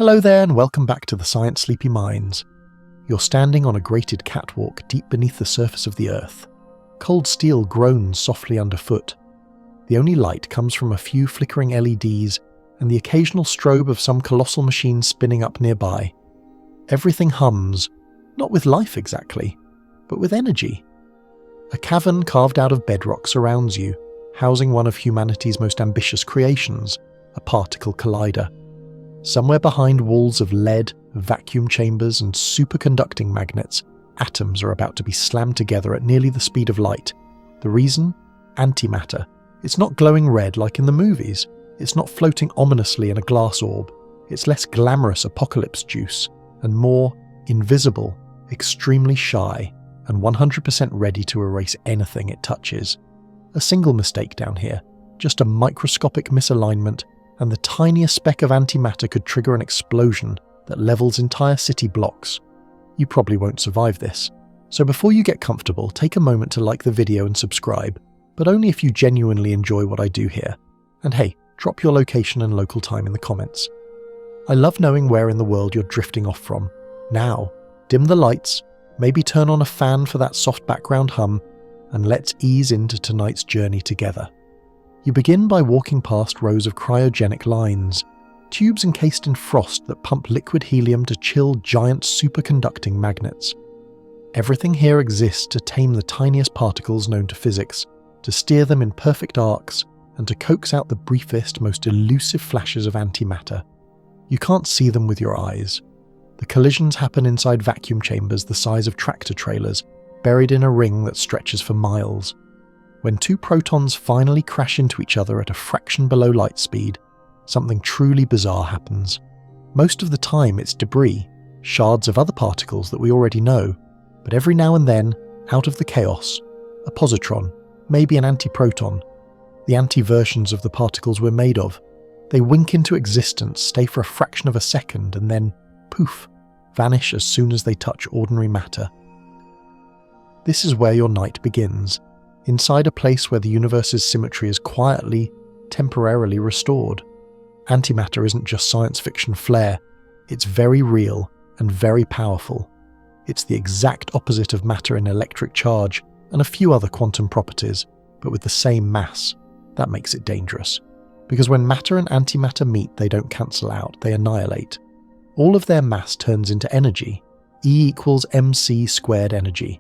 Hello there and welcome back to the Science Sleepy Minds. You're standing on a grated catwalk deep beneath the surface of the Earth. Cold steel groans softly underfoot. The only light comes from a few flickering LEDs and the occasional strobe of some colossal machine spinning up nearby. Everything hums, not with life exactly, but with energy. A cavern carved out of bedrock surrounds you, housing one of humanity's most ambitious creations, a particle collider. Somewhere behind walls of lead, vacuum chambers, and superconducting magnets, atoms are about to be slammed together at nearly the speed of light. The reason? Antimatter. It's not glowing red like in the movies. It's not floating ominously in a glass orb. It's less glamorous apocalypse juice, and more invisible, extremely shy, and 100% ready to erase anything it touches. A single mistake down here, just a microscopic misalignment, and the tiniest speck of antimatter could trigger an explosion that levels entire city blocks. You probably won't survive this. So before you get comfortable, take a moment to like the video and subscribe, but only if you genuinely enjoy what I do here. And hey, drop your location and local time in the comments. I love knowing where in the world you're drifting off from. Now, dim the lights, maybe turn on a fan for that soft background hum, and let's ease into tonight's journey together. You begin by walking past rows of cryogenic lines, tubes encased in frost that pump liquid helium to chill giant superconducting magnets. Everything here exists to tame the tiniest particles known to physics, to steer them in perfect arcs, and to coax out the briefest, most elusive flashes of antimatter. You can't see them with your eyes. The collisions happen inside vacuum chambers the size of tractor trailers, buried in a ring that stretches for miles. When two protons finally crash into each other at a fraction below light speed, something truly bizarre happens. Most of the time it's debris, shards of other particles that we already know, but every now and then, out of the chaos, a positron, maybe an antiproton, the anti-versions of the particles we're made of. They wink into existence, stay for a fraction of a second, and then, poof, vanish as soon as they touch ordinary matter. This is where your night begins. Inside a place where the universe's symmetry is quietly, temporarily restored. Antimatter isn't just science fiction flair, it's very real and very powerful. It's the exact opposite of matter in electric charge and a few other quantum properties, but with the same mass. That makes it dangerous. Because when matter and antimatter meet, they don't cancel out, they annihilate. All of their mass turns into energy, E equals mc squared energy.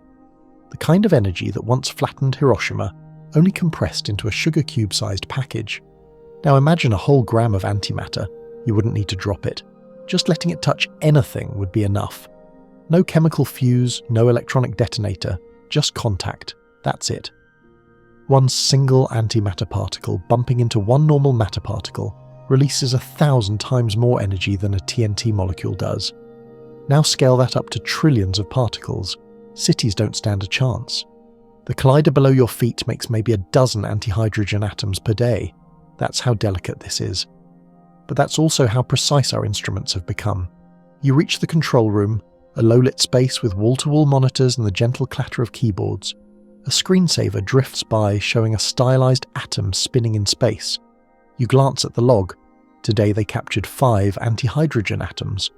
The kind of energy that once flattened Hiroshima, only compressed into a sugar cube-sized package. Now imagine a whole gram of antimatter. You wouldn't need to drop it. Just letting it touch anything would be enough. No chemical fuse, no electronic detonator, just contact. That's it. One single antimatter particle bumping into one normal matter particle releases 1,000 times more energy than a TNT molecule does. Now scale that up to trillions of particles. Cities don't stand a chance. The collider below your feet makes maybe a dozen antihydrogen atoms per day. That's how delicate this is. But that's also how precise our instruments have become. You reach the control room, a low-lit space with wall-to-wall monitors and the gentle clatter of keyboards. A screensaver drifts by, showing a stylized atom spinning in space. You glance at the log. Today they captured 5 antihydrogen atoms.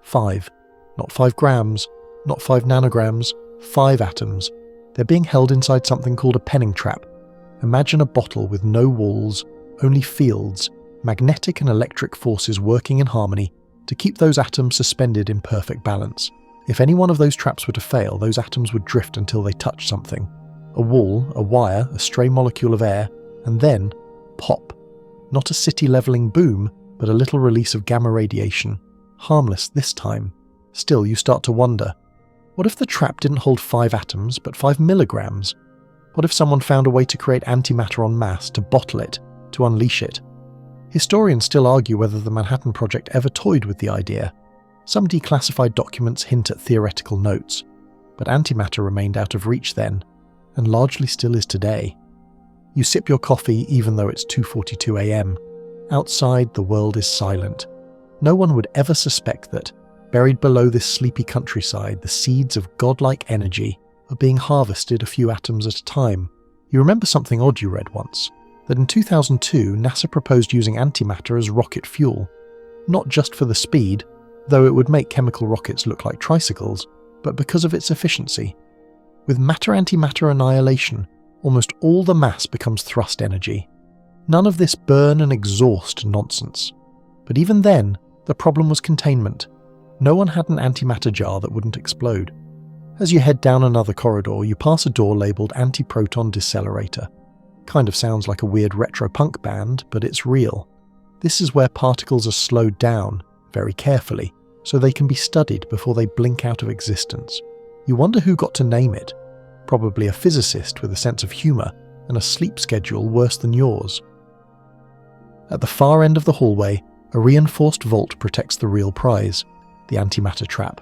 5. Not 5 grams, not 5 nanograms, 5 atoms. They're being held inside something called a penning trap. Imagine a bottle with no walls, only fields, magnetic and electric forces working in harmony to keep those atoms suspended in perfect balance. If any one of those traps were to fail, those atoms would drift until they touched something. A wall, a wire, a stray molecule of air, and then pop. Not a city-leveling boom, but a little release of gamma radiation. Harmless this time. Still, you start to wonder. What if the trap didn't hold 5 atoms, but 5 milligrams? What if someone found a way to create antimatter en masse, to bottle it, to unleash it? Historians still argue whether the Manhattan Project ever toyed with the idea. Some declassified documents hint at theoretical notes, but antimatter remained out of reach then, and largely still is today. You sip your coffee even though it's 2:42 a.m. Outside, the world is silent. No one would ever suspect that, buried below this sleepy countryside, the seeds of godlike energy are being harvested a few atoms at a time. You remember something odd you read once? That in 2002, NASA proposed using antimatter as rocket fuel. not just for the speed, though it would make chemical rockets look like tricycles, but because of its efficiency. With matter-antimatter annihilation, almost all the mass becomes thrust energy. None of this burn and exhaust nonsense. But even then, the problem was containment. No one had an antimatter jar that wouldn't explode. As you head down another corridor, you pass a door labelled Antiproton Decelerator. Kind of sounds like a weird retro punk band, but it's real. This is where particles are slowed down, very carefully, so they can be studied before they blink out of existence. You wonder who got to name it. Probably a physicist with a sense of humour and a sleep schedule worse than yours. At the far end of the hallway, a reinforced vault protects the real prize, the antimatter trap.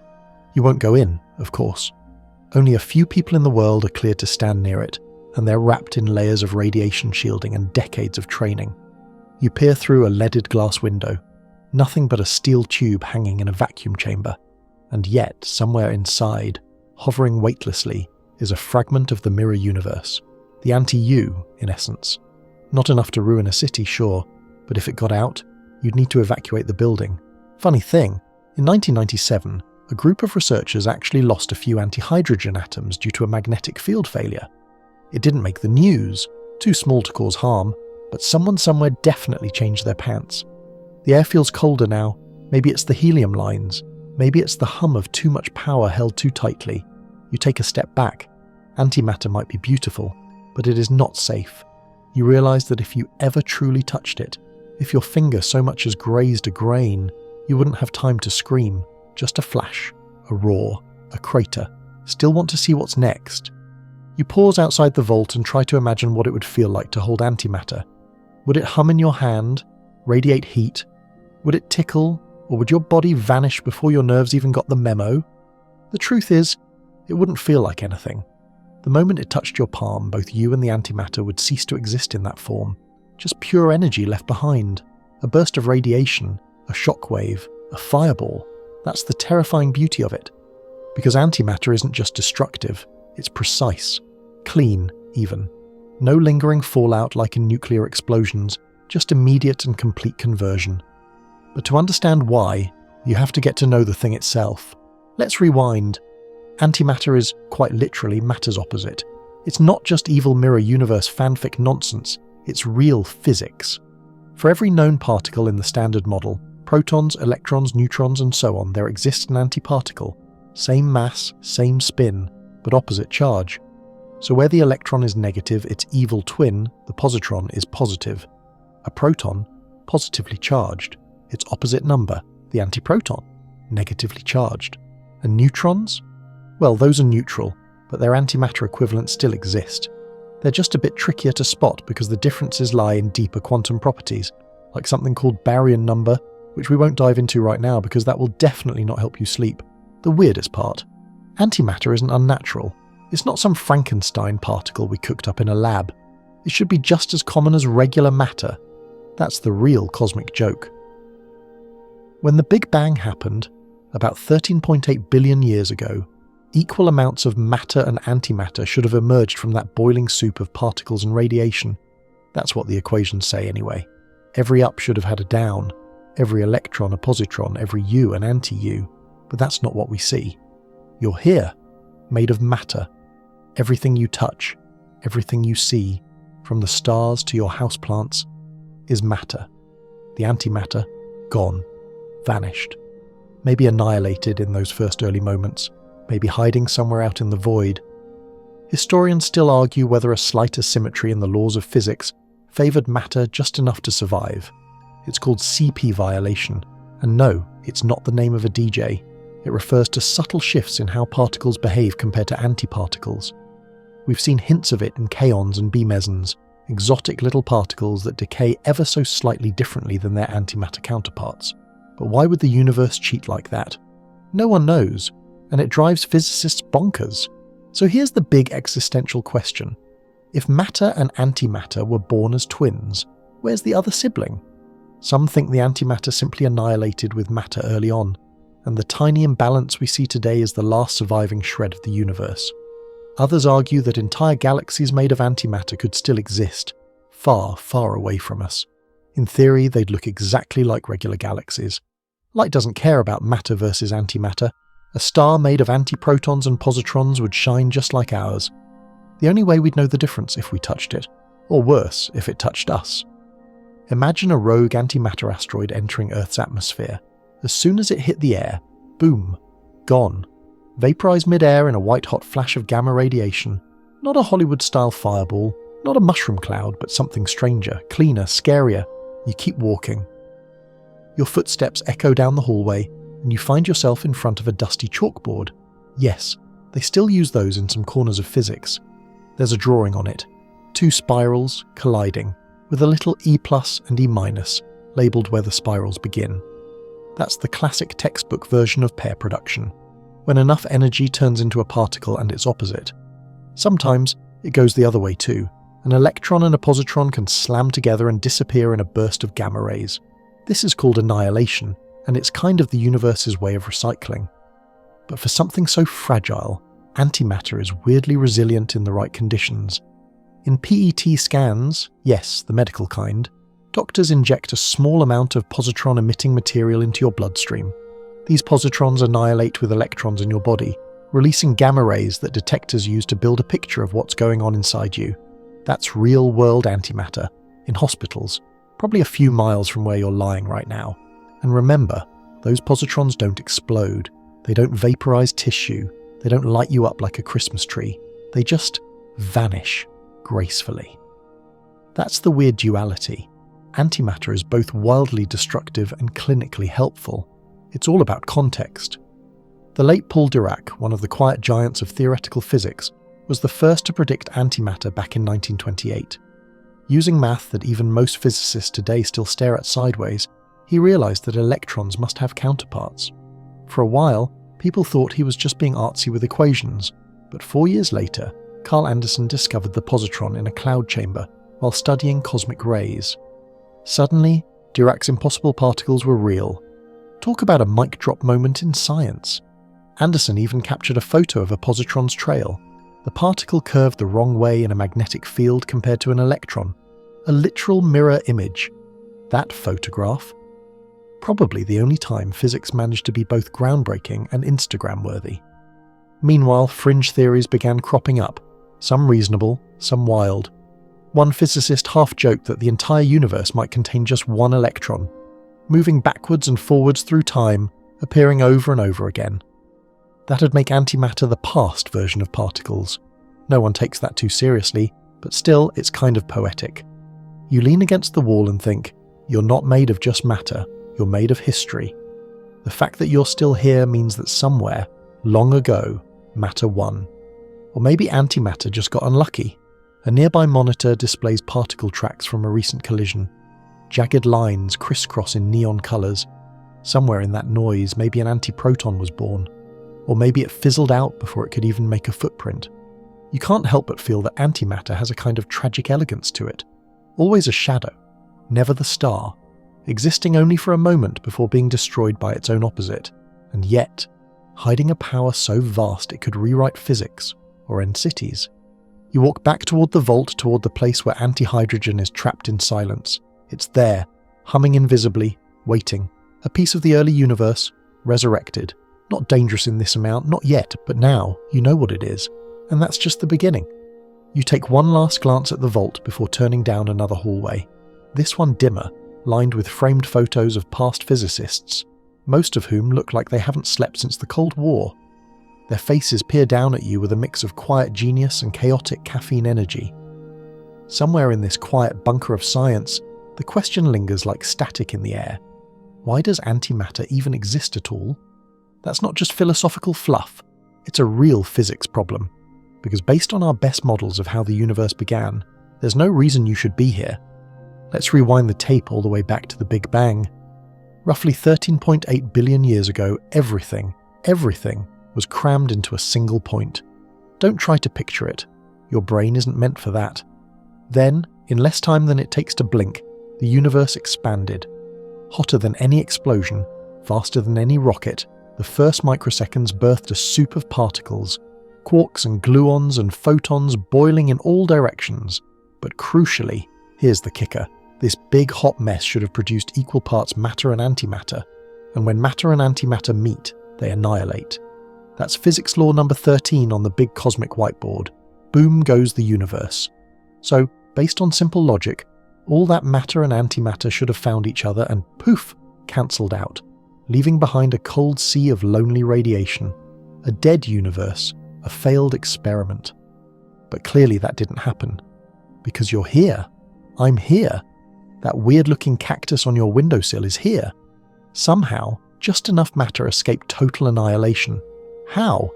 You won't go in, of course. Only a few people in the world are cleared to stand near it, and they're wrapped in layers of radiation shielding and decades of training. You peer through a leaded glass window, nothing but a steel tube hanging in a vacuum chamber, and yet, somewhere inside, hovering weightlessly, is a fragment of the mirror universe. The anti-you, in essence. Not enough to ruin a city, sure, but if it got out, you'd need to evacuate the building. Funny thing, in 1997, a group of researchers actually lost a few antihydrogen atoms due to a magnetic field failure. It didn't make the news, too small to cause harm, but someone somewhere definitely changed their pants. The air feels colder now. Maybe it's the helium lines. Maybe it's the hum of too much power held too tightly. You take a step back. Antimatter might be beautiful, but it is not safe. You realise that if you ever truly touched it, if your finger so much as grazed a grain, you wouldn't have time to scream. Just a flash, a roar, a crater. Still want to see what's next. You pause outside the vault and try to imagine what it would feel like to hold antimatter. Would it hum in your hand, radiate heat? Would it tickle, or would your body vanish before your nerves even got the memo? The truth is, it wouldn't feel like anything. The moment it touched your palm, both you and the antimatter would cease to exist in that form. Just pure energy left behind. A burst of radiation, a shockwave, a fireball. That's the terrifying beauty of it. Because antimatter isn't just destructive, it's precise. Clean, even. No lingering fallout like in nuclear explosions, just immediate and complete conversion. But to understand why, you have to get to know the thing itself. Let's rewind. Antimatter is, quite literally, matter's opposite. It's not just evil mirror universe fanfic nonsense, it's real physics. For every known particle in the standard model, protons, electrons, neutrons, and so on, there exists an antiparticle. Same mass, same spin, but opposite charge. So where the electron is negative, its evil twin, the positron, is positive. A proton, positively charged. Its opposite number, the antiproton, negatively charged. And neutrons? Well, those are neutral, but their antimatter equivalents still exist. They're just a bit trickier to spot because the differences lie in deeper quantum properties, like something called baryon number, which we won't dive into right now because that will definitely not help you sleep. The weirdest part. Antimatter isn't unnatural. It's not some Frankenstein particle we cooked up in a lab. It should be just as common as regular matter. That's the real cosmic joke. When the Big Bang happened, about 13.8 billion years ago, equal amounts of matter and antimatter should have emerged from that boiling soup of particles and radiation. That's what the equations say anyway. Every up should have had a down, every electron a positron, every you an anti-you. But that's not what we see. You're here, made of matter. Everything you touch, everything you see, from the stars to your houseplants, is matter. The antimatter, gone, vanished. Maybe annihilated in those first early moments, maybe hiding somewhere out in the void. Historians still argue whether a slight asymmetry in the laws of physics favoured matter just enough to survive. It's called CP violation, and no, it's not the name of a DJ. It refers to subtle shifts in how particles behave compared to antiparticles. We've seen hints of it in kaons and B-mesons, exotic little particles that decay ever so slightly differently than their antimatter counterparts. But why would the universe cheat like that? No one knows, and it drives physicists bonkers. So here's the big existential question. If matter and antimatter were born as twins, where's the other sibling? Some think the antimatter simply annihilated with matter early on, and the tiny imbalance we see today is the last surviving shred of the universe. Others argue that entire galaxies made of antimatter could still exist, far, far away from us. In theory, they'd look exactly like regular galaxies, Light doesn't care about matter versus antimatter. A star made of antiprotons and positrons would shine just like ours. The only way we'd know the difference if we touched it, or worse, if it touched us. Imagine a rogue antimatter asteroid entering Earth's atmosphere. As soon as it hit the air, boom, gone. Vaporized mid-air in a white-hot flash of gamma radiation. Not a Hollywood-style fireball, not a mushroom cloud, but something stranger, cleaner, scarier. You keep walking. Your footsteps echo down the hallway, and you find yourself in front of a dusty chalkboard. Yes, they still use those in some corners of physics. There's a drawing on it. 2 spirals colliding, with a little E+ and E- labelled where the spirals begin. That's the classic textbook version of pair production, when enough energy turns into a particle and its opposite. Sometimes it goes the other way too. An electron and a positron can slam together and disappear in a burst of gamma rays. This is called annihilation, and it's kind of the universe's way of recycling. But for something so fragile, antimatter is weirdly resilient in the right conditions. In PET scans, yes, the medical kind, doctors inject a small amount of positron-emitting material into your bloodstream. These positrons annihilate with electrons in your body, releasing gamma rays that detectors use to build a picture of what's going on inside you. That's real-world antimatter, in hospitals, probably a few miles from where you're lying right now. And remember, those positrons don't explode, they don't vaporize tissue, they don't light you up like a Christmas tree, they just vanish gracefully. That's the weird duality. Antimatter is both wildly destructive and clinically helpful. It's all about context. The late Paul Dirac, one of the quiet giants of theoretical physics, was the first to predict antimatter back in 1928. Using math that even most physicists today still stare at sideways, he realized that electrons must have counterparts. For a while, people thought he was just being artsy with equations, but 4 years later, Carl Anderson discovered the positron in a cloud chamber while studying cosmic rays. Suddenly, Dirac's impossible particles were real. Talk about a mic drop moment in science. Anderson even captured a photo of a positron's trail. The particle curved the wrong way in a magnetic field compared to an electron. A literal mirror image. That photograph? Probably the only time physics managed to be both groundbreaking and Instagram-worthy. Meanwhile, fringe theories began cropping up, some reasonable, some wild. One physicist half-joked that the entire universe might contain just one electron, moving backwards and forwards through time, appearing over and over again. That'd make antimatter the past version of particles. No one takes that too seriously, but still, it's kind of poetic. You lean against the wall and think, you're not made of just matter, you're made of history. The fact that you're still here means that somewhere, long ago, matter won. Or maybe antimatter just got unlucky. A nearby monitor displays particle tracks from a recent collision. Jagged lines crisscross in neon colours. Somewhere in that noise, maybe an antiproton was born. Or maybe it fizzled out before it could even make a footprint. You can't help but feel that antimatter has a kind of tragic elegance to it. Always a shadow, never the star, existing only for a moment before being destroyed by its own opposite, and yet, hiding a power so vast it could rewrite physics, or end cities. You walk back toward the vault, toward the place where antihydrogen is trapped in silence. It's there, humming invisibly, waiting. A piece of the early universe, resurrected. Not dangerous in this amount, not yet, but now you know what it is. And that's just the beginning. You take one last glance at the vault before turning down another hallway. This one dimmer, lined with framed photos of past physicists, most of whom look like they haven't slept since the Cold War. Their faces peer down at you with a mix of quiet genius and chaotic caffeine energy. Somewhere in this quiet bunker of science, the question lingers like static in the air. Why does antimatter even exist at all? That's not just philosophical fluff, it's a real physics problem. Because based on our best models of how the universe began, there's no reason you should be here. Let's rewind the tape all the way back to the Big Bang. Roughly 13.8 billion years ago, everything was crammed into a single point. Don't try to picture it. Your brain isn't meant for that. Then, in less time than it takes to blink, the universe expanded. Hotter than any explosion, faster than any rocket, the first microseconds birthed a soup of particles, quarks and gluons and photons boiling in all directions. But crucially, here's the kicker, this big hot mess should have produced equal parts matter and antimatter. and when matter and antimatter meet, they annihilate. That's physics law number 13 on the big cosmic whiteboard. Boom goes the universe. So, based on simple logic, all that matter and antimatter should have found each other and poof, cancelled out, leaving behind a cold sea of lonely radiation, a dead universe, a failed experiment. But clearly that didn't happen. Because you're here. I'm here. That weird-looking cactus on your windowsill is here. Somehow, just enough matter escaped total annihilation. How?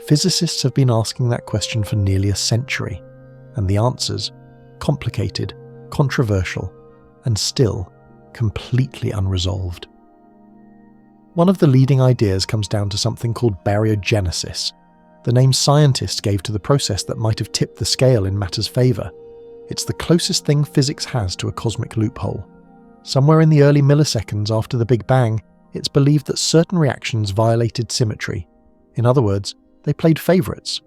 Physicists have been asking that question for nearly a century, and the answers, complicated, controversial, and still completely unresolved. One of the leading ideas comes down to something called baryogenesis, the name scientists gave to the process that might have tipped the scale in matter's favour. It's the closest thing physics has to a cosmic loophole. Somewhere in the early milliseconds after the Big Bang, it's believed that certain reactions violated symmetry. In other words, they played favourites.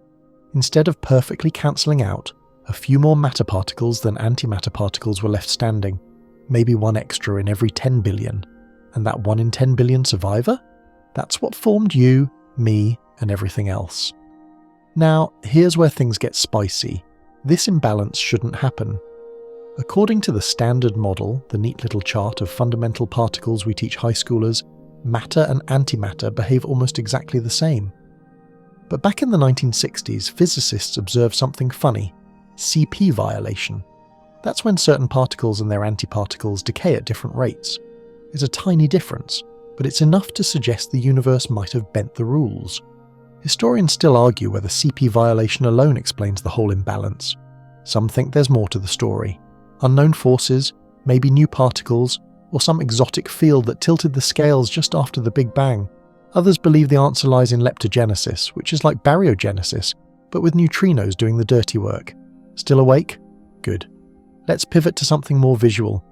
Instead of perfectly cancelling out, a few more matter particles than antimatter particles were left standing, maybe one extra in every 10 billion. And that 1 in 10 billion survivor? That's what formed you, me, and everything else. Now, here's where things get spicy. This imbalance shouldn't happen. According to the standard model, the neat little chart of fundamental particles we teach high schoolers, matter and antimatter behave almost exactly the same. But back in the 1960s, physicists observed something funny: CP violation. That's when certain particles and their antiparticles decay at different rates. It's a tiny difference, but it's enough to suggest the universe might have bent the rules. Historians still argue whether CP violation alone explains the whole imbalance. Some think there's more to the story. Unknown forces, maybe new particles, or some exotic field that tilted the scales just after the Big Bang. Others believe the answer lies in leptogenesis, which is like baryogenesis, but with neutrinos doing the dirty work. Still awake? Good. Let's pivot to something more visual.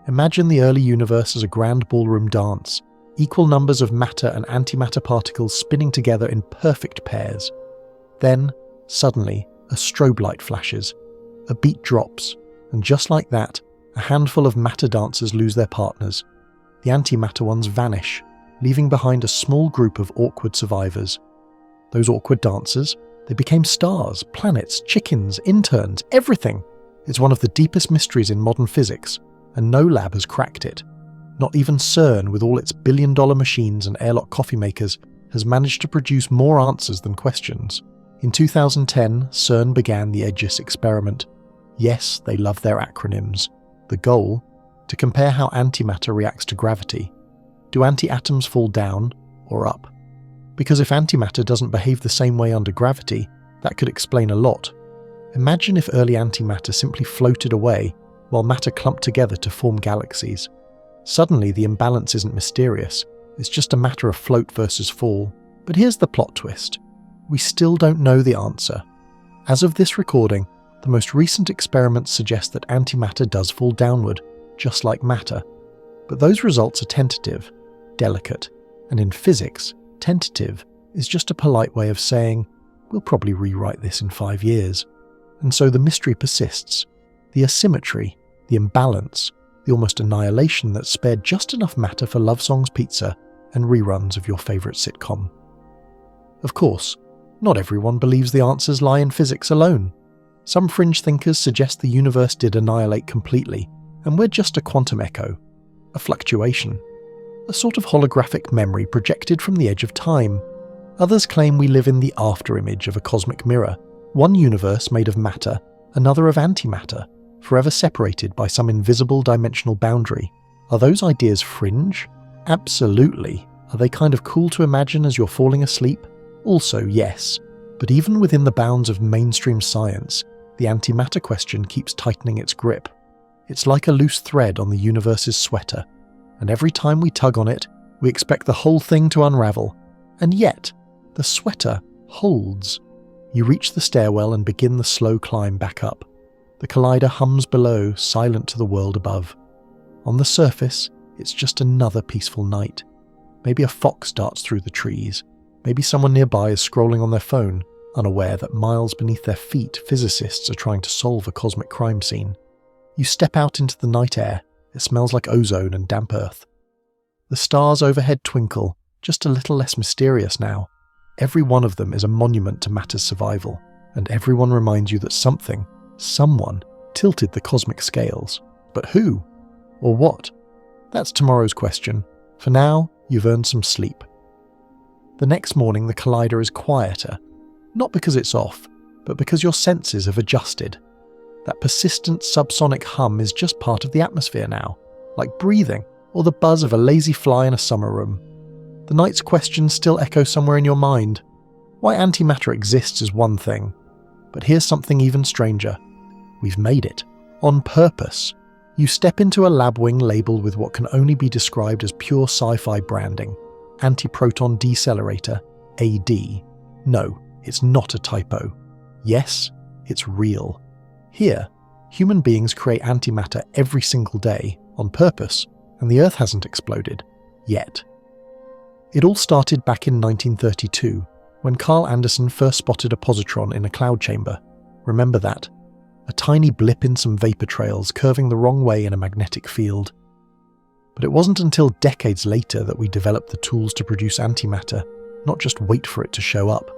Imagine the early universe as a grand ballroom dance, equal numbers of matter and antimatter particles spinning together in perfect pairs. Then, suddenly, a strobe light flashes, a beat drops, and just like that, a handful of matter dancers lose their partners. The antimatter ones vanish, leaving behind a small group of awkward survivors. Those awkward dancers, they became stars, planets, chickens, interns, everything. It's one of the deepest mysteries in modern physics, and no lab has cracked it. Not even CERN, with all its billion-dollar machines and airlock coffee makers, has managed to produce more answers than questions. In 2010, CERN began the Aegis experiment. Yes, they love their acronyms. The goal? To compare how antimatter reacts to gravity. Do antiatoms fall down or up? Because if antimatter doesn't behave the same way under gravity, that could explain a lot. Imagine if early antimatter simply floated away while matter clumped together to form galaxies. Suddenly the imbalance isn't mysterious, it's just a matter of float versus fall. But here's the plot twist. We still don't know the answer. As of this recording, the most recent experiments suggest that antimatter does fall downward, just like matter. But those results are tentative, delicate, and in physics, tentative is just a polite way of saying, we'll probably rewrite this in 5 years. And so the mystery persists. The asymmetry, the imbalance, the almost annihilation that spared just enough matter for Love Songs Pizza and reruns of your favourite sitcom. Of course, not everyone believes the answers lie in physics alone. Some fringe thinkers suggest the universe did annihilate completely, and we're just a quantum echo, a fluctuation, a sort of holographic memory projected from the edge of time. Others claim we live in the afterimage of a cosmic mirror, one universe made of matter, another of antimatter, forever separated by some invisible dimensional boundary. Are those ideas fringe? Absolutely. Are they kind of cool to imagine as you're falling asleep? Also, yes. But even within the bounds of mainstream science, the antimatter question keeps tightening its grip. It's like a loose thread on the universe's sweater, and every time we tug on it, we expect the whole thing to unravel. And yet, the sweater holds. You reach the stairwell and begin the slow climb back up. The collider hums below, silent to the world above. On the surface, it's just another peaceful night. Maybe a fox darts through the trees. Maybe someone nearby is scrolling on their phone, unaware that miles beneath their feet, physicists are trying to solve a cosmic crime scene. You step out into the night air. It smells like ozone and damp earth. The stars overhead twinkle, just a little less mysterious now. Every one of them is a monument to matter's survival, and everyone reminds you that someone, tilted the cosmic scales. But who? Or what? That's tomorrow's question. For now, you've earned some sleep. The next morning, the collider is quieter, not because it's off, but because your senses have adjusted. That persistent subsonic hum is just part of the atmosphere now, like breathing or the buzz of a lazy fly in a summer room. The night's questions still echo somewhere in your mind. Why antimatter exists is one thing, but here's something even stranger. We've made it. On purpose. You step into a lab wing labeled with what can only be described as pure sci-fi branding. Antiproton decelerator, AD. No, it's not a typo. Yes, it's real. Here, human beings create antimatter every single day, on purpose, and the Earth hasn't exploded. Yet. It all started back in 1932, when Carl Anderson first spotted a positron in a cloud chamber. Remember that? A tiny blip in some vapor trails curving the wrong way in a magnetic field. But it wasn't until decades later that we developed the tools to produce antimatter, not just wait for it to show up.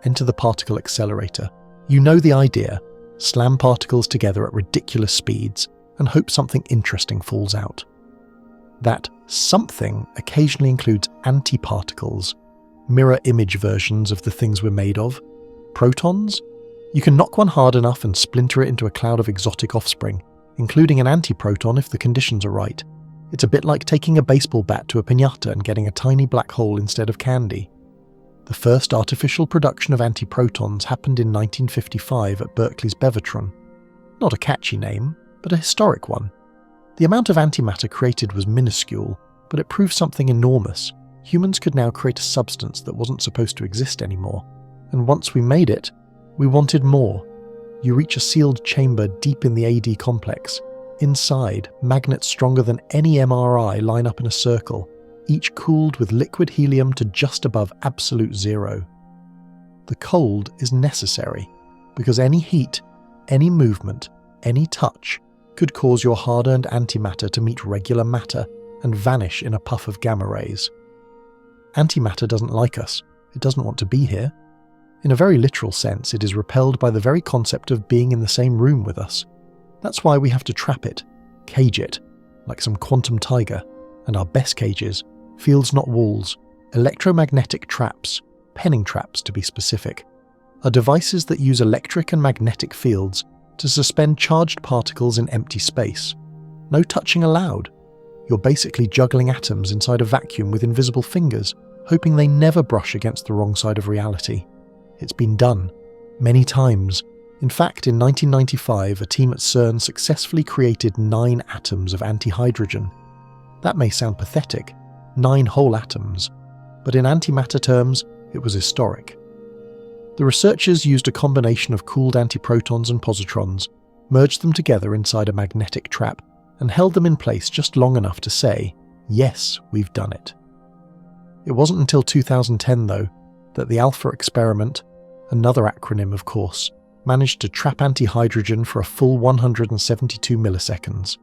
Enter the particle accelerator. You know the idea. Slam particles together at ridiculous speeds and hope something interesting falls out. That something occasionally includes antiparticles, mirror image versions of the things we're made of. Protons? You can knock one hard enough and splinter it into a cloud of exotic offspring, including an antiproton if the conditions are right. It's a bit like taking a baseball bat to a piñata and getting a tiny black hole instead of candy. The first artificial production of antiprotons happened in 1955 at Berkeley's Bevatron. Not a catchy name, but a historic one. The amount of antimatter created was minuscule, but it proved something enormous. Humans could now create a substance that wasn't supposed to exist anymore. And once we made it, we wanted more. You reach a sealed chamber deep in the AD complex. Inside, magnets stronger than any MRI line up in a circle, each cooled with liquid helium to just above absolute zero. The cold is necessary, because any heat, any movement, any touch could cause your hard-earned antimatter to meet regular matter and vanish in a puff of gamma rays. Antimatter doesn't like us. It doesn't want to be here. In a very literal sense, it is repelled by the very concept of being in the same room with us. That's why we have to trap it, cage it, like some quantum tiger, and our best cages, fields not walls, electromagnetic traps, penning traps to be specific, are devices that use electric and magnetic fields to suspend charged particles in empty space. No touching allowed. You're basically juggling atoms inside a vacuum with invisible fingers, hoping they never brush against the wrong side of reality. It's been done, many times. In fact, in 1995, a team at CERN successfully created 9 atoms of antihydrogen. That may sound pathetic, 9 whole atoms, but in antimatter terms, it was historic. The researchers used a combination of cooled antiprotons and positrons, merged them together inside a magnetic trap, and held them in place just long enough to say, yes, we've done it. It wasn't until 2010, though, that the Alpha experiment, another acronym of course, managed to trap antihydrogen for a full 172 milliseconds.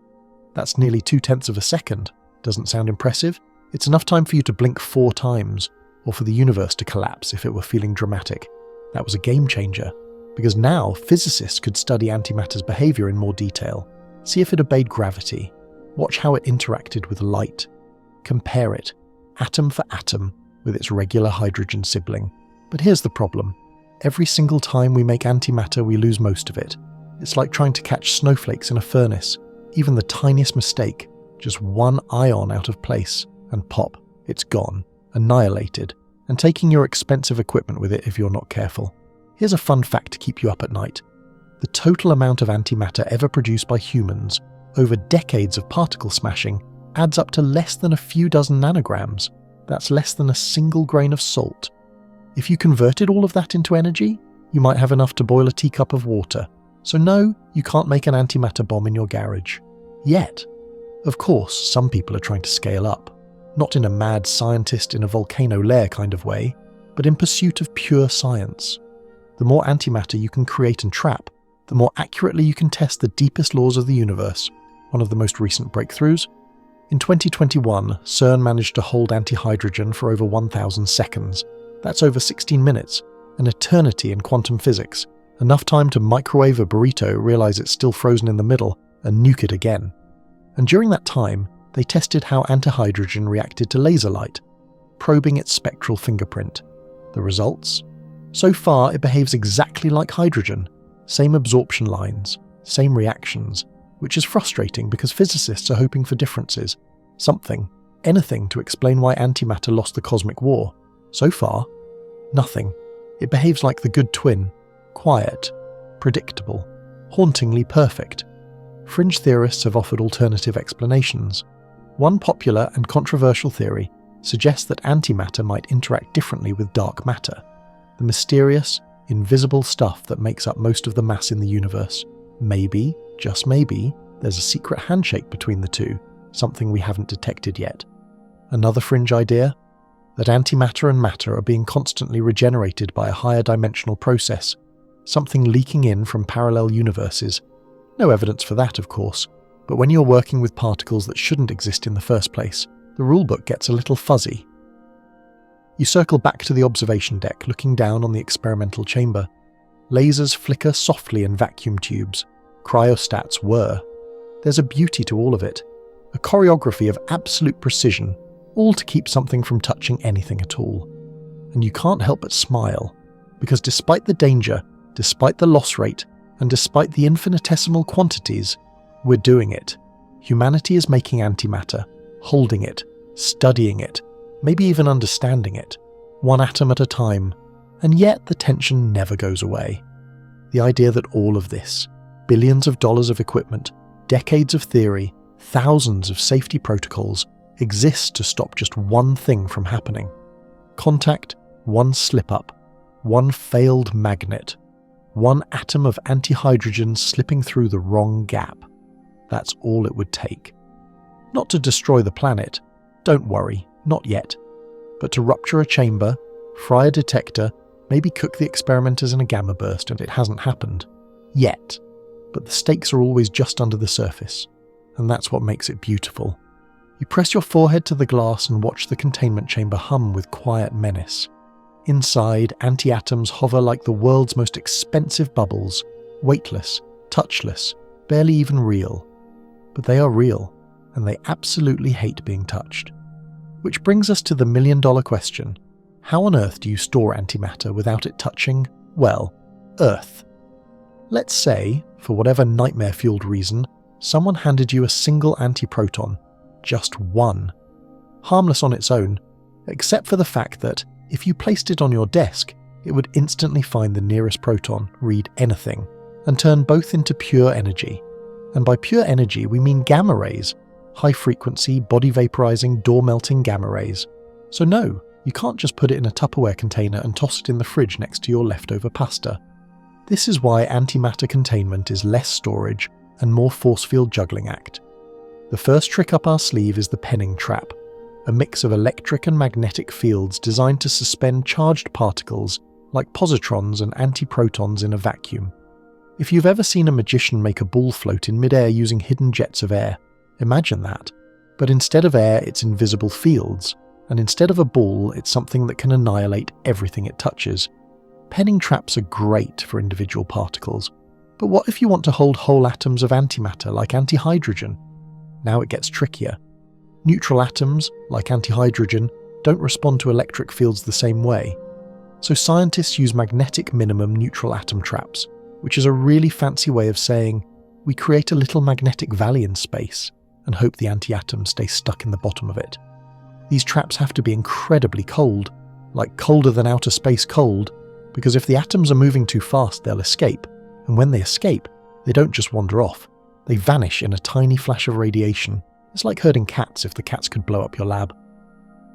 That's nearly 0.2 of a second. Doesn't sound impressive? It's enough time for you to blink 4 times, or for the universe to collapse if it were feeling dramatic. That was a game changer, because now physicists could study antimatter's behavior in more detail, see if it obeyed gravity, watch how it interacted with light, compare it, atom for atom, with its regular hydrogen sibling. But here's the problem. Every single time we make antimatter, we lose most of it. It's like trying to catch snowflakes in a furnace. Even the tiniest mistake, just one ion out of place, and pop, it's gone, annihilated, and taking your expensive equipment with it if you're not careful. Here's a fun fact to keep you up at night. The total amount of antimatter ever produced by humans, over decades of particle smashing, adds up to less than a few dozen nanograms. That's less than a single grain of salt. If you converted all of that into energy, you might have enough to boil a teacup of water. So no, you can't make an antimatter bomb in your garage. Yet. Of course, some people are trying to scale up. Not in a mad scientist in a volcano lair kind of way, but in pursuit of pure science. The more antimatter you can create and trap, the more accurately you can test the deepest laws of the universe. One of the most recent breakthroughs? In 2021, CERN managed to hold antihydrogen for over 1,000 seconds. That's over 16 minutes, an eternity in quantum physics, enough time to microwave a burrito, realize it's still frozen in the middle, and nuke it again. And during that time, they tested how antihydrogen reacted to laser light, probing its spectral fingerprint. The results? So far, it behaves exactly like hydrogen. Same absorption lines, same reactions, which is frustrating because physicists are hoping for differences. Something, anything to explain why antimatter lost the cosmic war. So far, nothing. It behaves like the good twin, quiet, predictable, hauntingly perfect. Fringe theorists have offered alternative explanations. One popular and controversial theory suggests that antimatter might interact differently with dark matter, the mysterious, invisible stuff that makes up most of the mass in the universe. Maybe, just maybe, there's a secret handshake between the two, something we haven't detected yet. Another fringe idea? That antimatter and matter are being constantly regenerated by a higher dimensional process, something leaking in from parallel universes. No evidence for that, of course, but when you're working with particles that shouldn't exist in the first place, the rulebook gets a little fuzzy. You circle back to the observation deck, looking down on the experimental chamber. Lasers flicker softly in vacuum tubes. Cryostats whir. There's a beauty to all of it, a choreography of absolute precision, all to keep something from touching anything at all. And you can't help but smile, because despite the danger, despite the loss rate, and despite the infinitesimal quantities, we're doing it. Humanity is making antimatter, holding it, studying it, maybe even understanding it, one atom at a time, and yet the tension never goes away. The idea that all of this, billions of dollars of equipment, decades of theory, thousands of safety protocols, exists to stop just one thing from happening. Contact, one slip-up, one failed magnet, one atom of antihydrogen slipping through the wrong gap. That's all it would take. Not to destroy the planet, don't worry, not yet, but to rupture a chamber, fry a detector, maybe cook the experimenters in a gamma burst, and it hasn't happened. Yet. But the stakes are always just under the surface, and that's what makes it beautiful. You press your forehead to the glass and watch the containment chamber hum with quiet menace. Inside, anti-atoms hover like the world's most expensive bubbles, weightless, touchless, barely even real. But they are real, and they absolutely hate being touched. Which brings us to the million-dollar question. How on earth do you store antimatter without it touching, well, Earth? Let's say, for whatever nightmare-fueled reason, someone handed you a single antiproton, just one. Harmless on its own, except for the fact that, if you placed it on your desk, it would instantly find the nearest proton, read anything, and turn both into pure energy. And by pure energy, we mean gamma rays, high-frequency, body-vaporizing, door-melting gamma rays. So no, you can't just put it in a Tupperware container and toss it in the fridge next to your leftover pasta. This is why antimatter containment is less storage and more force field juggling act. The first trick up our sleeve is the penning trap, a mix of electric and magnetic fields designed to suspend charged particles like positrons and antiprotons in a vacuum. If you've ever seen a magician make a ball float in midair using hidden jets of air, imagine that. But instead of air, it's invisible fields, and instead of a ball, it's something that can annihilate everything it touches. Penning traps are great for individual particles, but what if you want to hold whole atoms of antimatter like antihydrogen? Now it gets trickier. Neutral atoms, like antihydrogen, don't respond to electric fields the same way. So scientists use magnetic minimum neutral atom traps, which is a really fancy way of saying we create a little magnetic valley in space and hope the anti-atoms stay stuck in the bottom of it. These traps have to be incredibly cold, like colder than outer space cold, because if the atoms are moving too fast, they'll escape, and when they escape, they don't just wander off, they vanish in a tiny flash of radiation. It's like herding cats if the cats could blow up your lab.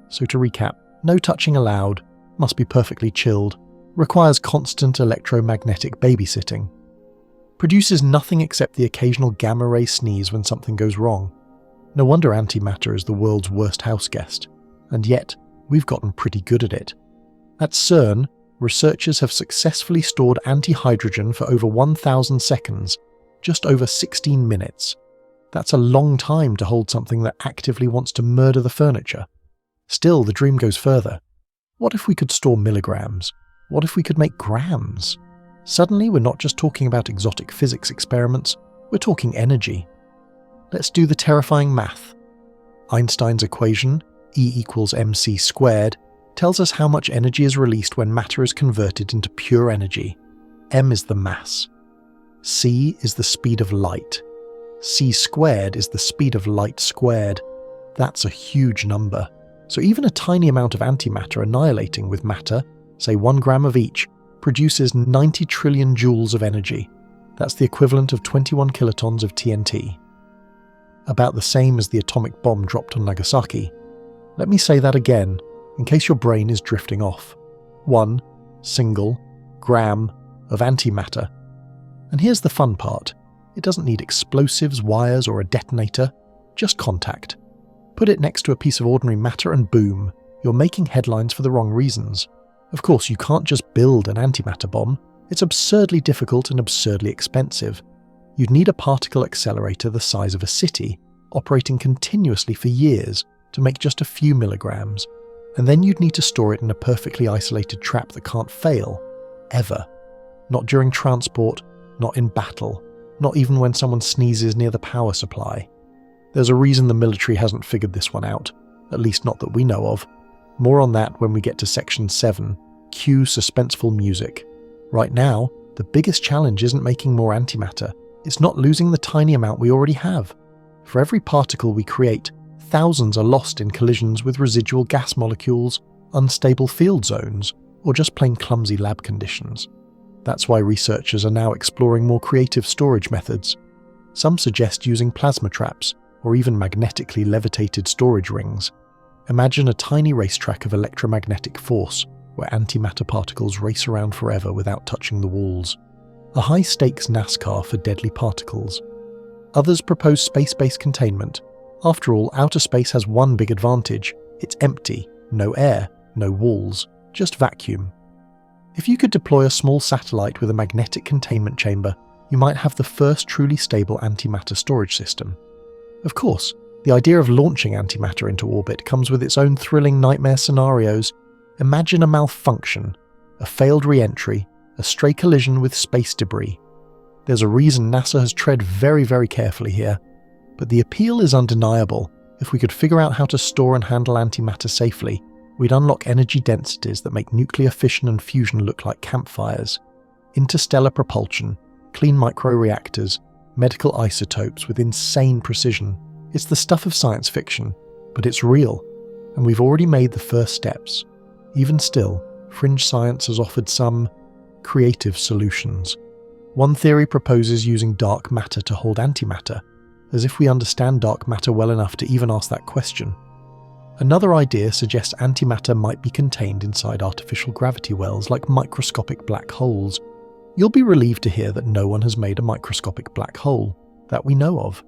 So to recap, no touching allowed, must be perfectly chilled, requires constant electromagnetic babysitting, produces nothing except the occasional gamma ray sneeze when something goes wrong. No wonder antimatter is the world's worst houseguest, and yet we've gotten pretty good at it. At CERN, researchers have successfully stored antihydrogen for over 1,000 seconds, just over 16 minutes. That's a long time to hold something that actively wants to murder the furniture. Still, the dream goes further. What if we could store milligrams? What if we could make grams? Suddenly, we're not just talking about exotic physics experiments, we're talking energy. Let's do the terrifying math. Einstein's equation, E = mc squared, tells us how much energy is released when matter is converted into pure energy. M is the mass. C is the speed of light. C squared is the speed of light squared. That's a huge number. So even a tiny amount of antimatter annihilating with matter, say 1 gram of each, produces 90 trillion joules of energy. That's the equivalent of 21 kilotons of TNT. About the same as the atomic bomb dropped on Nagasaki. Let me say that again, in case your brain is drifting off. 1 single gram of antimatter. And here's the fun part. It doesn't need explosives, wires, or a detonator, just contact. Put it next to a piece of ordinary matter and boom, you're making headlines for the wrong reasons. Of course, you can't just build an antimatter bomb. It's absurdly difficult and absurdly expensive. You'd need a particle accelerator the size of a city, operating continuously for years to make just a few milligrams. And then you'd need to store it in a perfectly isolated trap that can't fail, ever. Not during transport, not in battle, not even when someone sneezes near the power supply. There's a reason the military hasn't figured this one out, at least not that we know of. More on that when we get to section 7, cue suspenseful music. Right now, the biggest challenge isn't making more antimatter, it's not losing the tiny amount we already have. For every particle we create, thousands are lost in collisions with residual gas molecules, unstable field zones, or just plain clumsy lab conditions. That's why researchers are now exploring more creative storage methods. Some suggest using plasma traps, or even magnetically levitated storage rings. Imagine a tiny racetrack of electromagnetic force, where antimatter particles race around forever without touching the walls. A high-stakes NASCAR for deadly particles. Others propose space-based containment. After all, outer space has one big advantage. It's empty, no air, no walls, just vacuum. If you could deploy a small satellite with a magnetic containment chamber, you might have the first truly stable antimatter storage system. Of course, the idea of launching antimatter into orbit comes with its own thrilling nightmare scenarios. Imagine a malfunction, a failed re-entry, a stray collision with space debris. There's a reason NASA has tread very, very carefully here. But the appeal is undeniable. If we could figure out how to store and handle antimatter safely, we'd unlock energy densities that make nuclear fission and fusion look like campfires. Interstellar propulsion, clean microreactors, medical isotopes with insane precision. It's the stuff of science fiction, but it's real, and we've already made the first steps. Even still, fringe science has offered some creative solutions. One theory proposes using dark matter to hold antimatter, as if we understand dark matter well enough to even ask that question. Another idea suggests antimatter might be contained inside artificial gravity wells like microscopic black holes. You'll be relieved to hear that no one has made a microscopic black hole, that we know of.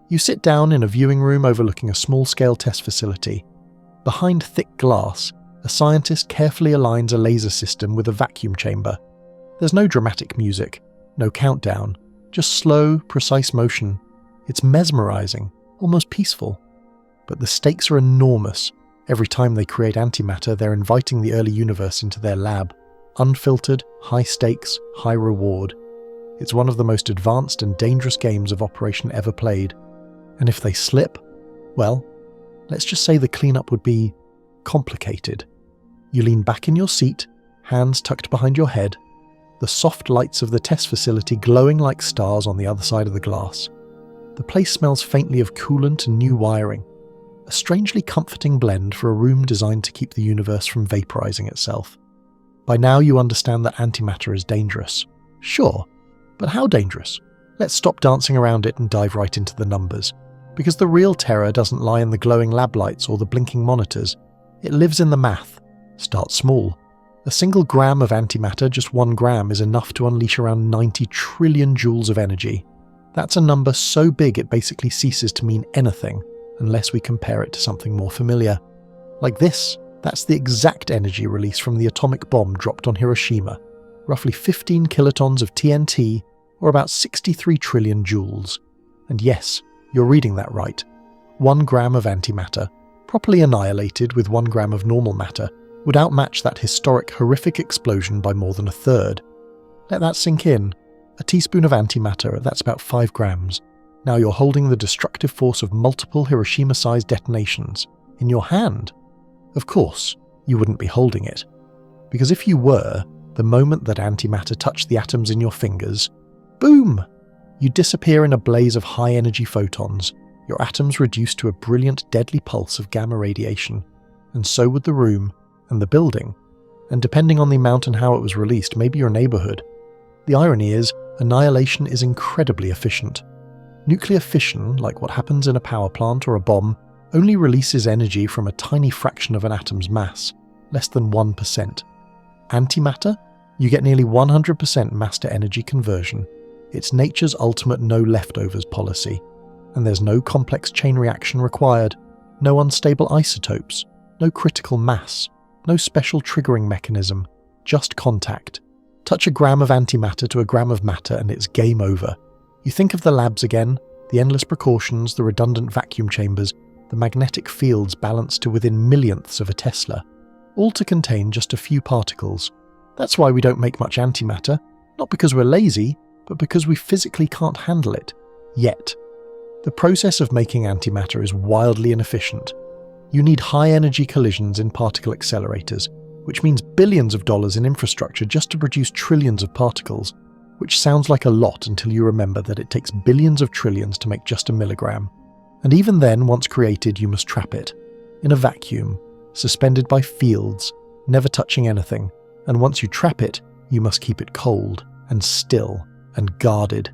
You sit down in a viewing room overlooking a small-scale test facility. Behind thick glass, a scientist carefully aligns a laser system with a vacuum chamber. There's no dramatic music, no countdown, just slow, precise motion. It's mesmerizing, almost peaceful. But the stakes are enormous. Every time they create antimatter, they're inviting the early universe into their lab. Unfiltered, high stakes, high reward. It's one of the most advanced and dangerous games of Operation ever played. And if they slip, well, let's just say the cleanup would be complicated. You lean back in your seat, hands tucked behind your head, the soft lights of the test facility glowing like stars on the other side of the glass. The place smells faintly of coolant and new wiring, a strangely comforting blend for a room designed to keep the universe from vaporizing itself. By now you understand that antimatter is dangerous. Sure, but how dangerous? Let's stop dancing around it and dive right into the numbers. Because the real terror doesn't lie in the glowing lab lights or the blinking monitors. It lives in the math. Start small. A single gram of antimatter, just 1 gram, is enough to unleash around 90 trillion joules of energy. That's a number so big it basically ceases to mean anything unless we compare it to something more familiar. Like this, that's the exact energy release from the atomic bomb dropped on Hiroshima. Roughly 15 kilotons of TNT, or about 63 trillion joules. And yes, You're reading that right. 1 gram of antimatter, properly annihilated with 1 gram of normal matter, would outmatch that historic, horrific explosion by more than a third. Let that sink in. A teaspoon of antimatter, that's about 5 grams. Now you're holding the destructive force of multiple Hiroshima-sized detonations in your hand. Of course, you wouldn't be holding it. Because if you were, the moment that antimatter touched the atoms in your fingers, boom! You disappear in a blaze of high-energy photons, your atoms reduced to a brilliant, deadly pulse of gamma radiation. And so would the room, and the building, and depending on the amount and how it was released, maybe your neighborhood. The irony is, annihilation is incredibly efficient. Nuclear fission, like what happens in a power plant or a bomb, only releases energy from a tiny fraction of an atom's mass, less than 1%. Antimatter? You get nearly 100% mass-to-energy conversion. It's nature's ultimate no-leftovers policy. And there's no complex chain reaction required, no unstable isotopes, no critical mass, no special triggering mechanism, just contact. Touch a gram of antimatter to a gram of matter and it's game over. You think of the labs again, the endless precautions, the redundant vacuum chambers, the magnetic fields balanced to within millionths of a Tesla, all to contain just a few particles. That's why we don't make much antimatter, not because we're lazy, but because we physically can't handle it. Yet. The process of making antimatter is wildly inefficient. You need high-energy collisions in particle accelerators, which means billions of dollars in infrastructure just to produce trillions of particles, which sounds like a lot until you remember that it takes billions of trillions to make just a milligram. And even then, once created, you must trap it. In a vacuum, suspended by fields, never touching anything, and once you trap it, you must keep it cold, and still, and guarded.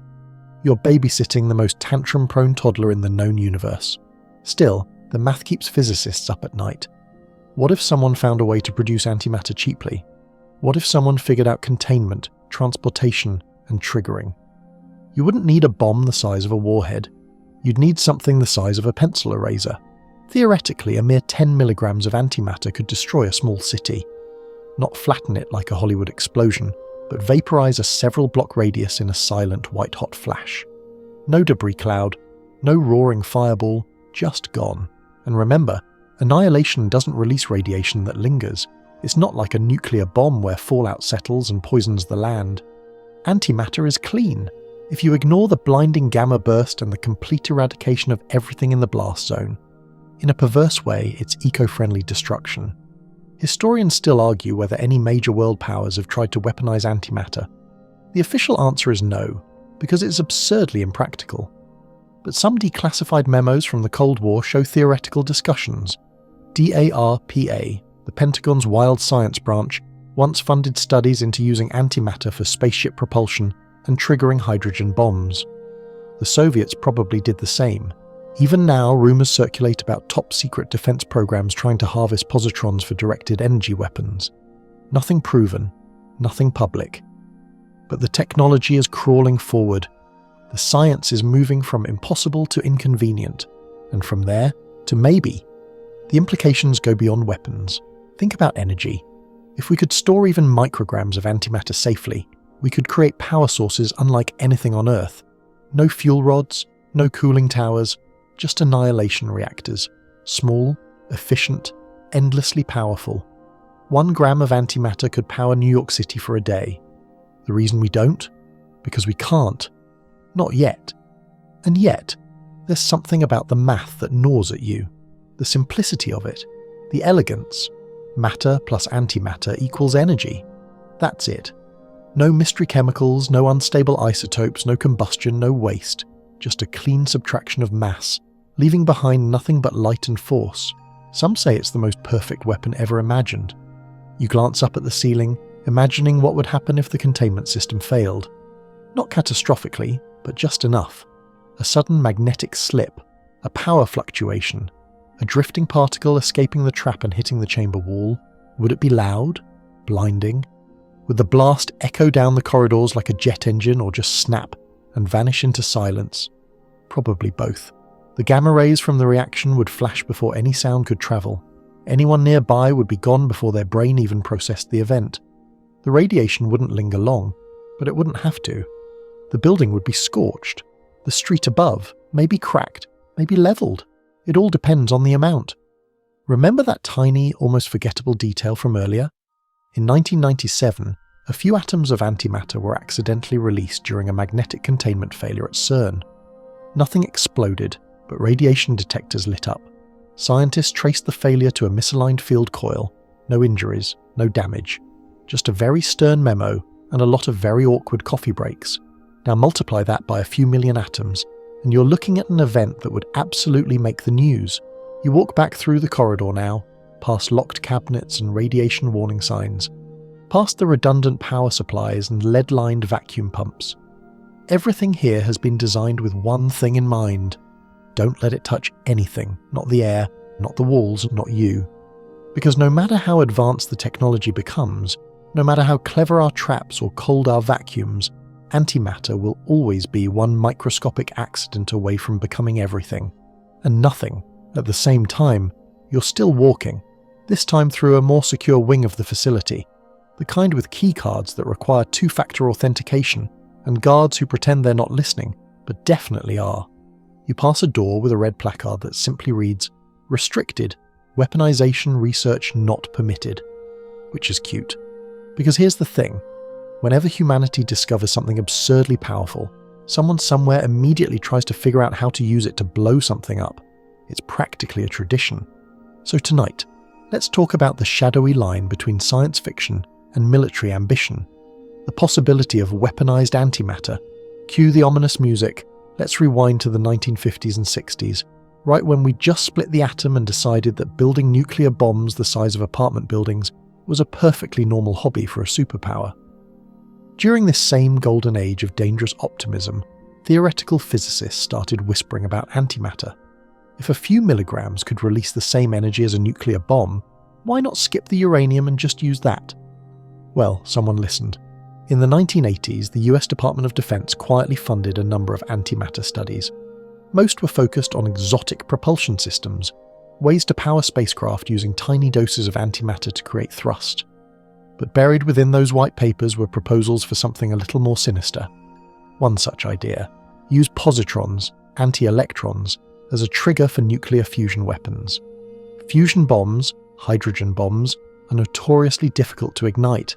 You're babysitting the most tantrum-prone toddler in the known universe. Still, the math keeps physicists up at night. What if someone found a way to produce antimatter cheaply? What if someone figured out containment, transportation, and triggering? You wouldn't need a bomb the size of a warhead. You'd need something the size of a pencil eraser. Theoretically, a mere 10 milligrams of antimatter could destroy a small city. Not flatten it like a Hollywood explosion, but vaporize a several-block radius in a silent white-hot flash. No debris cloud, no roaring fireball, just gone. And remember, annihilation doesn't release radiation that lingers. It's not like a nuclear bomb where fallout settles and poisons the land. Antimatter is clean. If you ignore the blinding gamma burst and the complete eradication of everything in the blast zone. In a perverse way, it's eco-friendly destruction. Historians still argue whether any major world powers have tried to weaponize antimatter. The official answer is no, because it's absurdly impractical. But some declassified memos from the Cold War show theoretical discussions. DARPA, the Pentagon's wild science branch, once funded studies into using antimatter for spaceship propulsion and triggering hydrogen bombs. The Soviets probably did the same. Even now, rumors circulate about top-secret defense programs trying to harvest positrons for directed energy weapons. Nothing proven, nothing public. But the technology is crawling forward. The science is moving from impossible to inconvenient, and from there to maybe. The implications go beyond weapons. Think about energy. If we could store even micrograms of antimatter safely, we could create power sources unlike anything on Earth. No fuel rods, no cooling towers, just annihilation reactors. Small, efficient, endlessly powerful. 1 gram of antimatter could power New York City for a day. The reason we don't? Because we can't. Not yet. And yet, there's something about the math that gnaws at you. The simplicity of it. The elegance. Matter plus antimatter equals energy. That's it. No mystery chemicals, no unstable isotopes, no combustion, no waste. Just a clean subtraction of mass, leaving behind nothing but light and force. Some say it's the most perfect weapon ever imagined. You glance up at the ceiling, imagining what would happen if the containment system failed. Not catastrophically, but just enough. A sudden magnetic slip, a power fluctuation, a drifting particle escaping the trap and hitting the chamber wall. Would it be loud? Blinding? Would the blast echo down the corridors like a jet engine or just snap and vanish into silence? Probably both. The gamma rays from the reaction would flash before any sound could travel. Anyone nearby would be gone before their brain even processed the event. The radiation wouldn't linger long, but it wouldn't have to. The building would be scorched. The street above may be cracked, may be leveled. It all depends on the amount. Remember that tiny, almost forgettable detail from earlier? In 1997, a few atoms of antimatter were accidentally released during a magnetic containment failure at CERN. Nothing exploded, but radiation detectors lit up. Scientists traced the failure to a misaligned field coil. No injuries, no damage. Just a very stern memo and a lot of very awkward coffee breaks. Now multiply that by a few million atoms, and you're looking at an event that would absolutely make the news. You walk back through the corridor now, past locked cabinets and radiation warning signs, past the redundant power supplies and lead-lined vacuum pumps. Everything here has been designed with one thing in mind. Don't let it touch anything, not the air, not the walls, not you. Because no matter how advanced the technology becomes, no matter how clever our traps or cold our vacuums, antimatter will always be one microscopic accident away from becoming everything. And nothing. At the same time, you're still walking, this time through a more secure wing of the facility, the kind with keycards that require two-factor authentication and guards who pretend they're not listening, but definitely are. You pass a door with a red placard that simply reads, "Restricted, weaponization research not permitted," which is cute. Because here's the thing, whenever humanity discovers something absurdly powerful, someone somewhere immediately tries to figure out how to use it to blow something up. It's practically a tradition. So tonight, let's talk about the shadowy line between science fiction and military ambition. The possibility of weaponized antimatter. Cue the ominous music. Let's rewind to the 1950s and 60s, right when we just split the atom and decided that building nuclear bombs the size of apartment buildings was a perfectly normal hobby for a superpower. During this same golden age of dangerous optimism, theoretical physicists started whispering about antimatter. If a few milligrams could release the same energy as a nuclear bomb, why not skip the uranium and just use that? Well, someone listened. In the 1980s, the US Department of Defense quietly funded a number of antimatter studies. Most were focused on exotic propulsion systems, ways to power spacecraft using tiny doses of antimatter to create thrust. But buried within those white papers were proposals for something a little more sinister. One such idea: use positrons, anti-electrons, as a trigger for nuclear fusion weapons. Fusion bombs, hydrogen bombs, are notoriously difficult to ignite.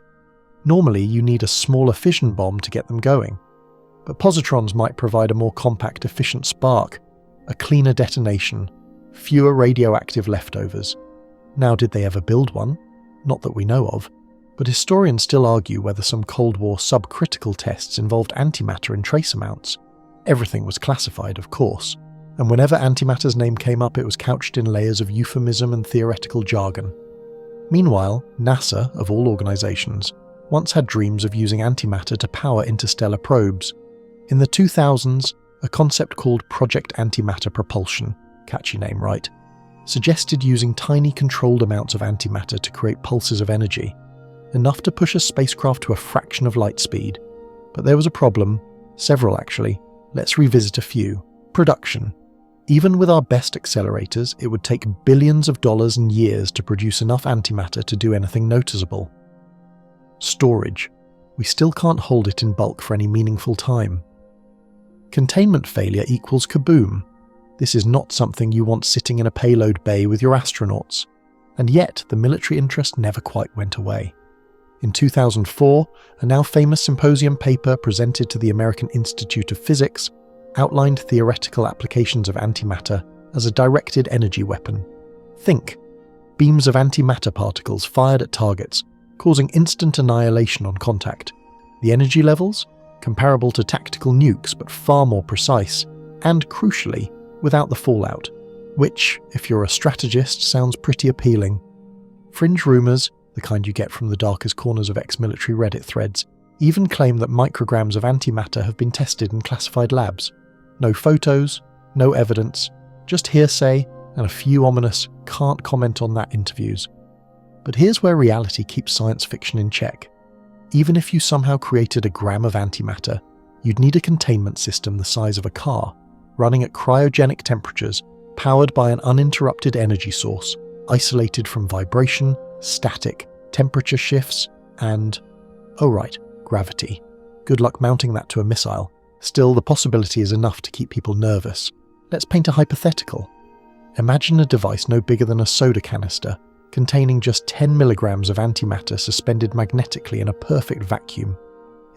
Normally, you need a smaller fission bomb to get them going. But positrons might provide a more compact, efficient spark, a cleaner detonation, fewer radioactive leftovers. Now, did they ever build one? Not that we know of, but historians still argue whether some Cold War subcritical tests involved antimatter in trace amounts. Everything was classified, of course, and whenever antimatter's name came up, it was couched in layers of euphemism and theoretical jargon. Meanwhile, NASA, of all organizations, once had dreams of using antimatter to power interstellar probes. In the 2000s, a concept called Project Antimatter Propulsion, catchy name, right, suggested using tiny controlled amounts of antimatter to create pulses of energy, enough to push a spacecraft to a fraction of light speed. But there was a problem, several actually. Let's revisit a few. Production. Even with our best accelerators, it would take billions of dollars and years to produce enough antimatter to do anything noticeable. Storage. We still can't hold it in bulk for any meaningful time. Containment failure equals kaboom. This is not something you want sitting in a payload bay with your astronauts. And yet, the military interest never quite went away. In 2004, a now famous symposium paper presented to the American Institute of Physics outlined theoretical applications of antimatter as a directed energy weapon. Think, beams of antimatter particles fired at targets, causing instant annihilation on contact. The energy levels? Comparable to tactical nukes, but far more precise, and crucially, without the fallout, which, if you're a strategist, sounds pretty appealing. Fringe rumours, the kind you get from the darkest corners of ex-military Reddit threads, even claim that micrograms of antimatter have been tested in classified labs. No photos, no evidence, just hearsay and a few ominous "can't comment on that" interviews. But here's where reality keeps science fiction in check. Even if you somehow created a gram of antimatter, you'd need a containment system the size of a car, running at cryogenic temperatures, powered by an uninterrupted energy source, isolated from vibration, static, temperature shifts, and, oh right, gravity. Good luck mounting that to a missile. Still, the possibility is enough to keep people nervous. Let's paint a hypothetical. Imagine a device no bigger than a soda canister, containing just 10 milligrams of antimatter suspended magnetically in a perfect vacuum.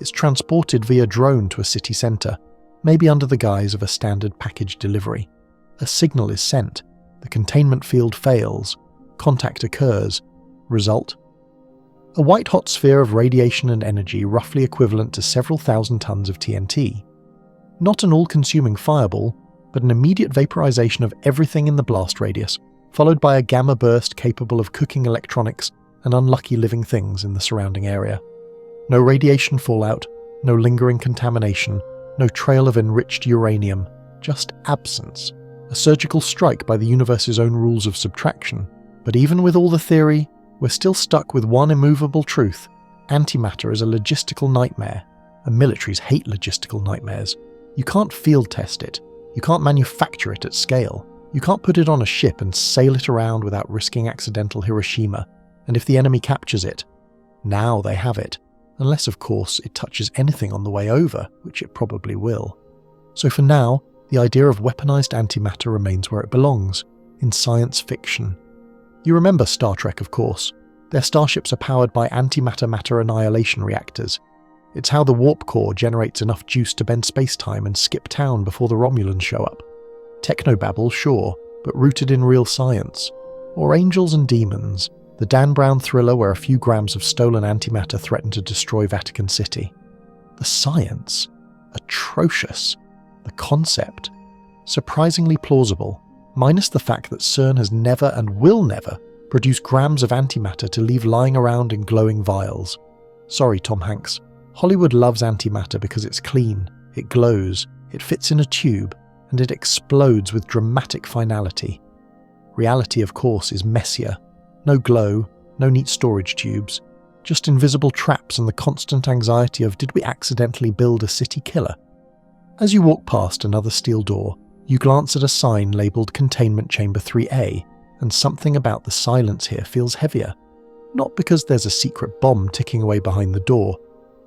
It's transported via drone to a city centre, maybe under the guise of a standard package delivery. A signal is sent, the containment field fails, contact occurs. Result? A white-hot sphere of radiation and energy roughly equivalent to several thousand tons of TNT. Not an all-consuming fireball, but an immediate vaporization of everything in the blast radius, followed by a gamma burst capable of cooking electronics and unlucky living things in the surrounding area. No radiation fallout, no lingering contamination, no trail of enriched uranium, just absence. A surgical strike by the universe's own rules of subtraction. But even with all the theory, we're still stuck with one immovable truth. Antimatter is a logistical nightmare, and militaries hate logistical nightmares. You can't field test it. You can't manufacture it at scale. You can't put it on a ship and sail it around without risking accidental Hiroshima. And if the enemy captures it, now they have it. Unless, of course, it touches anything on the way over, which it probably will. So for now, the idea of weaponized antimatter remains where it belongs, in science fiction. You remember Star Trek, of course. Their starships are powered by antimatter-matter annihilation reactors. It's how the warp core generates enough juice to bend space-time and skip town before the Romulans show up. Technobabble, sure, but rooted in real science. Or Angels and Demons, the Dan Brown thriller where a few grams of stolen antimatter threaten to destroy Vatican City. The science? Atrocious. The concept? Surprisingly plausible, minus the fact that CERN has never and will never produce grams of antimatter to leave lying around in glowing vials. Sorry, Tom Hanks. Hollywood loves antimatter because it's clean, it glows, it fits in a tube, and it explodes with dramatic finality. Reality, of course, is messier. No glow, no neat storage tubes, just invisible traps and the constant anxiety of did we accidentally build a city killer? As you walk past another steel door, you glance at a sign labelled Containment Chamber 3A, and something about the silence here feels heavier. Not because there's a secret bomb ticking away behind the door,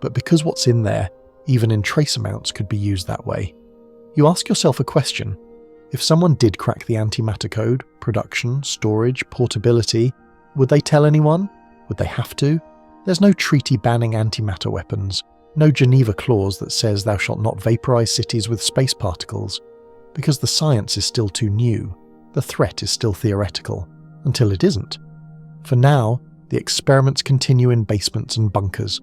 but because what's in there, even in trace amounts, could be used that way. You ask yourself a question. If someone did crack the antimatter code, production, storage, portability, would they tell anyone? Would they have to? There's no treaty banning antimatter weapons, no Geneva clause that says thou shalt not vaporize cities with space particles, because the science is still too new, the threat is still theoretical, until it isn't. For now, the experiments continue in basements and bunkers,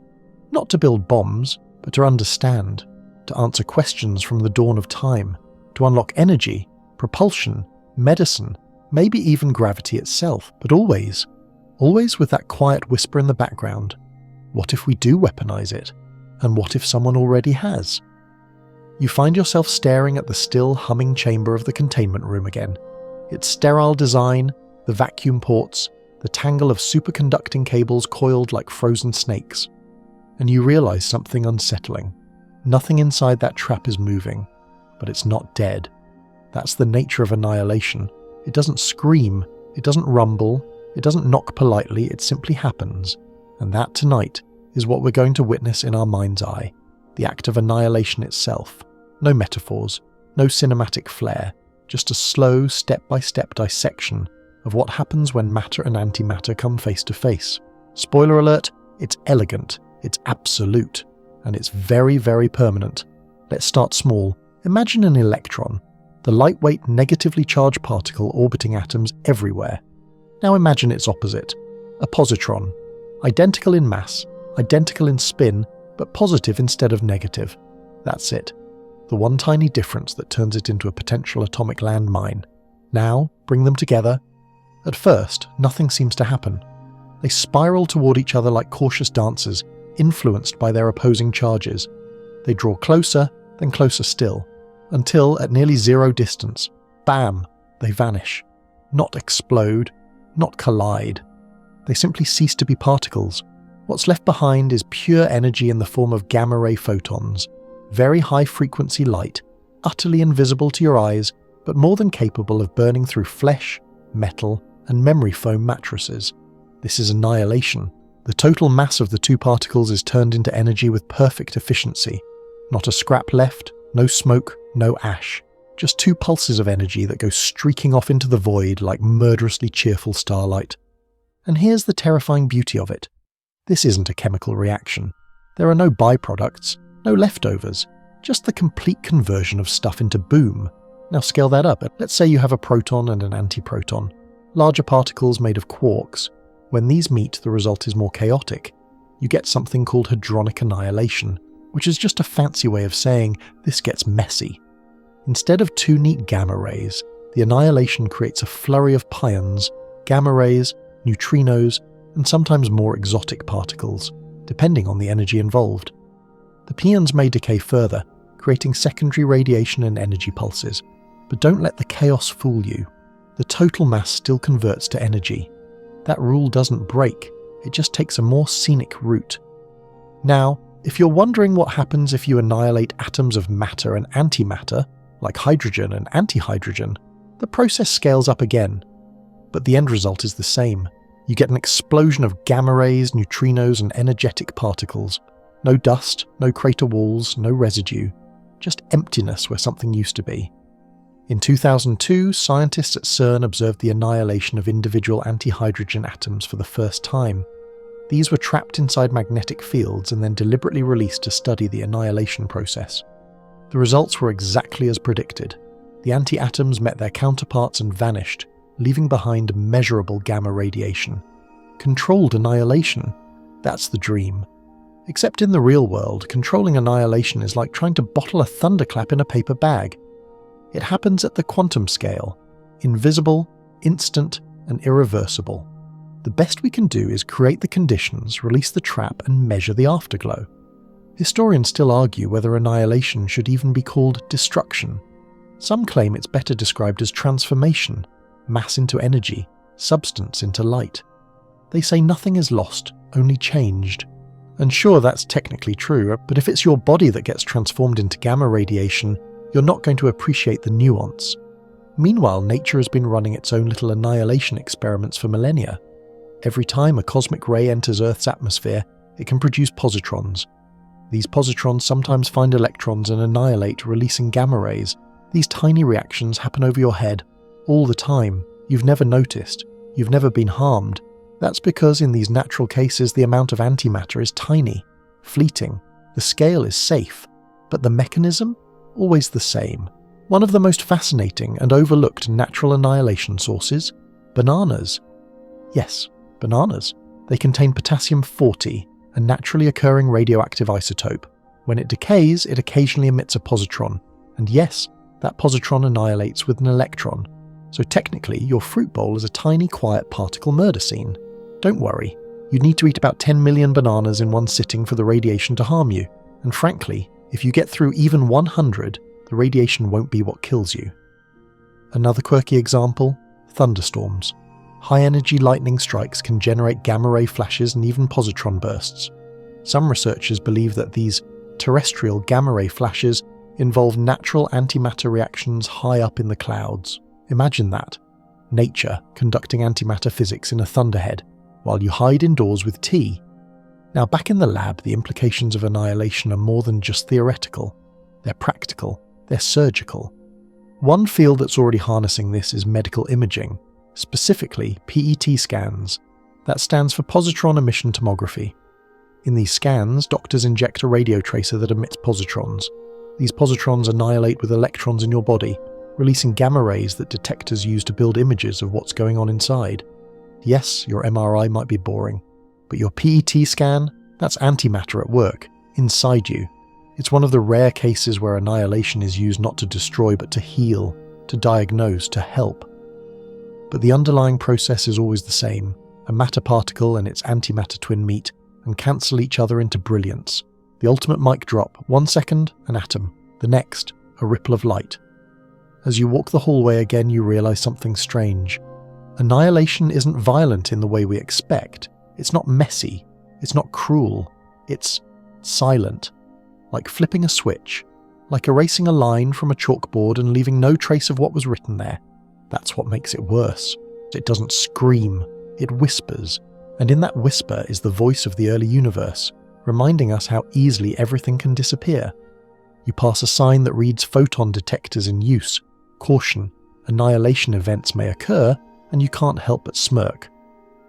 not to build bombs, but to understand, to answer questions from the dawn of time, to unlock energy, propulsion, medicine, maybe even gravity itself, but always with that quiet whisper in the background. What if we do weaponize it? And what if someone already has? You find yourself staring at the still humming chamber of the containment room again. Its sterile design, the vacuum ports, the tangle of superconducting cables coiled like frozen snakes. And you realize something unsettling. Nothing inside that trap is moving, but it's not dead. That's the nature of annihilation. It doesn't scream, it doesn't rumble, it doesn't knock politely, it simply happens. And that tonight is what we're going to witness in our mind's eye. The act of annihilation itself. No metaphors, no cinematic flair, just a slow, step-by-step dissection of what happens when matter and antimatter come face to face. Spoiler alert, it's elegant, it's absolute, and it's very, very permanent. Let's start small. Imagine an electron, the lightweight negatively charged particle orbiting atoms everywhere. Now imagine its opposite, a positron, identical in mass, identical in spin, but positive instead of negative. That's it. The one tiny difference that turns it into a potential atomic landmine. Now, bring them together. At first, nothing seems to happen. They spiral toward each other like cautious dancers, influenced by their opposing charges. They draw closer, then closer still, until, at nearly zero distance, bam, they vanish. Not explode, not collide. They simply cease to be particles. What's left behind is pure energy in the form of gamma-ray photons, very high-frequency light, utterly invisible to your eyes, but more than capable of burning through flesh, metal, and memory foam mattresses. This is annihilation. The total mass of the two particles is turned into energy with perfect efficiency. Not a scrap left, No smoke, no ash. Just two pulses of energy that go streaking off into the void like murderously cheerful starlight. And here's the terrifying beauty of it. This isn't a chemical reaction. There are no byproducts, no leftovers, just the complete conversion of stuff into boom. Now scale that up. Let's say you have a proton and an antiproton, larger particles made of quarks. When these meet, the result is more chaotic. You get something called hadronic annihilation, which is just a fancy way of saying this gets messy. Instead of two neat gamma rays, the annihilation creates a flurry of pions, gamma rays, neutrinos, and sometimes more exotic particles, depending on the energy involved. The pions may decay further, creating secondary radiation and energy pulses, but don't let the chaos fool you. The total mass still converts to energy. That rule doesn't break, it just takes a more scenic route. Now, if you're wondering what happens if you annihilate atoms of matter and antimatter, like hydrogen and antihydrogen, the process scales up again. But the end result is the same. You get an explosion of gamma rays, neutrinos, and energetic particles. No dust, no crater walls, no residue. Just emptiness where something used to be. In 2002, scientists at CERN observed the annihilation of individual antihydrogen atoms for the first time. These were trapped inside magnetic fields and then deliberately released to study the annihilation process. The results were exactly as predicted. The anti-atoms met their counterparts and vanished, leaving behind measurable gamma radiation. Controlled annihilation. That's the dream. Except in the real world, controlling annihilation is like trying to bottle a thunderclap in a paper bag. It happens at the quantum scale, invisible, instant, and irreversible. The best we can do is create the conditions, release the trap, and measure the afterglow. Historians still argue whether annihilation should even be called destruction. Some claim it's better described as transformation, mass into energy, substance into light. They say nothing is lost, only changed. And sure, that's technically true, but if it's your body that gets transformed into gamma radiation, you're not going to appreciate the nuance. Meanwhile, nature has been running its own little annihilation experiments for millennia. Every time a cosmic ray enters Earth's atmosphere, it can produce positrons. These positrons sometimes find electrons and annihilate, releasing gamma rays. These tiny reactions happen over your head, all the time. You've never noticed. You've never been harmed. That's because in these natural cases the amount of antimatter is tiny, fleeting. The scale is safe, but the mechanism? Always the same. One of the most fascinating and overlooked natural annihilation sources? Bananas. Yes, bananas. They contain potassium-40, a naturally occurring radioactive isotope. When it decays, it occasionally emits a positron. And yes, that positron annihilates with an electron. So technically, your fruit bowl is a tiny, quiet particle murder scene. Don't worry. You'd need to eat about 10 million bananas in one sitting for the radiation to harm you. And frankly, if you get through even 100, the radiation won't be what kills you. Another quirky example? Thunderstorms. High-energy lightning strikes can generate gamma-ray flashes and even positron bursts. Some researchers believe that these terrestrial gamma-ray flashes involve natural antimatter reactions high up in the clouds. Imagine that. Nature conducting antimatter physics in a thunderhead, while you hide indoors with tea. Now back in the lab, the implications of annihilation are more than just theoretical. They're practical. They're surgical. One field that's already harnessing this is medical imaging, specifically PET scans. That stands for positron emission tomography. In these scans, doctors inject a radio tracer that emits positrons. These positrons annihilate with electrons in your body, releasing gamma rays that detectors use to build images of what's going on inside. Yes, your MRI might be boring, but your PET scan, that's antimatter at work, inside you. It's one of the rare cases where annihilation is used not to destroy but to heal, to diagnose, to help. But the underlying process is always the same. A matter particle and its antimatter twin meet and cancel each other into brilliance. The ultimate mic drop, 1 second, an atom. The next, a ripple of light. As you walk the hallway again, you realize something strange. Annihilation isn't violent in the way we expect. It's not messy. It's not cruel. It's silent. Like flipping a switch. Like erasing a line from a chalkboard and leaving no trace of what was written there. That's what makes it worse. It doesn't scream. It whispers. And in that whisper is the voice of the early universe, reminding us how easily everything can disappear. You pass a sign that reads photon detectors in use, caution, annihilation events may occur, and you can't help but smirk.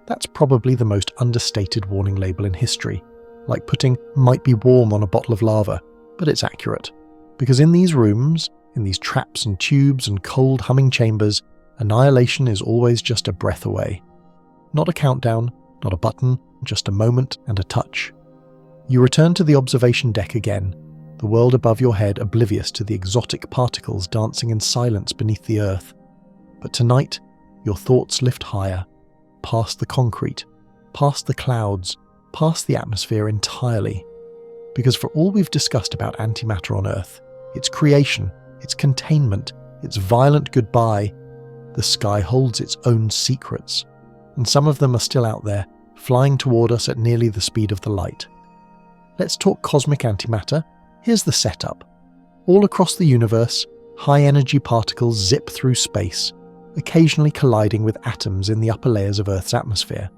That's probably the most understated warning label in history, like putting might be warm on a bottle of lava, but it's accurate. Because in these rooms, in these traps and tubes and cold humming chambers, annihilation is always just a breath away. Not a countdown, not a button, just a moment and a touch. You return to the observation deck again, the world above your head oblivious to the exotic particles dancing in silence beneath the earth. But tonight, your thoughts lift higher, past the concrete, past the clouds, past the atmosphere entirely. Because for all we've discussed about antimatter on Earth, its creation, its containment, its violent goodbye, the sky holds its own secrets, and some of them are still out there, flying toward us at nearly the speed of the light. Let's talk cosmic antimatter. Here's the setup. All across the universe, high-energy particles zip through space, occasionally colliding with atoms in the upper layers of Earth's atmosphere.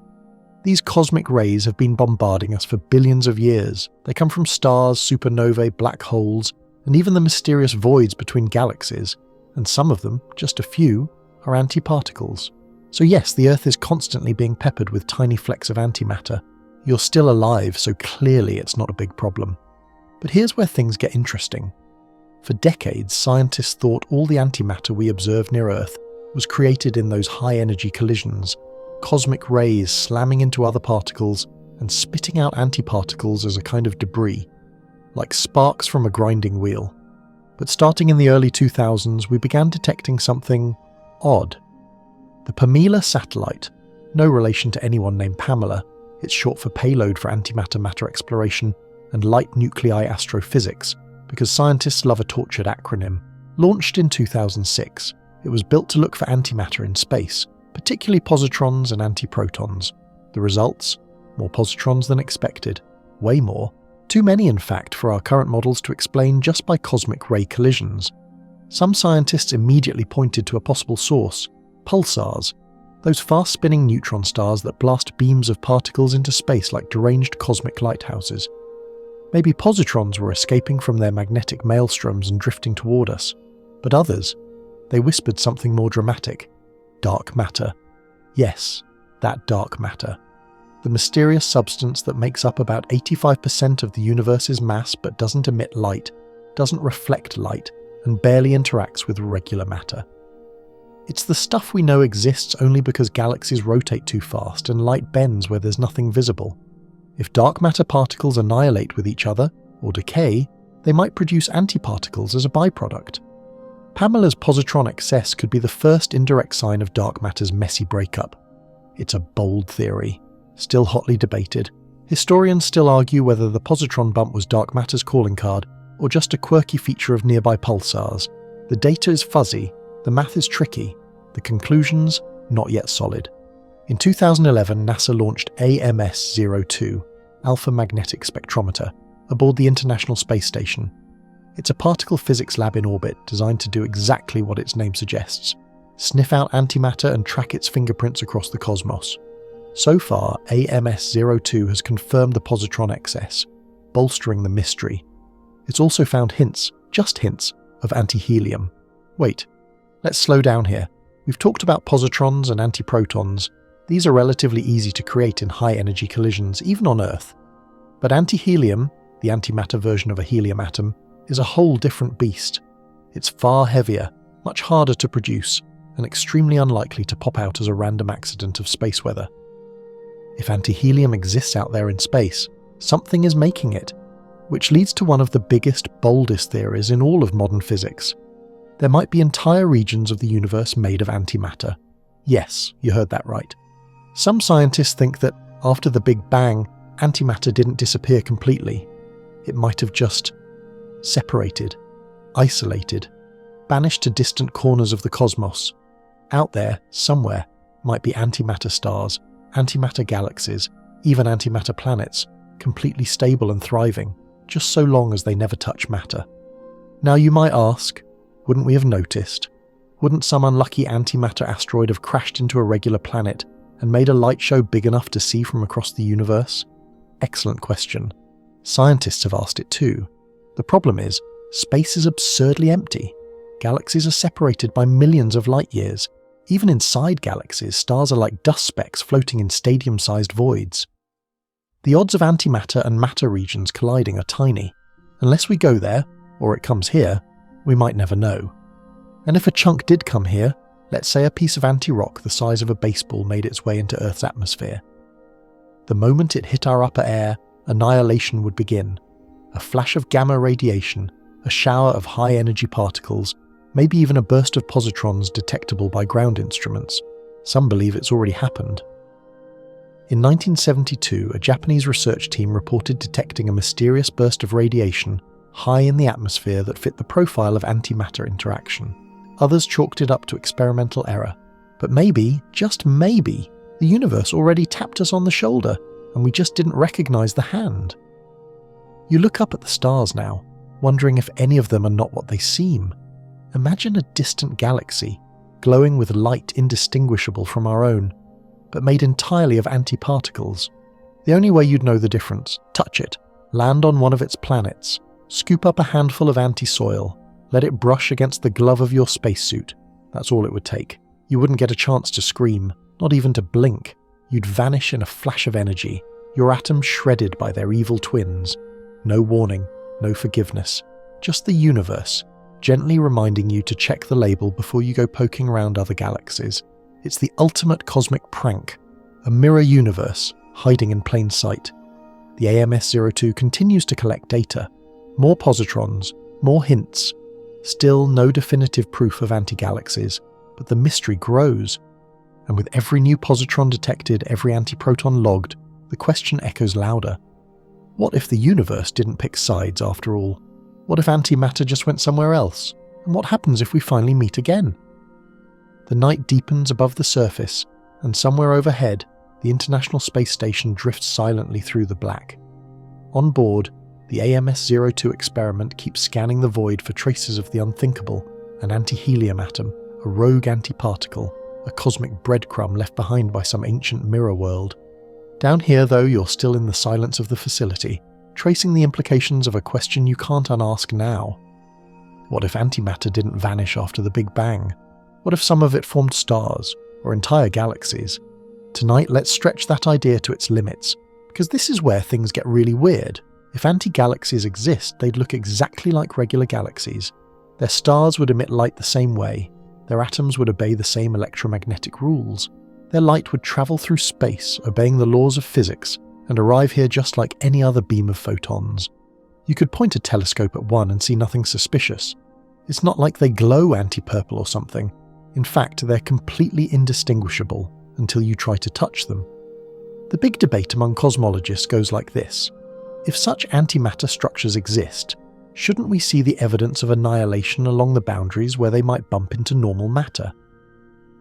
These cosmic rays have been bombarding us for billions of years. They come from stars, supernovae, black holes, and even the mysterious voids between galaxies, and some of them, just a few, are antiparticles. So yes, the Earth is constantly being peppered with tiny flecks of antimatter. You're still alive, so clearly it's not a big problem. But here's where things get interesting. For decades, scientists thought all the antimatter we observe near Earth was created in those high-energy collisions, cosmic rays slamming into other particles and spitting out antiparticles as a kind of debris, like sparks from a grinding wheel. But starting in the early 2000s, we began detecting something odd. The Pamela satellite, no relation to anyone named Pamela, it's short for Payload for Antimatter-Matter Exploration and Light Nuclei Astrophysics, because scientists love a tortured acronym. Launched in 2006, it was built to look for antimatter in space, particularly positrons and antiprotons. The results? More positrons than expected. Way more. Too many, in fact, for our current models to explain just by cosmic ray collisions. Some scientists immediately pointed to a possible source: pulsars, those fast-spinning neutron stars that blast beams of particles into space like deranged cosmic lighthouses. Maybe positrons were escaping from their magnetic maelstroms and drifting toward us. But others, they whispered something more dramatic. Dark matter. Yes, that dark matter. The mysterious substance that makes up about 85% of the universe's mass but doesn't emit light, doesn't reflect light, and barely interacts with regular matter. It's the stuff we know exists only because galaxies rotate too fast and light bends where there's nothing visible. If dark matter particles annihilate with each other, or decay, they might produce antiparticles as a byproduct. Pamela's positron excess could be the first indirect sign of dark matter's messy breakup. It's a bold theory, still hotly debated. Historians still argue whether the positron bump was dark matter's calling card, or just a quirky feature of nearby pulsars. The data is fuzzy, the math is tricky, the conclusions not yet solid. In 2011, NASA launched AMS-02, Alpha Magnetic Spectrometer, aboard the International Space Station. It's a particle physics lab in orbit designed to do exactly what its name suggests: sniff out antimatter and track its fingerprints across the cosmos. So far, AMS-02 has confirmed the positron excess, bolstering the mystery. It's also found hints, just hints, of antihelium. Wait, let's slow down here. We've talked about positrons and antiprotons. These are relatively easy to create in high-energy collisions, even on Earth. But antihelium, the antimatter version of a helium atom, is a whole different beast. It's far heavier, much harder to produce, and extremely unlikely to pop out as a random accident of space weather. If antihelium exists out there in space, something is making it, which leads to one of the biggest, boldest theories in all of modern physics. There might be entire regions of the universe made of antimatter. Yes, you heard that right. Some scientists think that, after the Big Bang, antimatter didn't disappear completely. It might have just separated, isolated, banished to distant corners of the cosmos. Out there, somewhere, might be antimatter stars, antimatter galaxies, even antimatter planets, completely stable and thriving, just so long as they never touch matter. Now you might ask, wouldn't we have noticed? Wouldn't some unlucky antimatter asteroid have crashed into a regular planet and made a light show big enough to see from across the universe? Excellent question. Scientists have asked it too. The problem is, Space is absurdly empty. Galaxies are separated by millions of light years. Even inside galaxies, stars are like dust specks floating in stadium-sized voids. The odds of antimatter and matter regions colliding are tiny. Unless we go there, or it comes here, we might never know. And if a chunk did come here, let's say a piece of anti-rock the size of a baseball made its way into Earth's atmosphere. The moment it hit our upper air, annihilation would begin. A flash of gamma radiation, a shower of high-energy particles, maybe even a burst of positrons detectable by ground instruments. Some believe it's already happened. In 1972, a Japanese research team reported detecting a mysterious burst of radiation high in the atmosphere that fit the profile of antimatter interaction. Others chalked it up to experimental error. But maybe, just maybe, the universe already tapped us on the shoulder and we just didn't recognize the hand. You look up at the stars now, wondering if any of them are not what they seem. Imagine a distant galaxy, glowing with light indistinguishable from our own, but made entirely of antiparticles. The only way you'd know the difference: touch it, land on one of its planets, scoop up a handful of anti-soil, let it brush against the glove of your spacesuit. That's all it would take. You wouldn't get a chance to scream, not even to blink. You'd vanish in a flash of energy, your atoms shredded by their evil twins. No warning, no forgiveness, just the universe, gently reminding you to check the label before you go poking around other galaxies. It's the ultimate cosmic prank, a mirror universe hiding in plain sight. The AMS-02 continues to collect data. More positrons, more hints. Still no definitive proof of anti-galaxies, but the mystery grows. And with every new positron detected, every antiproton logged, the question echoes louder. What if the universe didn't pick sides after all? What if antimatter just went somewhere else? And what happens if we finally meet again? The night deepens above the surface, and somewhere overhead, the International Space Station drifts silently through the black. On board, the AMS-02 experiment keeps scanning the void for traces of the unthinkable, an anti-helium atom, a rogue antiparticle, a cosmic breadcrumb left behind by some ancient mirror world. Down here, though, you're still in the silence of the facility, tracing the implications of a question you can't unask now. What if antimatter didn't vanish after the Big Bang? What if some of it formed stars, or entire galaxies? Tonight, let's stretch that idea to its limits, because this is where things get really weird. If anti-galaxies exist, they'd look exactly like regular galaxies. Their stars would emit light the same way, their atoms would obey the same electromagnetic rules. Their light would travel through space, obeying the laws of physics, and arrive here just like any other beam of photons. You could point a telescope at one and see nothing suspicious. It's not like they glow anti-purple or something. In fact, they're completely indistinguishable until you try to touch them. The big debate among cosmologists goes like this. If such antimatter structures exist, shouldn't we see the evidence of annihilation along the boundaries where they might bump into normal matter?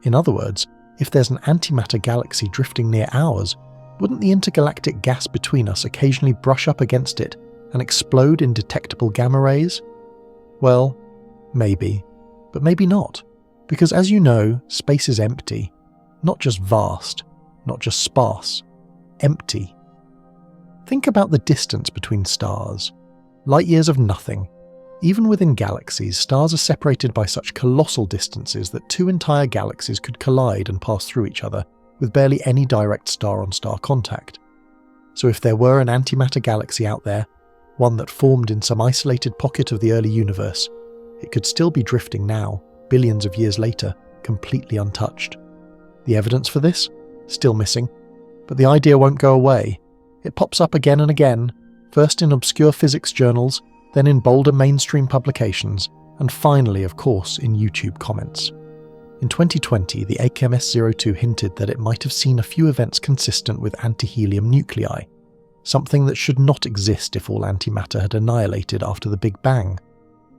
In other words, if there's an antimatter galaxy drifting near ours, wouldn't the intergalactic gas between us occasionally brush up against it and explode in detectable gamma rays? Well, maybe, but maybe not. Because as you know, space is empty. Not just vast, not just sparse. Empty. Think about the distance between stars. Light years of nothing. Even within galaxies, stars are separated by such colossal distances that two entire galaxies could collide and pass through each other, with barely any direct star-on-star contact. So if there were an antimatter galaxy out there, one that formed in some isolated pocket of the early universe, it could still be drifting now, billions of years later, completely untouched. The evidence for this? Still missing. But the idea won't go away. It pops up again and again, first in obscure physics journals, then in bolder mainstream publications, and finally, of course, in YouTube comments. In 2020, the AMS-02 hinted that it might have seen a few events consistent with anti-helium nuclei, something that should not exist if all antimatter had annihilated after the Big Bang.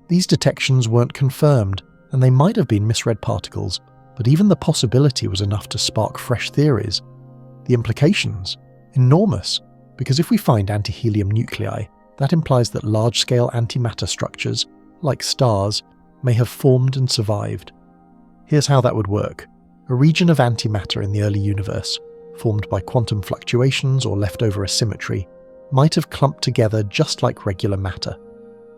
These detections weren't confirmed, and they might have been misread particles, but even the possibility was enough to spark fresh theories. The implications? Enormous, because if we find anti-helium nuclei, that implies that large-scale antimatter structures, like stars, may have formed and survived. Here's how that would work. A region of antimatter in the early universe, formed by quantum fluctuations or leftover asymmetry, might have clumped together just like regular matter.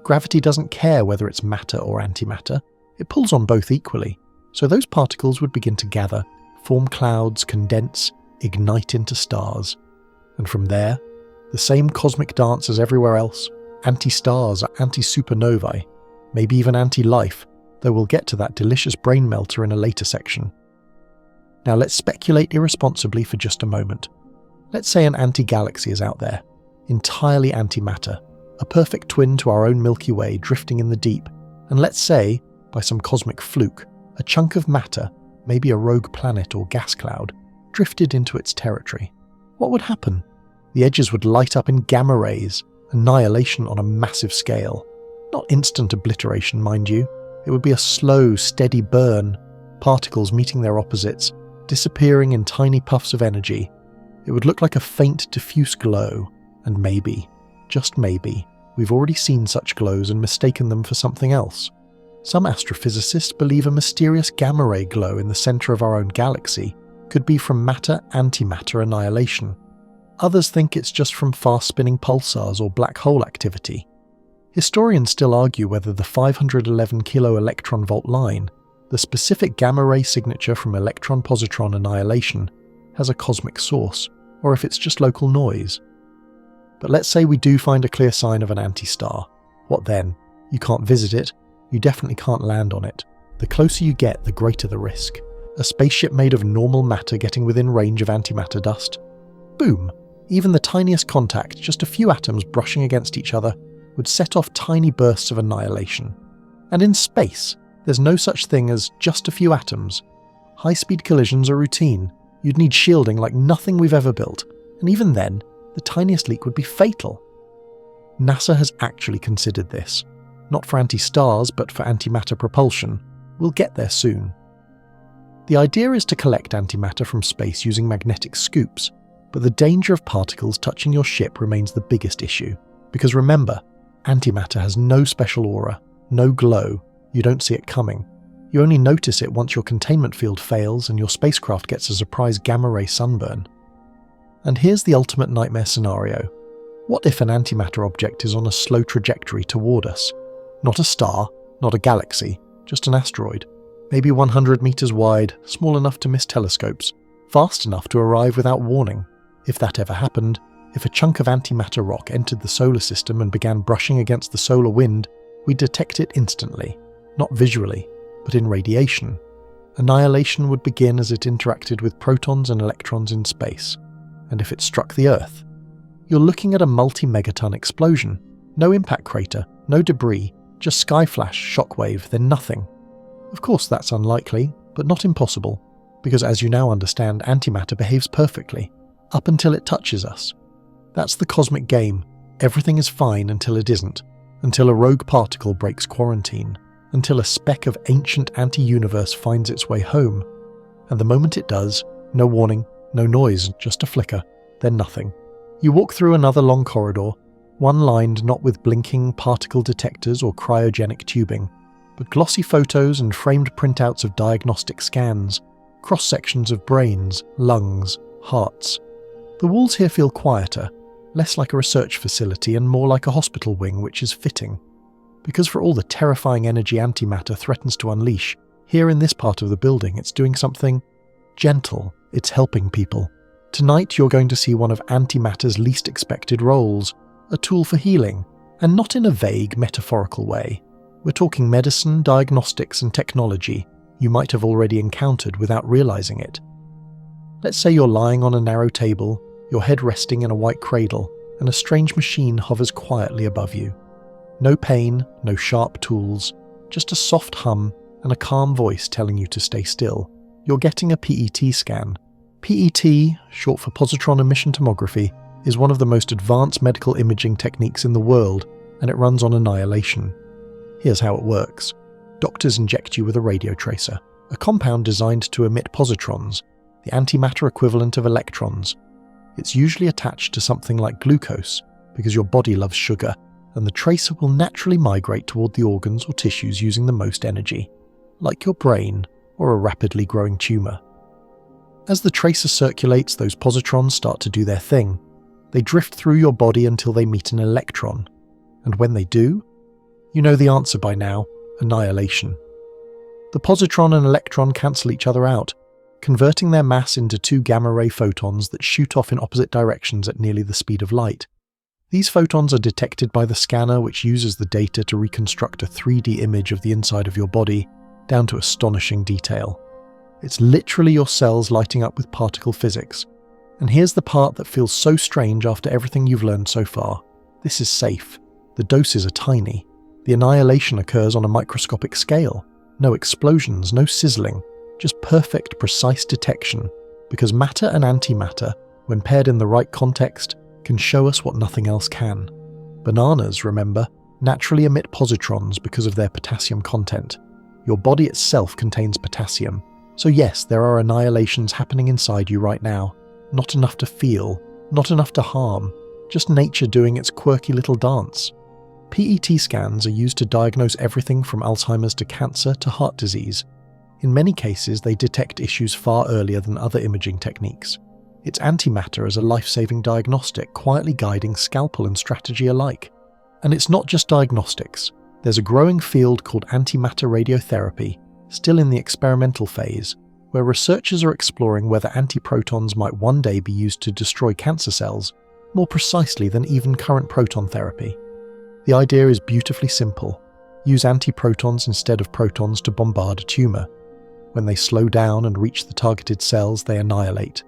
Gravity doesn't care whether it's matter or antimatter, it pulls on both equally, so those particles would begin to gather, form clouds, condense, ignite into stars. And from there, the same cosmic dance as everywhere else, anti-stars, anti-supernovae, maybe even anti-life, though we'll get to that delicious brain melter in a later section. Now let's speculate irresponsibly for just a moment. Let's say an anti-galaxy is out there, entirely antimatter, a perfect twin to our own Milky Way drifting in the deep, and let's say, by some cosmic fluke, a chunk of matter, maybe a rogue planet or gas cloud, drifted into its territory. What would happen? The edges would light up in gamma rays, annihilation on a massive scale. Not instant obliteration, mind you. It would be a slow, steady burn, particles meeting their opposites, disappearing in tiny puffs of energy. It would look like a faint, diffuse glow, and maybe, just maybe, we've already seen such glows and mistaken them for something else. Some astrophysicists believe a mysterious gamma-ray glow in the centre of our own galaxy could be from matter-antimatter annihilation. Others think it's just from fast-spinning pulsars or black hole activity. Historians still argue whether the 511 kilo-electron-volt line, the specific gamma-ray signature from electron-positron annihilation, has a cosmic source, or if it's just local noise. But let's say we do find a clear sign of an anti-star. What then? You can't visit it. You definitely can't land on it. The closer you get, the greater the risk. A spaceship made of normal matter getting within range of antimatter dust. Boom! Even the tiniest contact, just a few atoms brushing against each other, would set off tiny bursts of annihilation. And in space, there's no such thing as just a few atoms. High-speed collisions are routine. You'd need shielding like nothing we've ever built, and even then, the tiniest leak would be fatal. NASA has actually considered this. Not for anti-stars, but for antimatter propulsion. We'll get there soon. The idea is to collect antimatter from space using magnetic scoops, but the danger of particles touching your ship remains the biggest issue. Because remember, antimatter has no special aura, no glow, you don't see it coming. You only notice it once your containment field fails and your spacecraft gets a surprise gamma-ray sunburn. And here's the ultimate nightmare scenario. What if an antimatter object is on a slow trajectory toward us? Not a star, not a galaxy, just an asteroid. Maybe 100 meters wide, small enough to miss telescopes, fast enough to arrive without warning. If that ever happened, if a chunk of antimatter rock entered the solar system and began brushing against the solar wind, we'd detect it instantly, not visually, but in radiation. Annihilation would begin as it interacted with protons and electrons in space. And if it struck the Earth, you're looking at a multi-megaton explosion. No impact crater, no debris, just skyflash, shockwave, then nothing. Of course that's unlikely, but not impossible, because as you now understand, antimatter behaves perfectly, up until it touches us. That's the cosmic game. Everything is fine until it isn't, until a rogue particle breaks quarantine, until a speck of ancient anti-universe finds its way home. And the moment it does, no warning, no noise, just a flicker, then nothing. You walk through another long corridor, one lined not with blinking particle detectors or cryogenic tubing, but glossy photos and framed printouts of diagnostic scans, cross-sections of brains, lungs, hearts. The walls here feel quieter, less like a research facility and more like a hospital wing, which is fitting. Because for all the terrifying energy antimatter threatens to unleash, here in this part of the building it's doing something gentle, it's helping people. Tonight you're going to see one of antimatter's least expected roles, a tool for healing, and not in a vague, metaphorical way. We're talking medicine, diagnostics, and technology you might have already encountered without realizing it. Let's say you're lying on a narrow table, your head resting in a white cradle, and a strange machine hovers quietly above you. No pain, no sharp tools, just a soft hum and a calm voice telling you to stay still. You're getting a PET scan. PET, short for positron emission tomography, is one of the most advanced medical imaging techniques in the world, and it runs on annihilation. Here's how it works. Doctors inject you with a radiotracer, a compound designed to emit positrons, the antimatter equivalent of electrons. It's usually attached to something like glucose, because your body loves sugar, and the tracer will naturally migrate toward the organs or tissues using the most energy, like your brain or a rapidly growing tumour. As the tracer circulates, those positrons start to do their thing. They drift through your body until they meet an electron. And when they do, You know the answer by now: annihilation. The positron and electron cancel each other out, converting their mass into two gamma-ray photons that shoot off in opposite directions at nearly the speed of light. These photons are detected by the scanner, which uses the data to reconstruct a 3D image of the inside of your body, down to astonishing detail. It's literally your cells lighting up with particle physics. And here's the part that feels so strange after everything you've learned so far. This is safe. The doses are tiny. The annihilation occurs on a microscopic scale. No explosions, no sizzling, just perfect, precise detection, because matter and antimatter, when paired in the right context, can show us what nothing else can. Bananas, remember, naturally emit positrons because of their potassium content. Your body itself contains potassium, so yes, there are annihilations happening inside you right now. Not enough to feel, not enough to harm, just nature doing its quirky little dance. PET scans are used to diagnose everything from Alzheimer's to cancer to heart disease. In many cases, they detect issues far earlier than other imaging techniques. It's antimatter as a life-saving diagnostic, quietly guiding scalpel and strategy alike. And it's not just diagnostics. There's a growing field called antimatter radiotherapy, still in the experimental phase, where researchers are exploring whether antiprotons might one day be used to destroy cancer cells, more precisely than even current proton therapy. The idea is beautifully simple. Use antiprotons instead of protons to bombard a tumour. When they slow down and reach the targeted cells, they annihilate,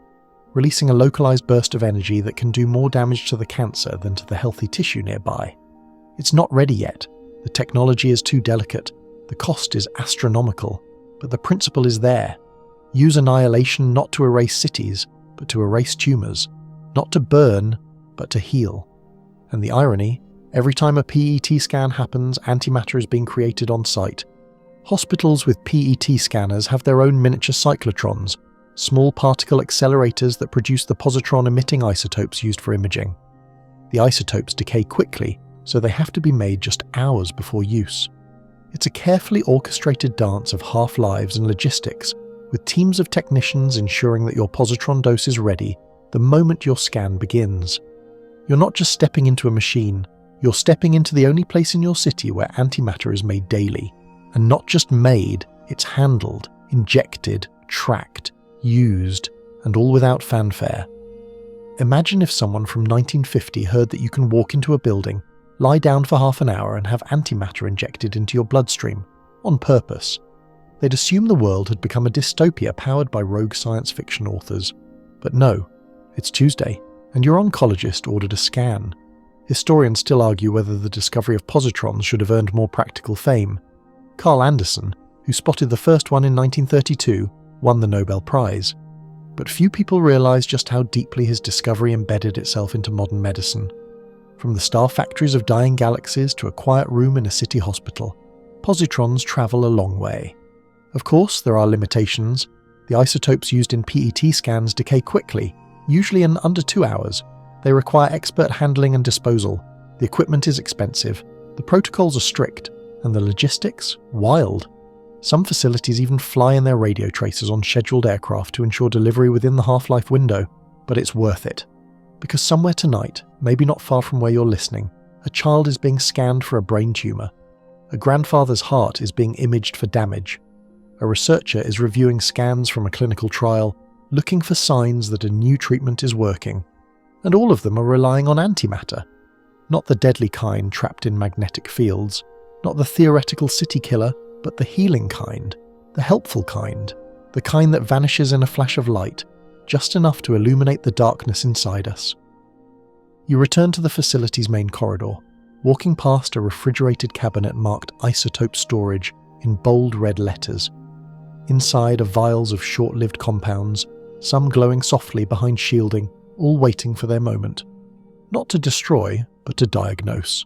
releasing a localized burst of energy that can do more damage to the cancer than to the healthy tissue nearby. It's not ready yet. The technology is too delicate. The cost is astronomical. But the principle is there. Use annihilation not to erase cities, but to erase tumours. Not to burn, but to heal. And the irony, every time a PET scan happens, antimatter is being created on site. Hospitals with PET scanners have their own miniature cyclotrons, small particle accelerators that produce the positron-emitting isotopes used for imaging. The isotopes decay quickly, so they have to be made just hours before use. It's a carefully orchestrated dance of half-lives and logistics, with teams of technicians ensuring that your positron dose is ready the moment your scan begins. You're not just stepping into a machine, you're stepping into the only place in your city where antimatter is made daily. And not just made, it's handled, injected, tracked, used, and all without fanfare. Imagine if someone from 1950 heard that you can walk into a building, lie down for half an hour and have antimatter injected into your bloodstream, on purpose. They'd assume the world had become a dystopia powered by rogue science fiction authors. But no, it's Tuesday, and your oncologist ordered a scan. Historians still argue whether the discovery of positrons should have earned more practical fame. Carl Anderson, who spotted the first one in 1932, won the Nobel Prize. But few people realize just how deeply his discovery embedded itself into modern medicine. From the star factories of dying galaxies to a quiet room in a city hospital, positrons travel a long way. Of course, there are limitations. The isotopes used in PET scans decay quickly, usually in under 2 hours. They require expert handling and disposal. The equipment is expensive. The protocols are strict. And the logistics? Wild. Some facilities even fly in their radio tracers on scheduled aircraft to ensure delivery within the half-life window. But it's worth it. Because somewhere tonight, maybe not far from where you're listening, a child is being scanned for a brain tumour. A grandfather's heart is being imaged for damage. A researcher is reviewing scans from a clinical trial, looking for signs that a new treatment is working. And all of them are relying on antimatter. Not the deadly kind trapped in magnetic fields, not the theoretical city killer, but the healing kind, the helpful kind, the kind that vanishes in a flash of light, just enough to illuminate the darkness inside us. You return to the facility's main corridor, walking past a refrigerated cabinet marked isotope storage in bold red letters. Inside are vials of short-lived compounds, some glowing softly behind shielding, all waiting for their moment. Not to destroy, but to diagnose.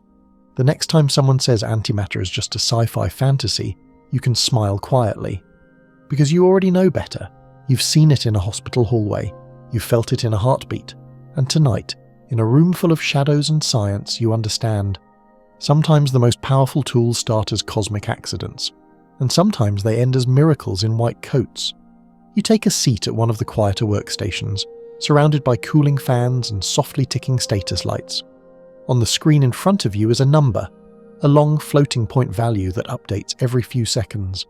The next time someone says antimatter is just a sci-fi fantasy, you can smile quietly. Because you already know better. You've seen it in a hospital hallway. You've felt it in a heartbeat. And tonight, in a room full of shadows and science, you understand. Sometimes the most powerful tools start as cosmic accidents. And sometimes they end as miracles in white coats. You take a seat at one of the quieter workstations, surrounded by cooling fans and softly ticking status lights. On the screen in front of you is a number a long floating point value that updates every few seconds.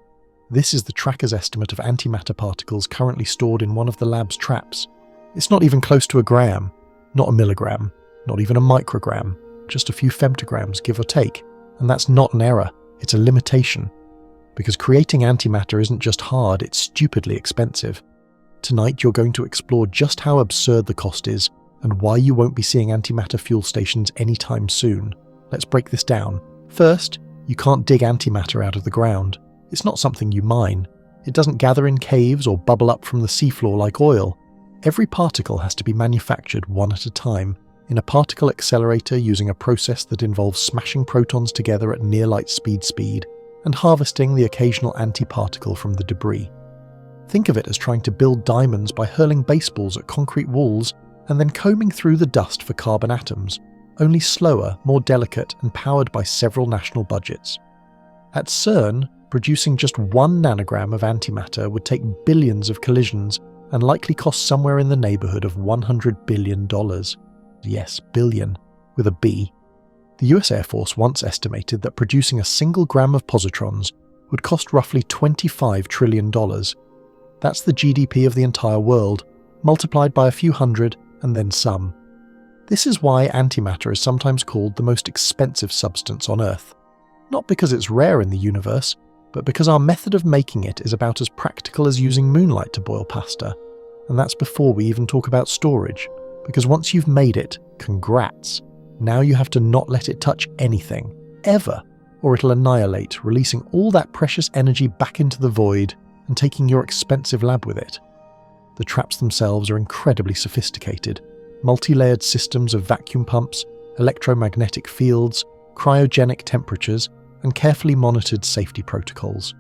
This is the tracker's estimate of antimatter particles currently stored in one of the lab's traps. It's not even close to a gram, not a milligram, not even a microgram, just a few femtograms, give or take. And that's not an error, it's a limitation. Because creating antimatter isn't just hard, it's stupidly expensive. Tonight you're going to explore just how absurd the cost is and why you won't be seeing antimatter fuel stations anytime soon. Let's break this down. First, you can't dig antimatter out of the ground. It's not something you mine. It doesn't gather in caves or bubble up from the seafloor like oil. Every particle has to be manufactured one at a time in a particle accelerator using a process that involves smashing protons together at near light speed and harvesting the occasional antiparticle from the debris. Think of it as trying to build diamonds by hurling baseballs at concrete walls and then combing through the dust for carbon atoms, only slower, more delicate, and powered by several national budgets. At CERN, producing just 1 nanogram of antimatter would take billions of collisions and likely cost somewhere in the neighborhood of $100 billion. Yes, billion, with a B. The US Air Force once estimated that producing a single gram of positrons would cost roughly $25 trillion. That's the GDP of the entire world, multiplied by a few hundred and then some. This is why antimatter is sometimes called the most expensive substance on Earth. Not because it's rare in the universe, but because our method of making it is about as practical as using moonlight to boil pasta. And that's before we even talk about storage, because once you've made it, congrats. Now you have to not let it touch anything, ever, or it'll annihilate, releasing all that precious energy back into the void and taking your expensive lab with it. The traps themselves are incredibly sophisticated, multi-layered systems of vacuum pumps, electromagnetic fields, cryogenic temperatures, and carefully monitored safety protocols.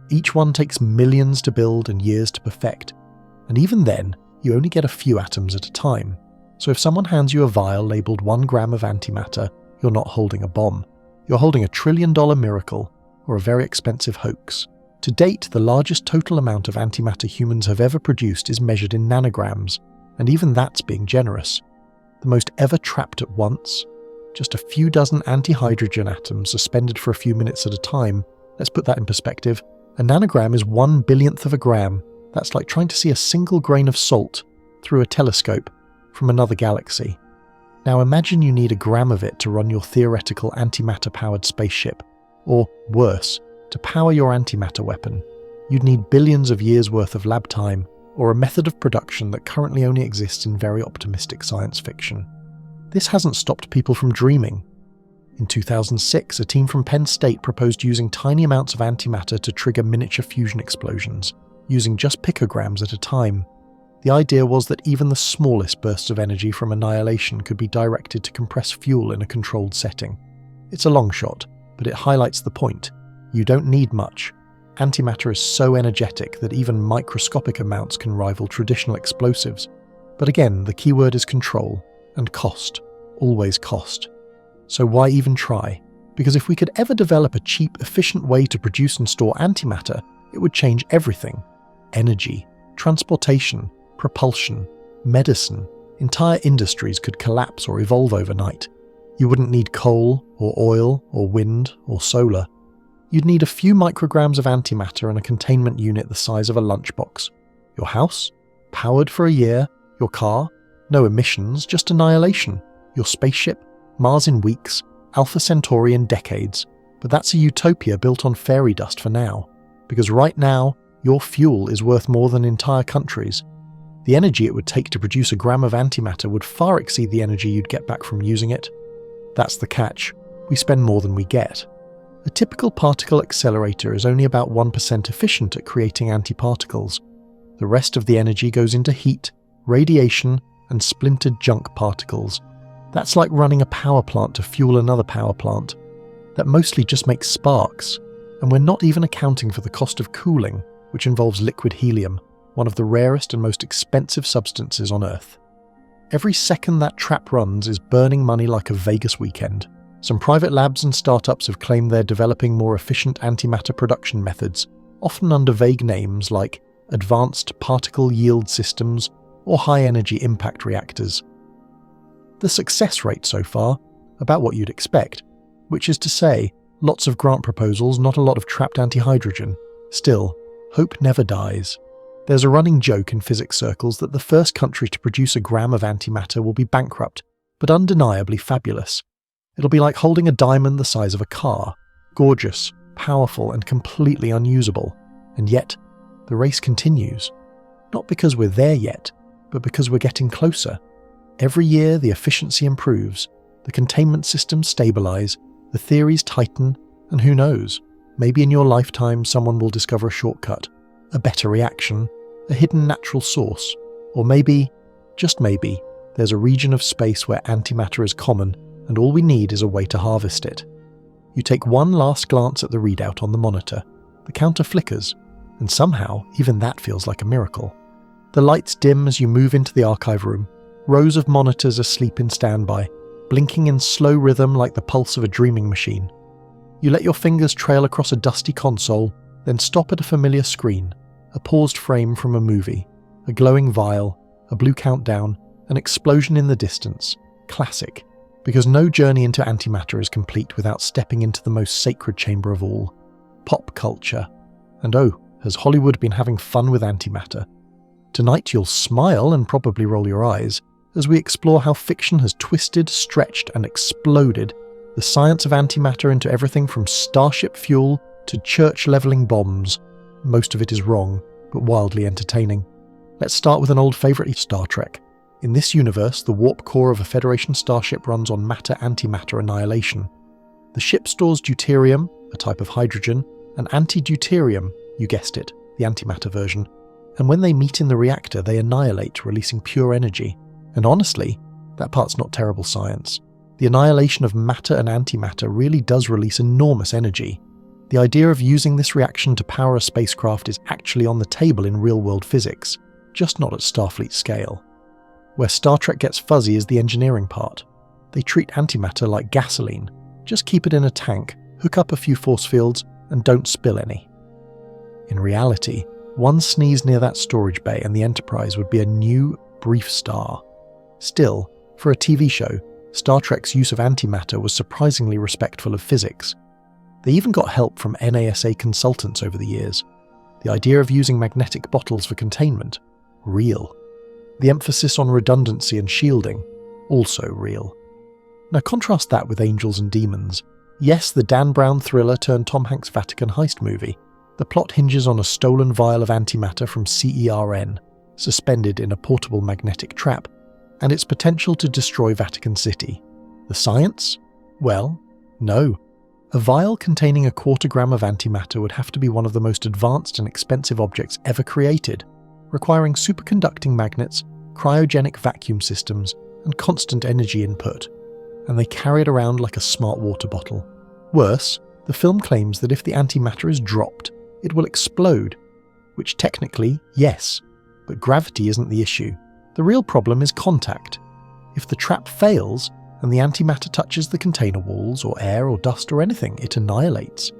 Each one takes millions to build and years to perfect, and even then, you only get a few atoms at a time. So if someone hands you a vial labelled 1 gram of antimatter, you're not holding a bomb. You're holding a $1 trillion miracle, or a very expensive hoax. To date, the largest total amount of antimatter humans have ever produced is measured in nanograms, and even that's being generous. The most ever trapped at once? Just a few dozen antihydrogen atoms suspended for a few minutes at a time. Let's put that in perspective. A nanogram is 1 billionth of a gram. That's like trying to see a single grain of salt through a telescope from another galaxy. Now imagine you need a gram of it to run your theoretical antimatter-powered spaceship, or worse, to power your antimatter weapon. You'd need billions of years' worth of lab time, or a method of production that currently only exists in very optimistic science fiction. This hasn't stopped people from dreaming. In 2006, a team from Penn State proposed using tiny amounts of antimatter to trigger miniature fusion explosions, using just picograms at a time. The idea was that even the smallest bursts of energy from annihilation could be directed to compress fuel in a controlled setting. It's a long shot, but it highlights the point. You don't need much. Antimatter is so energetic that even microscopic amounts can rival traditional explosives. But again, the keyword is control, and cost. Always cost. So why even try? Because if we could ever develop a cheap, efficient way to produce and store antimatter, it would change everything. Energy, transportation, propulsion, medicine, entire industries could collapse or evolve overnight. You wouldn't need coal, or oil, or wind, or solar. You'd need a few micrograms of antimatter and a containment unit the size of a lunchbox. Your house? Powered for a year. Your car? No emissions, just annihilation. Your spaceship? Mars in weeks. Alpha Centauri in decades. But that's a utopia built on fairy dust for now. Because right now, your fuel is worth more than entire countries. The energy it would take to produce a gram of antimatter would far exceed the energy you'd get back from using it. That's the catch. We spend more than we get. A typical particle accelerator is only about 1% efficient at creating antiparticles. The rest of the energy goes into heat, radiation, and splintered junk particles. That's like running a power plant to fuel another power plant. That mostly just makes sparks, and we're not even accounting for the cost of cooling, which involves liquid helium, one of the rarest and most expensive substances on Earth. Every second that trap runs is burning money like a Vegas weekend. Some private labs and startups have claimed they're developing more efficient antimatter production methods, often under vague names like advanced particle yield systems or high-energy impact reactors. The success rate so far, about what you'd expect, which is to say, Lots of grant proposals, not a lot of trapped antihydrogen. Still, hope never dies. There's a running joke in physics circles that the first country to produce a gram of antimatter will be bankrupt, but undeniably fabulous. It'll be like holding a diamond the size of a car, gorgeous, powerful, and completely unusable. And yet, the race continues. Not because we're there yet, but because we're getting closer. Every year, the efficiency improves, the containment systems stabilize, the theories tighten, and who knows, maybe in your lifetime someone will discover a shortcut, a better reaction, a hidden natural source, or maybe, just maybe, there's a region of space where antimatter is common and all we need is a way to harvest it. You take one last glance at the readout on the monitor, the counter flickers, and somehow even that feels like a miracle. The lights dim as you move into the archive room, rows of monitors asleep in standby, blinking in slow rhythm like the pulse of a dreaming machine. You let your fingers trail across a dusty console, then stop at a familiar screen, a paused frame from a movie, a glowing vial, a blue countdown, an explosion in the distance. Classic, because no journey into antimatter is complete without stepping into the most sacred chamber of all, pop culture. And oh, has Hollywood been having fun with antimatter? Tonight you'll smile and probably roll your eyes as we explore how fiction has twisted, stretched, and exploded the science of antimatter into everything from starship fuel to church-leveling bombs. Most of it is wrong, but wildly entertaining. Let's start with an old favourite, Star Trek. In this universe, the warp core of a Federation starship runs on matter-antimatter annihilation. The ship stores deuterium, a type of hydrogen, and anti-deuterium, you guessed it, the antimatter version. And when they meet in the reactor, they annihilate, releasing pure energy. And honestly, that part's not terrible science. The annihilation of matter and antimatter really does release enormous energy. The idea of using this reaction to power a spacecraft is actually on the table in real-world physics, just not at Starfleet scale. Where Star Trek gets fuzzy is the engineering part. They treat antimatter like gasoline. Just keep it in a tank, hook up a few force fields, and don't spill any. In reality, one sneeze near that storage bay and the Enterprise would be a new, brief star. Still, for a TV show, Star Trek's use of antimatter was surprisingly respectful of physics. They even got help from NASA consultants over the years. The idea of using magnetic bottles for containment? Real. The emphasis on redundancy and shielding? Also real. Now contrast that with Angels and Demons. Yes, the Dan Brown thriller turned Tom Hanks' Vatican heist movie. The plot hinges on a stolen vial of antimatter from CERN, suspended in a portable magnetic trap, and its potential to destroy Vatican City. The science? Well, no. A vial containing a quarter gram of antimatter would have to be one of the most advanced and expensive objects ever created, requiring superconducting magnets, cryogenic vacuum systems, and constant energy input. And they carry it around like a smart water bottle. Worse, the film claims that if the antimatter is dropped, it will explode, which technically, yes, but gravity isn't the issue. The real problem is contact. If the trap fails, and the antimatter touches the container walls or air or dust or anything, it annihilates.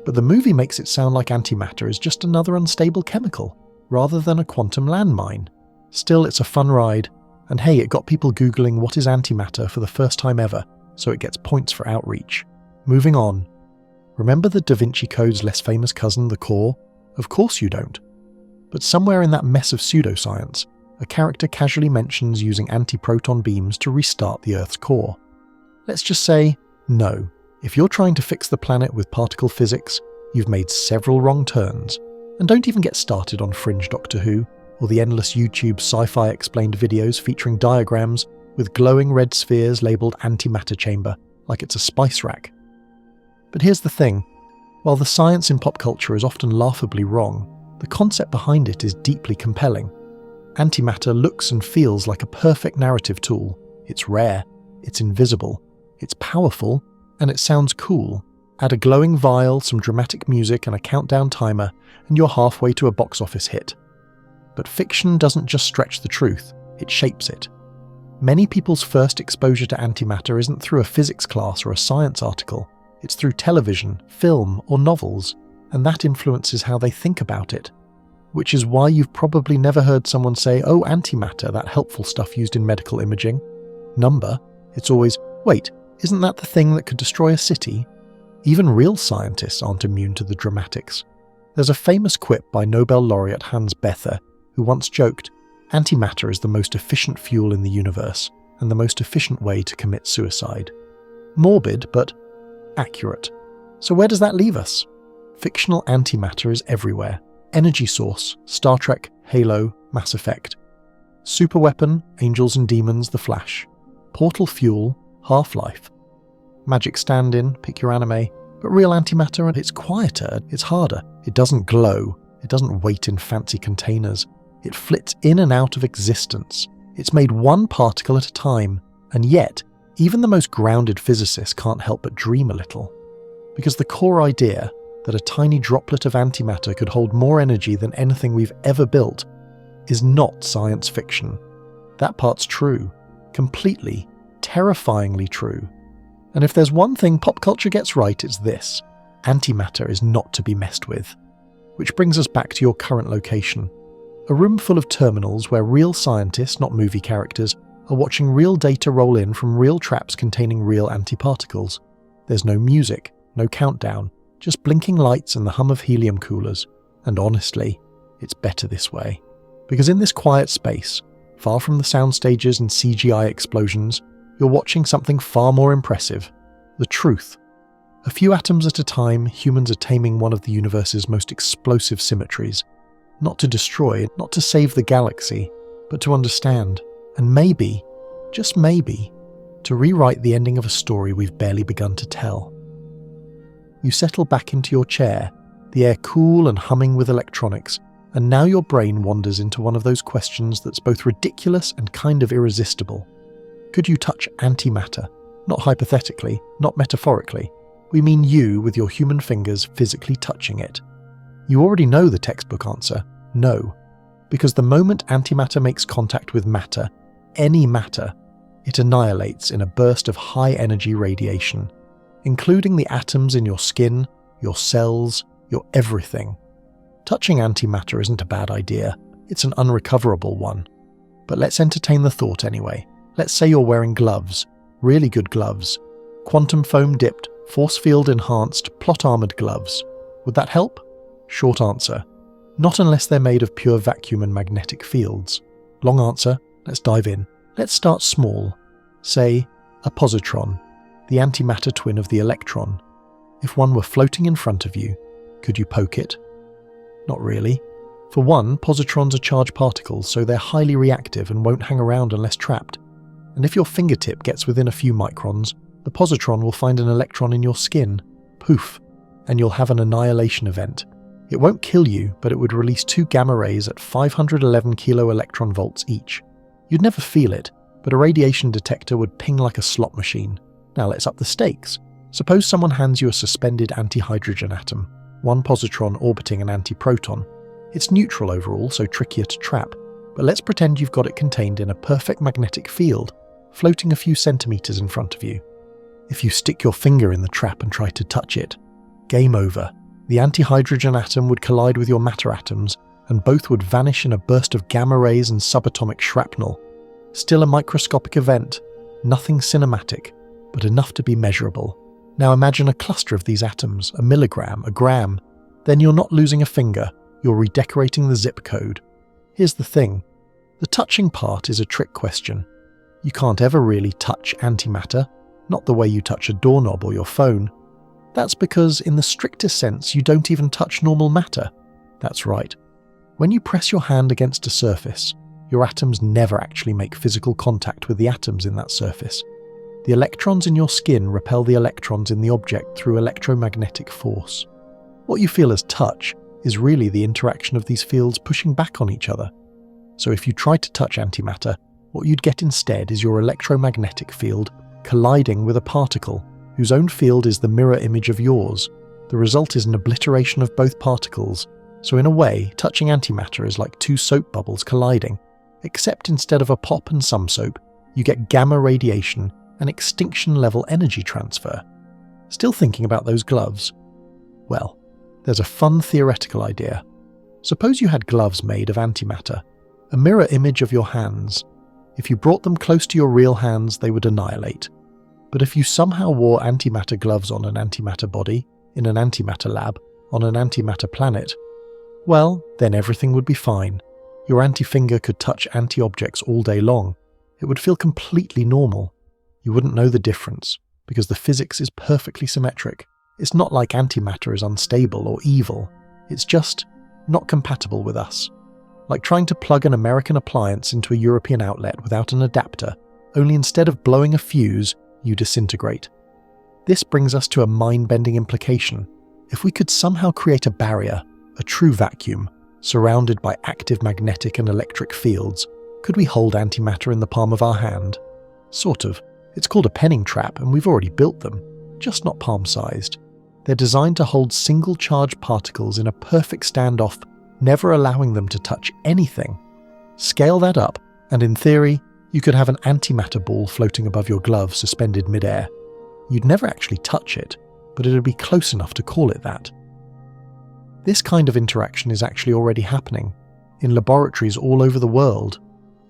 But the movie makes it sound like antimatter is just another unstable chemical, rather than a quantum landmine. Still, it's a fun ride, and hey, it got people Googling what is antimatter for the first time ever, so it gets points for outreach. Moving on. Remember the Da Vinci Code's less famous cousin, the core? Of course you don't. But somewhere in that mess of pseudoscience, a character casually mentions using antiproton beams to restart the Earth's core. Let's just say, no. If you're trying to fix the planet with particle physics, you've made several wrong turns. And don't even get started on fringe Doctor Who, or the endless YouTube sci-fi explained videos featuring diagrams with glowing red spheres labelled antimatter chamber, like it's a spice rack. But here's the thing. While the science in pop culture is often laughably wrong, the concept behind it is deeply compelling. Antimatter looks and feels like a perfect narrative tool. It's rare, it's invisible, it's powerful, and it sounds cool. Add a glowing vial, some dramatic music, and a countdown timer, and you're halfway to a box office hit. But fiction doesn't just stretch the truth, it shapes it. Many people's first exposure to antimatter isn't through a physics class or a science article. It's through television, film, or novels, and that influences how they think about it. Which is why you've probably never heard someone say, oh, antimatter, that helpful stuff used in medical imaging. Number, it's always, wait, isn't that the thing that could destroy a city? Even real scientists aren't immune to the dramatics. There's a famous quip by Nobel laureate Hans Bethe, who once joked, "Antimatter is the most efficient fuel in the universe, and the most efficient way to commit suicide." Morbid, but accurate. So where does that leave us? Fictional antimatter is everywhere. Energy source, Star Trek, Halo, Mass Effect. Superweapon, Angels and Demons, The Flash. Portal fuel, Half-Life. Magic stand-in, pick your anime. But real antimatter, it's quieter, it's harder. It doesn't glow. It doesn't wait in fancy containers. It flits in and out of existence. It's made one particle at a time. And yet, even the most grounded physicists can't help but dream a little. Because the core idea that a tiny droplet of antimatter could hold more energy than anything we've ever built is not science fiction. That part's true. Completely, terrifyingly true. And if there's one thing pop culture gets right, it's this. Antimatter is not to be messed with. Which brings us back to your current location. A room full of terminals where real scientists, not movie characters, are watching real data roll in from real traps containing real antiparticles. There's no music, no countdown, just blinking lights and the hum of helium coolers. And honestly, it's better this way. Because in this quiet space, far from the sound stages and CGI explosions, you're watching something far more impressive. The truth. A few atoms at a time, humans are taming one of the universe's most explosive symmetries. Not to destroy, not to save the galaxy, but to understand. And maybe, just maybe, to rewrite the ending of a story we've barely begun to tell. You settle back into your chair, the air cool and humming with electronics, and now your brain wanders into one of those questions that's both ridiculous and kind of irresistible. Could you touch antimatter? Not hypothetically, not metaphorically. We mean you, with your human fingers, physically touching it. You already know the textbook answer, no. Because the moment antimatter makes contact with matter, any matter, it annihilates in a burst of high-energy radiation, including the atoms in your skin, your cells, your everything. Touching antimatter isn't a bad idea, it's an unrecoverable one. But let's entertain the thought anyway. Let's say you're wearing gloves, really good gloves, quantum foam dipped, force field enhanced, plot armoured gloves. Would that help? Short answer, not unless they're made of pure vacuum and magnetic fields. Long answer, let's dive in. Let's start small. Say, a positron, the antimatter twin of the electron. If one were floating in front of you, could you poke it? Not really. For one, positrons are charged particles, so they're highly reactive and won't hang around unless trapped. And if your fingertip gets within a few microns, the positron will find an electron in your skin. Poof. And you'll have an annihilation event. It won't kill you, but it would release 2 gamma rays at 511 kilo electron volts each. You'd never feel it, but a radiation detector would ping like a slot machine. Now let's up the stakes. Suppose someone hands you a suspended antihydrogen atom, one positron orbiting an antiproton. It's neutral overall, so trickier to trap, but let's pretend you've got it contained in a perfect magnetic field, floating a few centimeters in front of you. If you stick your finger in the trap and try to touch it, game over. The antihydrogen atom would collide with your matter atoms, and both would vanish in a burst of gamma rays and subatomic shrapnel. Still a microscopic event, nothing cinematic, but enough to be measurable. Now imagine a cluster of these atoms, a milligram, a gram. Then you're not losing a finger, you're redecorating the zip code. Here's the thing, the touching part is a trick question. You can't ever really touch antimatter, not the way you touch a doorknob or your phone. That's because, in the strictest sense, you don't even touch normal matter. That's right. When you press your hand against a surface, your atoms never actually make physical contact with the atoms in that surface. The electrons in your skin repel the electrons in the object through electromagnetic force. What you feel as touch is really the interaction of these fields pushing back on each other. So if you try to touch antimatter, what you'd get instead is your electromagnetic field colliding with a particle whose own field is the mirror image of yours. The result is an obliteration of both particles. So in a way, touching antimatter is like 2 soap bubbles colliding, except instead of a pop and some soap, you get gamma radiation and extinction-level energy transfer. Still thinking about those gloves? Well, there's a fun theoretical idea. Suppose you had gloves made of antimatter, a mirror image of your hands. If you brought them close to your real hands, they would annihilate. But if you somehow wore antimatter gloves on an antimatter body, in an antimatter lab, on an antimatter planet, well, then everything would be fine. Your anti-finger could touch anti-objects all day long. It would feel completely normal. You wouldn't know the difference, because the physics is perfectly symmetric. It's not like antimatter is unstable or evil. It's just not compatible with us. Like trying to plug an American appliance into a European outlet without an adapter, only instead of blowing a fuse, you disintegrate. This brings us to a mind-bending implication. If we could somehow create a barrier, a true vacuum, surrounded by active magnetic and electric fields, could we hold antimatter in the palm of our hand? Sort of. It's called a penning trap, and we've already built them, just not palm-sized. They're designed to hold single-charged particles in a perfect standoff, never allowing them to touch anything. Scale that up, and in theory, you could have an antimatter ball floating above your glove suspended mid-air. You'd never actually touch it, but it'd be close enough to call it that. This kind of interaction is actually already happening. In laboratories all over the world,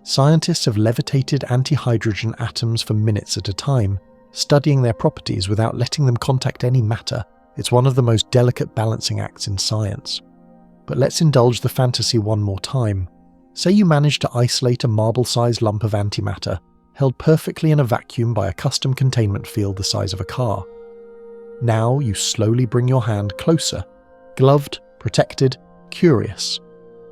scientists have levitated anti-hydrogen atoms for minutes at a time, studying their properties without letting them contact any matter. It's one of the most delicate balancing acts in science. But let's indulge the fantasy one more time. Say you manage to isolate a marble-sized lump of antimatter, held perfectly in a vacuum by a custom containment field the size of a car. Now you slowly bring your hand closer, gloved, protected, curious.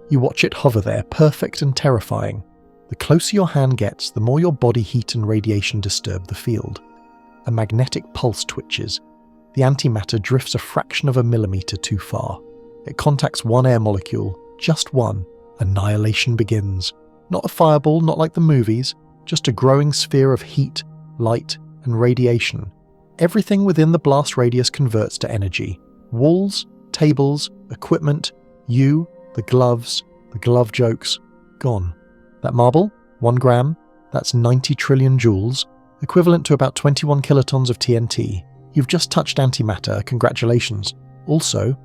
You watch it hover there, perfect and terrifying. The closer your hand gets, the more your body heat and radiation disturb the field. A magnetic pulse twitches. The antimatter drifts a fraction of a millimeter too far. It contacts one air molecule, just one. Annihilation begins. Not a fireball, not like the movies, just a growing sphere of heat, light, and radiation. Everything within the blast radius converts to energy. Walls, tables, equipment, you, the gloves, the glove jokes, gone. That marble, 1 gram, that's 90 trillion joules, equivalent to about 21 kilotons of TNT. You've just touched antimatter, congratulations. Also,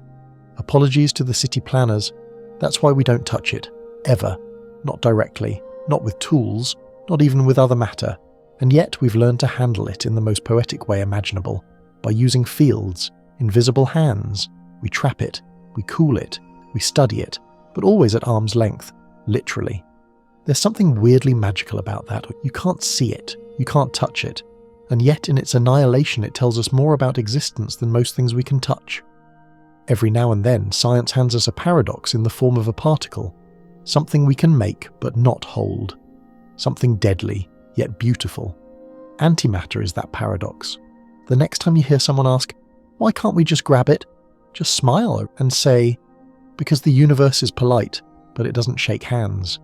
apologies to the city planners, that's why we don't touch it, ever. Not directly, not with tools, not even with other matter. And yet we've learned to handle it in the most poetic way imaginable, by using fields, invisible hands. We trap it, we cool it, we study it, but always at arm's length, literally. There's something weirdly magical about that. You can't see it, you can't touch it, and yet in its annihilation it tells us more about existence than most things we can touch. Every now and then, science hands us a paradox in the form of a particle, something we can make but not hold, something deadly, yet beautiful. Antimatter is that paradox. The next time you hear someone ask, why can't we just grab it? Just smile and say, because the universe is polite, but it doesn't shake hands.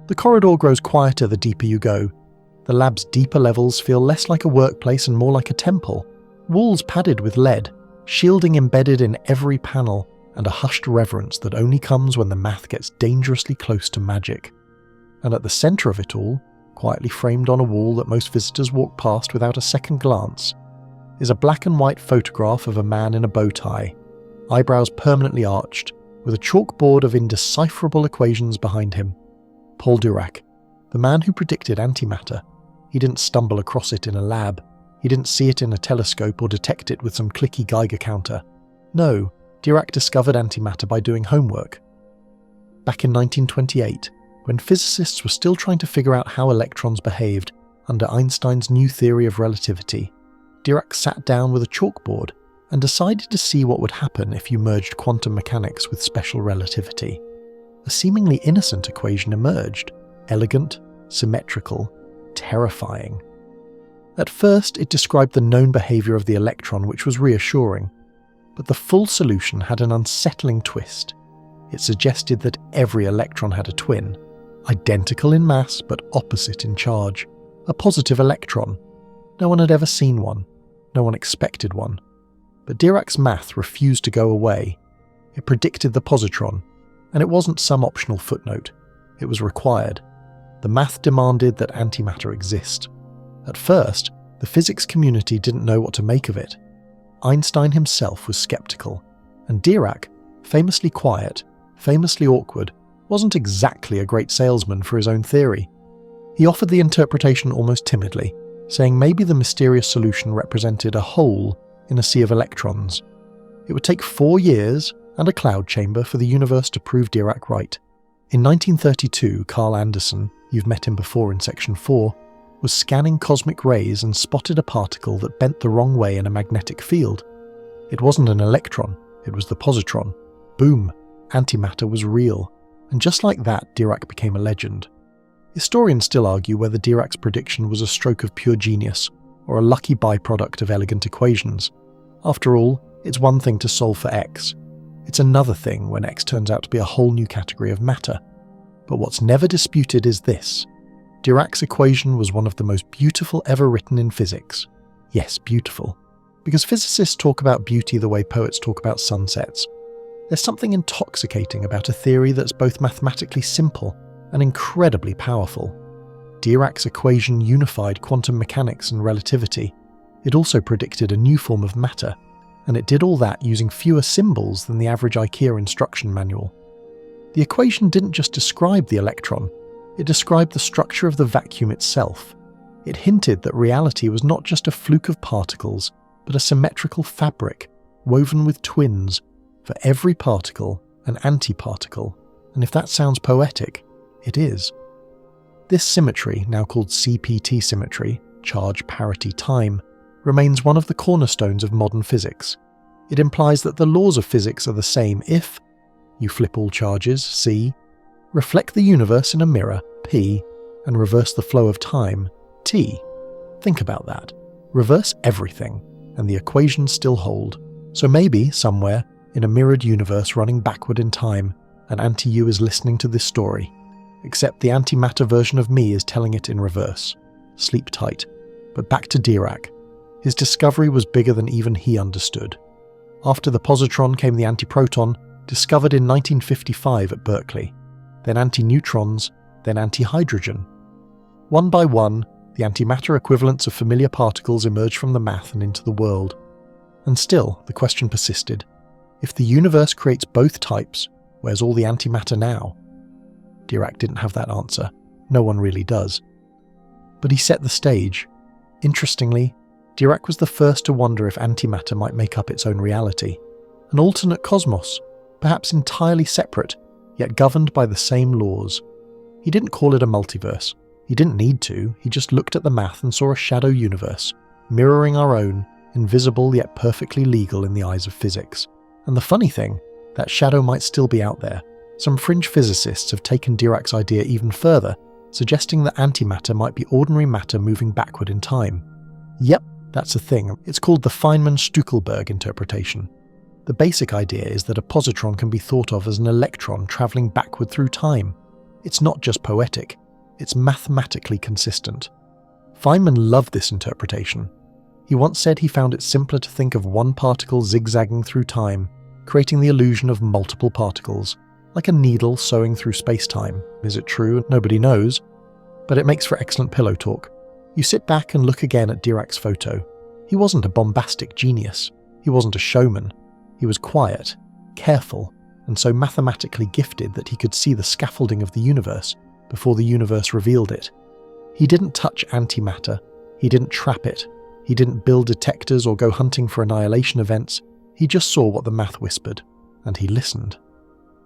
The corridor grows quieter the deeper you go. The lab's deeper levels feel less like a workplace and more like a temple. Walls padded with lead, shielding embedded in every panel, and a hushed reverence that only comes when the math gets dangerously close to magic. And at the centre of it all, quietly framed on a wall that most visitors walk past without a second glance, is a black and white photograph of a man in a bow tie, eyebrows permanently arched, with a chalkboard of indecipherable equations behind him. Paul Dirac, the man who predicted antimatter. He didn't stumble across it in a lab. He didn't see it in a telescope or detect it with some clicky Geiger counter. No, Dirac discovered antimatter by doing homework. Back in 1928, when physicists were still trying to figure out how electrons behaved under Einstein's new theory of relativity, Dirac sat down with a chalkboard and decided to see what would happen if you merged quantum mechanics with special relativity. A seemingly innocent equation emerged, elegant, symmetrical, terrifying. At first, it described the known behaviour of the electron, which was reassuring, but the full solution had an unsettling twist. It suggested that every electron had a twin, identical in mass but opposite in charge, a positive electron. No one had ever seen one, no one expected one. But Dirac's math refused to go away. It predicted the positron, and it wasn't some optional footnote. It was required. The math demanded that antimatter exist. At first, the physics community didn't know what to make of it. Einstein himself was skeptical, and Dirac, famously quiet, famously awkward, wasn't exactly a great salesman for his own theory. He offered the interpretation almost timidly, saying maybe the mysterious solution represented a hole in a sea of electrons. It would take 4 years and a cloud chamber for the universe to prove Dirac right. In 1932, Carl Anderson, you've met him before in Section 4, was scanning cosmic rays and spotted a particle that bent the wrong way in a magnetic field. It wasn't an electron, it was the positron. Boom, antimatter was real. And just like that, Dirac became a legend. Historians still argue whether Dirac's prediction was a stroke of pure genius, or a lucky byproduct of elegant equations. After all, it's one thing to solve for X. It's another thing when X turns out to be a whole new category of matter. But what's never disputed is this. Dirac's equation was one of the most beautiful ever written in physics. Yes, beautiful. Because physicists talk about beauty the way poets talk about sunsets. There's something intoxicating about a theory that's both mathematically simple and incredibly powerful. Dirac's equation unified quantum mechanics and relativity. It also predicted a new form of matter, and it did all that using fewer symbols than the average IKEA instruction manual. The equation didn't just describe the electron, it described the structure of the vacuum itself. It hinted that reality was not just a fluke of particles, but a symmetrical fabric, woven with twins, for every particle an antiparticle, and if that sounds poetic, it is. This symmetry, now called CPT symmetry, charge parity time, remains one of the cornerstones of modern physics. It implies that the laws of physics are the same if you flip all charges, C, reflect the universe in a mirror, P, and reverse the flow of time, T. Think about that. Reverse everything, and the equations still hold. So maybe, somewhere, in a mirrored universe running backward in time, an anti-you is listening to this story. Except the antimatter version of me is telling it in reverse. Sleep tight. But back to Dirac. His discovery was bigger than even he understood. After the positron came the antiproton, discovered in 1955 at Berkeley. Then antineutrons, then antihydrogen. One by one, the antimatter equivalents of familiar particles emerged from the math and into the world. And still, the question persisted. If the universe creates both types, where's all the antimatter now? Dirac didn't have that answer. No one really does. But he set the stage. Interestingly, Dirac was the first to wonder if antimatter might make up its own reality. An alternate cosmos, perhaps entirely separate, yet governed by the same laws. He didn't call it a multiverse. He didn't need to, he just looked at the math and saw a shadow universe, mirroring our own, invisible yet perfectly legal in the eyes of physics. And the funny thing, that shadow might still be out there. Some fringe physicists have taken Dirac's idea even further, suggesting that antimatter might be ordinary matter moving backward in time. Yep, that's a thing. It's called the Feynman-Stueckelberg interpretation. The basic idea is that a positron can be thought of as an electron travelling backward through time. It's not just poetic, it's mathematically consistent. Feynman loved this interpretation. He once said he found it simpler to think of one particle zigzagging through time, creating the illusion of multiple particles, like a needle sewing through space-time. Is it true? Nobody knows. But it makes for excellent pillow talk. You sit back and look again at Dirac's photo. He wasn't a bombastic genius. He wasn't a showman. He was quiet, careful, and so mathematically gifted that he could see the scaffolding of the universe before the universe revealed it. He didn't touch antimatter. He didn't trap it. He didn't build detectors or go hunting for annihilation events. He just saw what the math whispered, and he listened.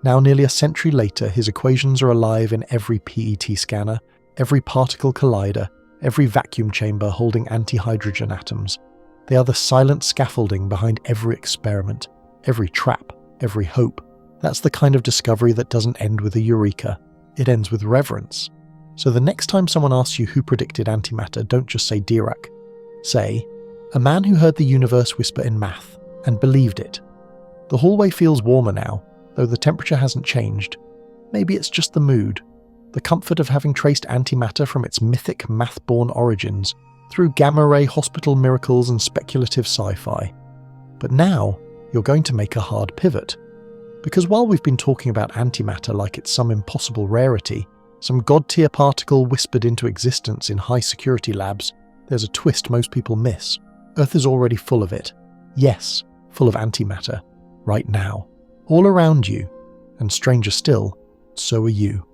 Now, nearly a century later, his equations are alive in every PET scanner, every particle collider, every vacuum chamber holding antihydrogen atoms. They are the silent scaffolding behind every experiment, every trap, every hope. That's the kind of discovery that doesn't end with a eureka. It ends with reverence. So the next time someone asks you who predicted antimatter, don't just say Dirac. Say, a man who heard the universe whisper in math and believed it. The hallway feels warmer now, though the temperature hasn't changed. Maybe it's just the mood, the comfort of having traced antimatter from its mythic math-born origins through gamma-ray hospital miracles and speculative sci-fi. But now, you're going to make a hard pivot. Because while we've been talking about antimatter like it's some impossible rarity, some god-tier particle whispered into existence in high-security labs, there's a twist most people miss. Earth is already full of it. Yes, full of antimatter. Right now. All around you. And stranger still, so are you.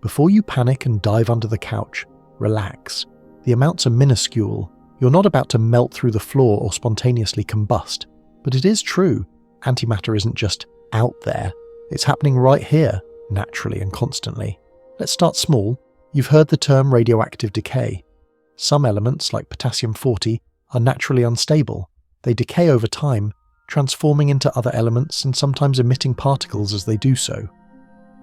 Before you panic and dive under the couch, relax. The amounts are minuscule. You're not about to melt through the floor or spontaneously combust. But it is true, antimatter isn't just out there. It's happening right here, naturally and constantly. Let's start small. You've heard the term radioactive decay. Some elements, like potassium-40, are naturally unstable. They decay over time, transforming into other elements and sometimes emitting particles as they do so.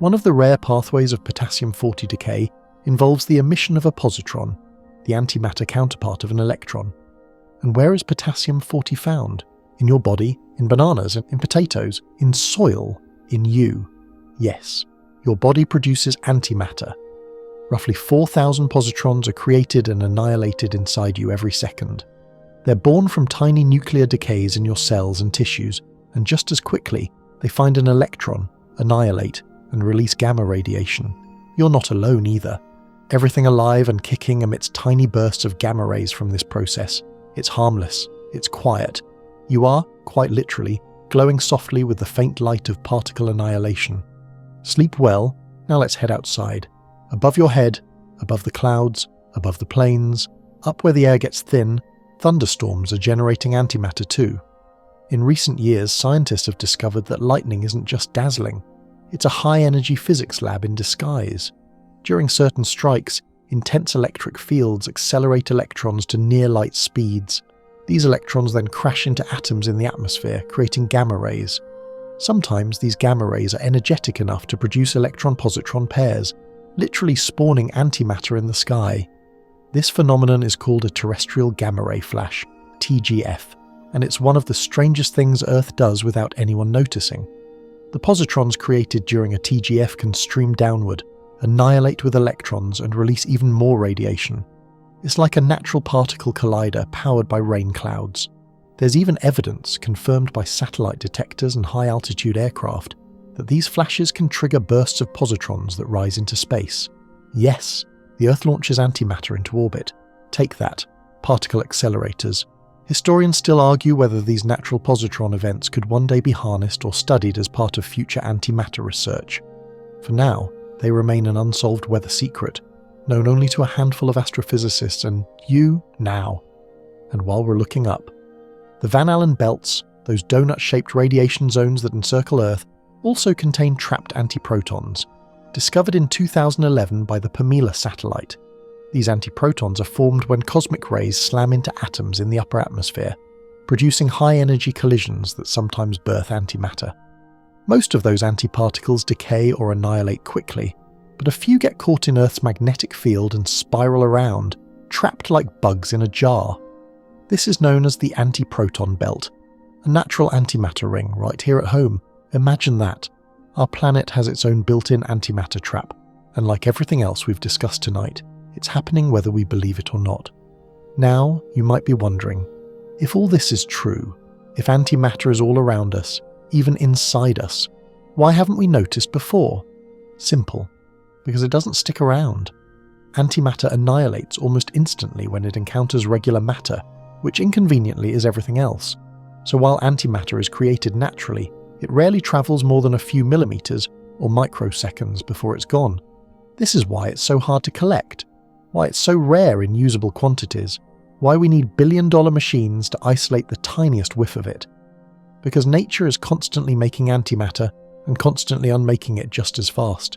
One of the rare pathways of potassium-40 decay involves the emission of a positron, the antimatter counterpart of an electron. And where is potassium-40 found? In your body, in bananas, in potatoes, in soil, in you. Yes, your body produces antimatter. Roughly 4,000 positrons are created and annihilated inside you every second. They're born from tiny nuclear decays in your cells and tissues, and just as quickly, they find an electron, annihilate, and release gamma radiation. You're not alone either. Everything alive and kicking emits tiny bursts of gamma rays from this process. It's harmless. It's quiet. You are, quite literally, glowing softly with the faint light of particle annihilation. Sleep well. Now let's head outside. Above your head, above the clouds, above the plains, up where the air gets thin, thunderstorms are generating antimatter too. In recent years, scientists have discovered that lightning isn't just dazzling. It's a high-energy physics lab in disguise. During certain strikes, intense electric fields accelerate electrons to near-light speeds. These electrons then crash into atoms in the atmosphere, creating gamma rays. Sometimes these gamma rays are energetic enough to produce electron-positron pairs, literally spawning antimatter in the sky. This phenomenon is called a terrestrial gamma ray flash, TGF, and it's one of the strangest things Earth does without anyone noticing. The positrons created during a TGF can stream downward, annihilate with electrons, and release even more radiation. It's like a natural particle collider powered by rain clouds. There's even evidence, confirmed by satellite detectors and high-altitude aircraft, that these flashes can trigger bursts of positrons that rise into space. Yes, the Earth launches antimatter into orbit. Take that, particle accelerators. Historians still argue whether these natural positron events could one day be harnessed or studied as part of future antimatter research. For now, they remain an unsolved weather secret, known only to a handful of astrophysicists and you now. And while we're looking up, the Van Allen belts, those donut-shaped radiation zones that encircle Earth, also contain trapped antiprotons, discovered in 2011 by the Pamela satellite. These antiprotons are formed when cosmic rays slam into atoms in the upper atmosphere, producing high-energy collisions that sometimes birth antimatter. Most of those antiparticles decay or annihilate quickly, but a few get caught in Earth's magnetic field and spiral around, trapped like bugs in a jar. This is known as the antiproton belt, a natural antimatter ring right here at home. Imagine that. Our planet has its own built-in antimatter trap, and like everything else we've discussed tonight, it's happening whether we believe it or not. Now, you might be wondering, if all this is true, if antimatter is all around us, even inside us, why haven't we noticed before? Simple. Because it doesn't stick around. Antimatter annihilates almost instantly when it encounters regular matter, which inconveniently is everything else. So while antimatter is created naturally, it rarely travels more than a few millimeters or microseconds before it's gone. This is why it's so hard to collect, why it's so rare in usable quantities, why we need billion-dollar machines to isolate the tiniest whiff of it. Because nature is constantly making antimatter and constantly unmaking it just as fast.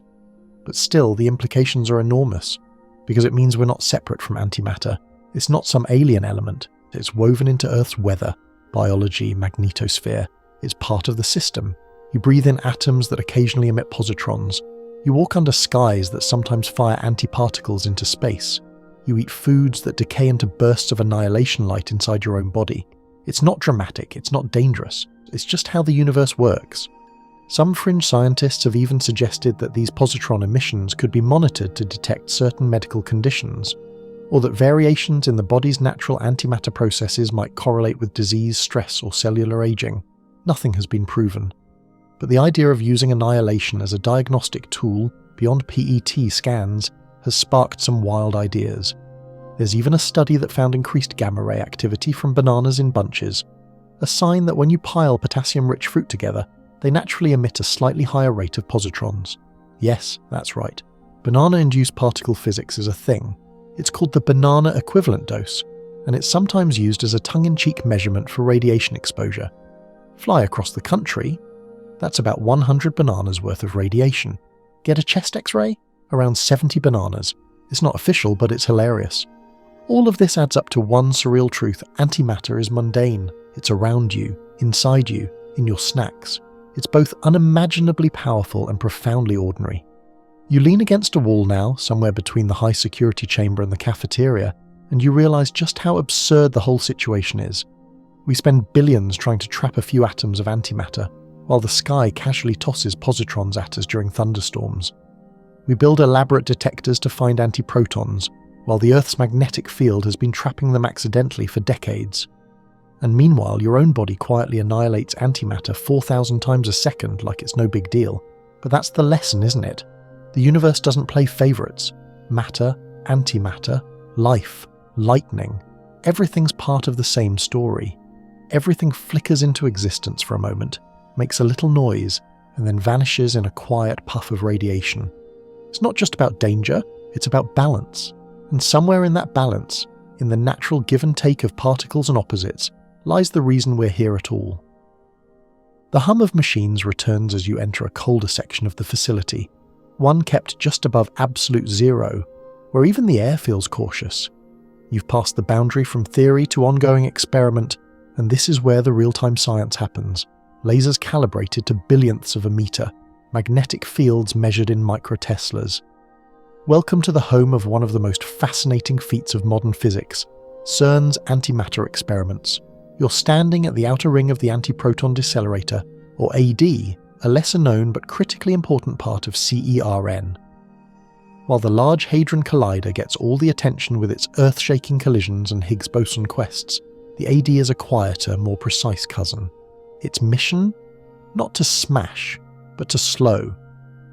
But still, the implications are enormous, because it means we're not separate from antimatter. It's not some alien element. It's woven into Earth's weather, biology, magnetosphere. It's part of the system. You breathe in atoms that occasionally emit positrons. You walk under skies that sometimes fire antiparticles into space. You eat foods that decay into bursts of annihilation light inside your own body. It's not dramatic, it's not dangerous. It's just how the universe works. Some fringe scientists have even suggested that these positron emissions could be monitored to detect certain medical conditions, or that variations in the body's natural antimatter processes might correlate with disease, stress, or cellular aging. Nothing has been proven. But the idea of using annihilation as a diagnostic tool beyond PET scans has sparked some wild ideas. There's even a study that found increased gamma ray activity from bananas in bunches, a sign that when you pile potassium-rich fruit together, they naturally emit a slightly higher rate of positrons. Yes, that's right. Banana-induced particle physics is a thing. It's called the banana equivalent dose, and it's sometimes used as a tongue-in-cheek measurement for radiation exposure. Fly across the country, that's about 100 bananas worth of radiation. Get a chest x-ray? Around 70 bananas. It's not official, but it's hilarious. All of this adds up to one surreal truth: antimatter is mundane. It's around you, inside you, in your snacks. It's both unimaginably powerful and profoundly ordinary. You lean against a wall now, somewhere between the high security chamber and the cafeteria, and you realise just how absurd the whole situation is. We spend billions trying to trap a few atoms of antimatter, while the sky casually tosses positrons at us during thunderstorms. We build elaborate detectors to find antiprotons, while the Earth's magnetic field has been trapping them accidentally for decades. And meanwhile, your own body quietly annihilates antimatter 4,000 times a second like it's no big deal. But that's the lesson, isn't it? The universe doesn't play favourites. Matter, antimatter, life, lightning. Everything's part of the same story. Everything flickers into existence for a moment, makes a little noise, and then vanishes in a quiet puff of radiation. It's not just about danger, it's about balance. And somewhere in that balance, in the natural give and take of particles and opposites, lies the reason we're here at all. The hum of machines returns as you enter a colder section of the facility, one kept just above absolute zero, where even the air feels cautious. You've passed the boundary from theory to ongoing experiment, and this is where the real-time science happens. Lasers calibrated to billionths of a meter, magnetic fields measured in microteslas. Welcome to the home of one of the most fascinating feats of modern physics, CERN's antimatter experiments. You're standing at the outer ring of the antiproton decelerator, or AD, a lesser-known but critically important part of CERN. While the Large Hadron Collider gets all the attention with its earth-shaking collisions and Higgs boson quests, the AD is a quieter, more precise cousin. Its mission? Not to smash, but to slow.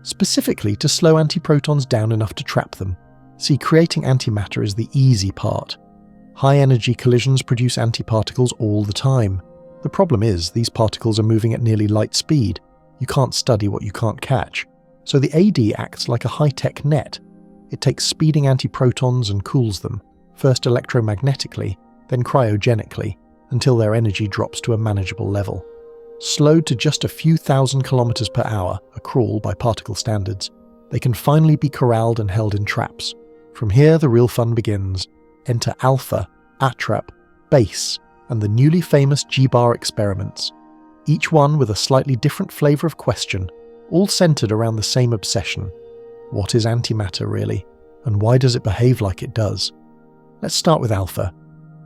Specifically, to slow antiprotons down enough to trap them. See, creating antimatter is the easy part. High-energy collisions produce antiparticles all the time. The problem is, these particles are moving at nearly light speed. You can't study what you can't catch. So the AD acts like a high-tech net. It takes speeding antiprotons and cools them, first electromagnetically, then cryogenically, until their energy drops to a manageable level. Slowed to just a few thousand kilometers per hour, a crawl by particle standards, they can finally be corralled and held in traps. From here, the real fun begins. Enter alpha, atrap, base, and the newly famous G-bar experiments. Each one with a slightly different flavour of question, all centred around the same obsession. What is antimatter really, and why does it behave like it does? Let's start with alpha.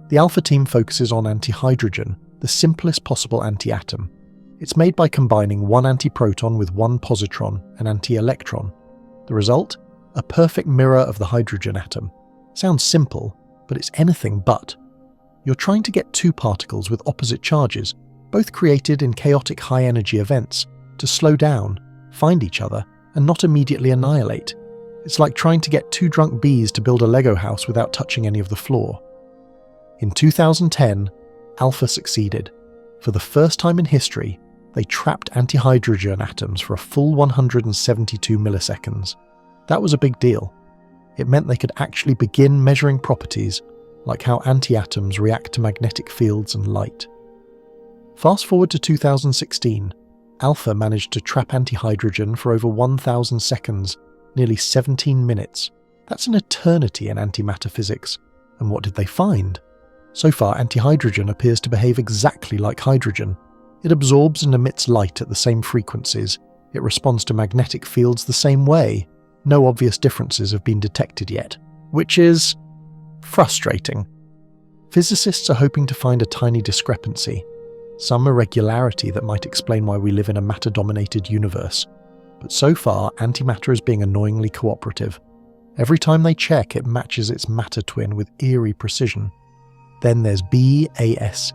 The alpha team focuses on antihydrogen, the simplest possible anti-atom. It's made by combining one antiproton with one positron, an anti-electron. The result? A perfect mirror of the hydrogen atom. Sounds simple, but it's anything but. You're trying to get two particles with opposite charges, both created in chaotic high-energy events, to slow down, find each other, and not immediately annihilate. It's like trying to get two drunk bees to build a Lego house without touching any of the floor. In 2010, Alpha succeeded. For the first time in history, they trapped antihydrogen atoms for a full 172 milliseconds. That was a big deal. It meant they could actually begin measuring properties, like how antiatoms react to magnetic fields and light. Fast forward to 2016, Alpha managed to trap antihydrogen for over 1,000 seconds, nearly 17 minutes. That's an eternity in antimatter physics. And what did they find? So far, antihydrogen appears to behave exactly like hydrogen. It absorbs and emits light at the same frequencies. It responds to magnetic fields the same way. No obvious differences have been detected yet, which is frustrating. Physicists are hoping to find a tiny discrepancy, some irregularity that might explain why we live in a matter-dominated universe. But so far, antimatter is being annoyingly cooperative. Every time they check, it matches its matter twin with eerie precision. Then there's BASE,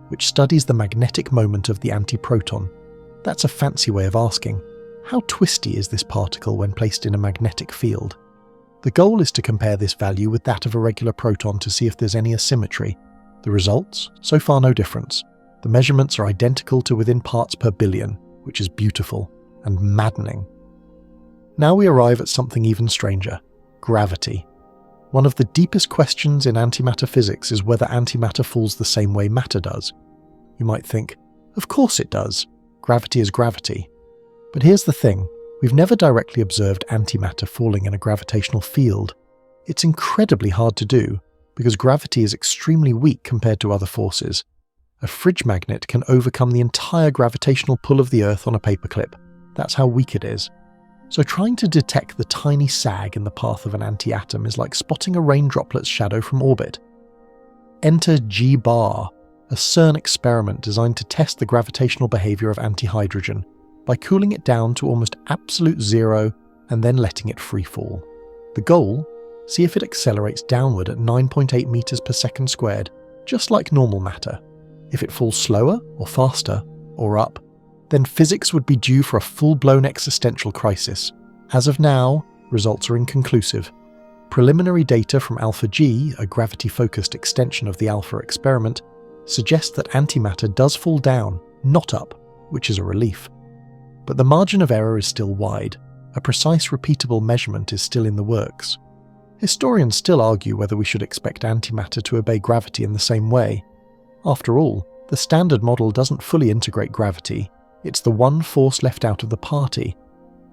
which studies the magnetic moment of the antiproton. That's a fancy way of asking, how twisty is this particle when placed in a magnetic field? The goal is to compare this value with that of a regular proton to see if there's any asymmetry. The results? So far no difference. The measurements are identical to within parts per billion, which is beautiful and maddening. Now we arrive at something even stranger: gravity. One of the deepest questions in antimatter physics is whether antimatter falls the same way matter does. You might think, of course it does. Gravity is gravity. But here's the thing, we've never directly observed antimatter falling in a gravitational field. It's incredibly hard to do, because gravity is extremely weak compared to other forces. A fridge magnet can overcome the entire gravitational pull of the Earth on a paperclip. That's how weak it is. So trying to detect the tiny sag in the path of an anti-atom is like spotting a rain droplet's shadow from orbit. Enter G-bar, a CERN experiment designed to test the gravitational behavior of antihydrogen by cooling it down to almost absolute zero and then letting it free fall. The goal? See if it accelerates downward at 9.8 meters per second squared, just like normal matter. If it falls slower or faster, or up, then physics would be due for a full-blown existential crisis. As of now, results are inconclusive. Preliminary data from Alpha G, a gravity-focused extension of the Alpha experiment, suggests that antimatter does fall down, not up, which is a relief. But the margin of error is still wide. A precise, repeatable measurement is still in the works. Historians still argue whether we should expect antimatter to obey gravity in the same way. After all, the standard model doesn't fully integrate gravity. It's the one force left out of the party,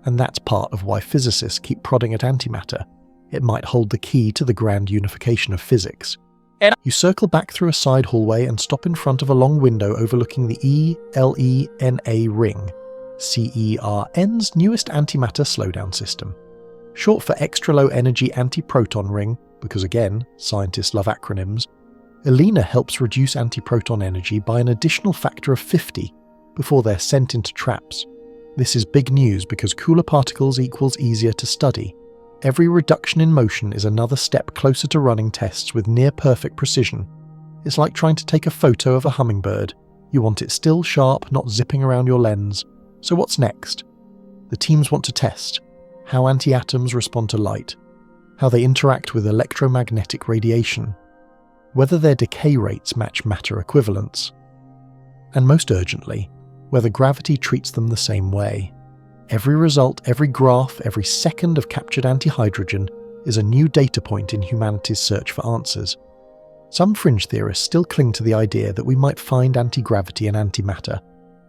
and that's part of why physicists keep prodding at antimatter. It might hold the key to the grand unification of physics. You circle back through a side hallway and stop in front of a long window overlooking the ELENA ring, CERN's newest antimatter slowdown system. Short for extra low energy antiproton ring, because again, scientists love acronyms, ELENA helps reduce antiproton energy by an additional factor of 50 before they're sent into traps. This is big news because cooler particles equals easier to study. Every reduction in motion is another step closer to running tests with near-perfect precision. It's like trying to take a photo of a hummingbird. You want it still sharp, not zipping around your lens. So what's next? The teams want to test how anti-atoms respond to light, how they interact with electromagnetic radiation, whether their decay rates match matter equivalents, and most urgently, whether gravity treats them the same way. Every result, every graph, every second of captured antihydrogen is a new data point in humanity's search for answers. Some fringe theorists still cling to the idea that we might find anti-gravity in antimatter,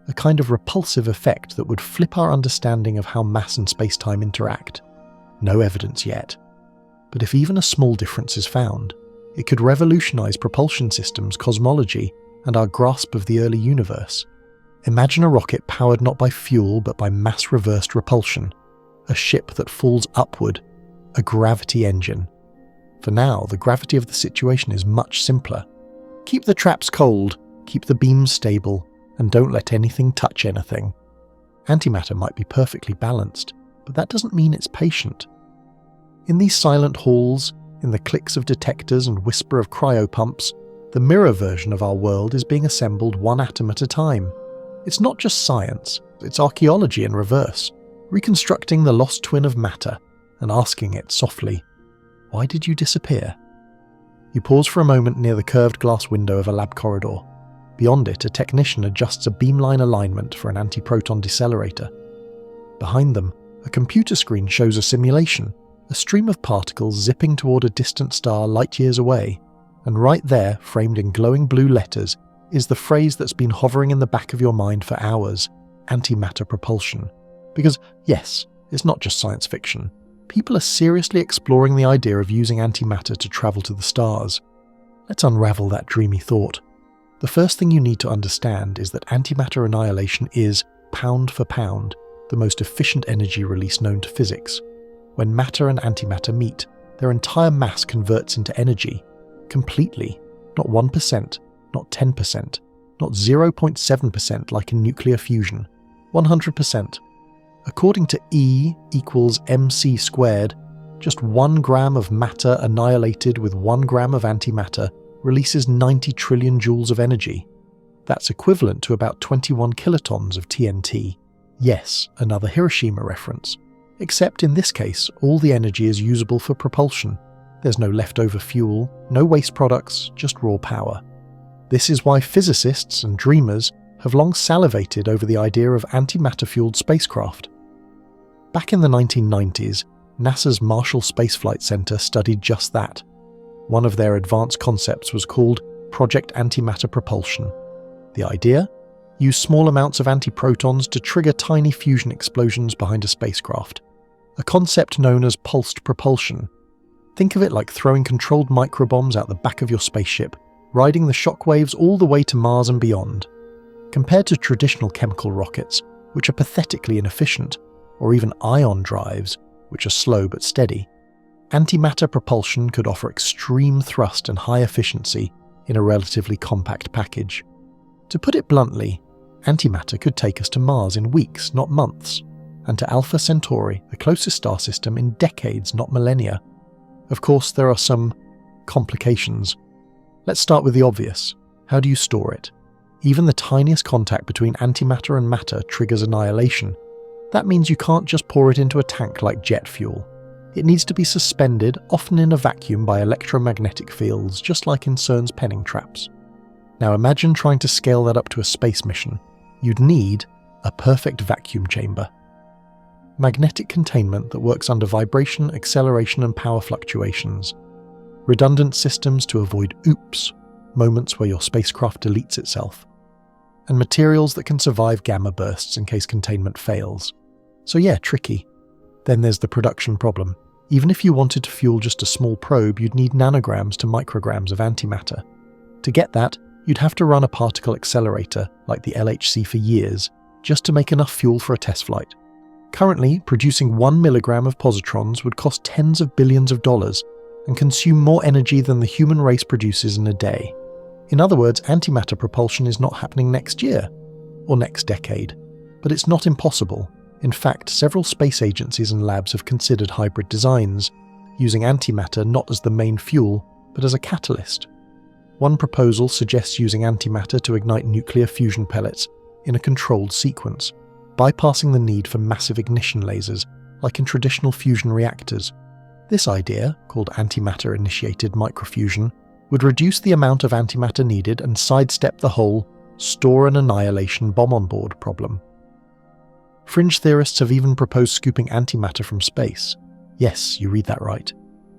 a kind of repulsive effect that would flip our understanding of how mass and space-time interact. No evidence yet. But if even a small difference is found, it could revolutionize propulsion systems, cosmology, and our grasp of the early universe. Imagine a rocket powered not by fuel but by mass-reversed repulsion, a ship that falls upward, a gravity engine. For now, the gravity of the situation is much simpler. Keep the traps cold, keep the beams stable, and don't let anything touch anything. Antimatter might be perfectly balanced, but that doesn't mean it's patient. In these silent halls, in the clicks of detectors and whisper of cryopumps, the mirror version of our world is being assembled one atom at a time. It's not just science, it's archaeology in reverse, reconstructing the lost twin of matter and asking it softly, "Why did you disappear?" You pause for a moment near the curved glass window of a lab corridor. Beyond it, a technician adjusts a beamline alignment for an antiproton decelerator. Behind them, a computer screen shows a simulation, a stream of particles zipping toward a distant star light years away, and right there, framed in glowing blue letters, is the phrase that's been hovering in the back of your mind for hours: antimatter propulsion. Because, yes, it's not just science fiction. People are seriously exploring the idea of using antimatter to travel to the stars. Let's unravel that dreamy thought. The first thing you need to understand is that antimatter annihilation is, pound for pound, the most efficient energy release known to physics. When matter and antimatter meet, their entire mass converts into energy, completely, not 1%, not 10%, not 0.7% like in nuclear fusion, 100%. According to E equals mc squared, just 1 gram of matter annihilated with 1 gram of antimatter releases 90 trillion joules of energy. That's equivalent to about 21 kilotons of TNT. Yes, another Hiroshima reference. Except in this case, all the energy is usable for propulsion. There's no leftover fuel, no waste products, just raw power. This is why physicists and dreamers have long salivated over the idea of antimatter-fueled spacecraft. Back in the 1990s, NASA's Marshall Space Flight Center studied just that. One of their advanced concepts was called Project Antimatter Propulsion. The idea? Use small amounts of antiprotons to trigger tiny fusion explosions behind a spacecraft. A concept known as pulsed propulsion. Think of it like throwing controlled microbombs out the back of your spaceship, riding the shockwaves all the way to Mars and beyond. Compared to traditional chemical rockets, which are pathetically inefficient, or even ion drives, which are slow but steady, antimatter propulsion could offer extreme thrust and high efficiency in a relatively compact package. To put it bluntly, antimatter could take us to Mars in weeks, not months, and to Alpha Centauri, the closest star system, in decades, not millennia. Of course, there are some complications. Let's start with the obvious. How do you store it? Even the tiniest contact between antimatter and matter triggers annihilation. That means you can't just pour it into a tank like jet fuel. It needs to be suspended, often in a vacuum by electromagnetic fields, just like in CERN's penning traps. Now imagine trying to scale that up to a space mission. You'd need a perfect vacuum chamber. Magnetic containment that works under vibration, acceleration and power fluctuations. Redundant systems to avoid oops, moments where your spacecraft deletes itself. And materials that can survive gamma bursts in case containment fails. So yeah, tricky. Then there's the production problem. Even if you wanted to fuel just a small probe, you'd need nanograms to micrograms of antimatter. To get that, you'd have to run a particle accelerator, like the LHC, for years, just to make enough fuel for a test flight. Currently, producing 1 milligram of positrons would cost tens of billions of dollars and consume more energy than the human race produces in a day. In other words, antimatter propulsion is not happening next year, or next decade. But it's not impossible. In fact, several space agencies and labs have considered hybrid designs, using antimatter not as the main fuel, but as a catalyst. One proposal suggests using antimatter to ignite nuclear fusion pellets in a controlled sequence, bypassing the need for massive ignition lasers, like in traditional fusion reactors. This idea, called antimatter-initiated microfusion, would reduce the amount of antimatter needed and sidestep the whole store and annihilation bomb-on-board problem. Fringe theorists have even proposed scooping antimatter from space. Yes, you read that right.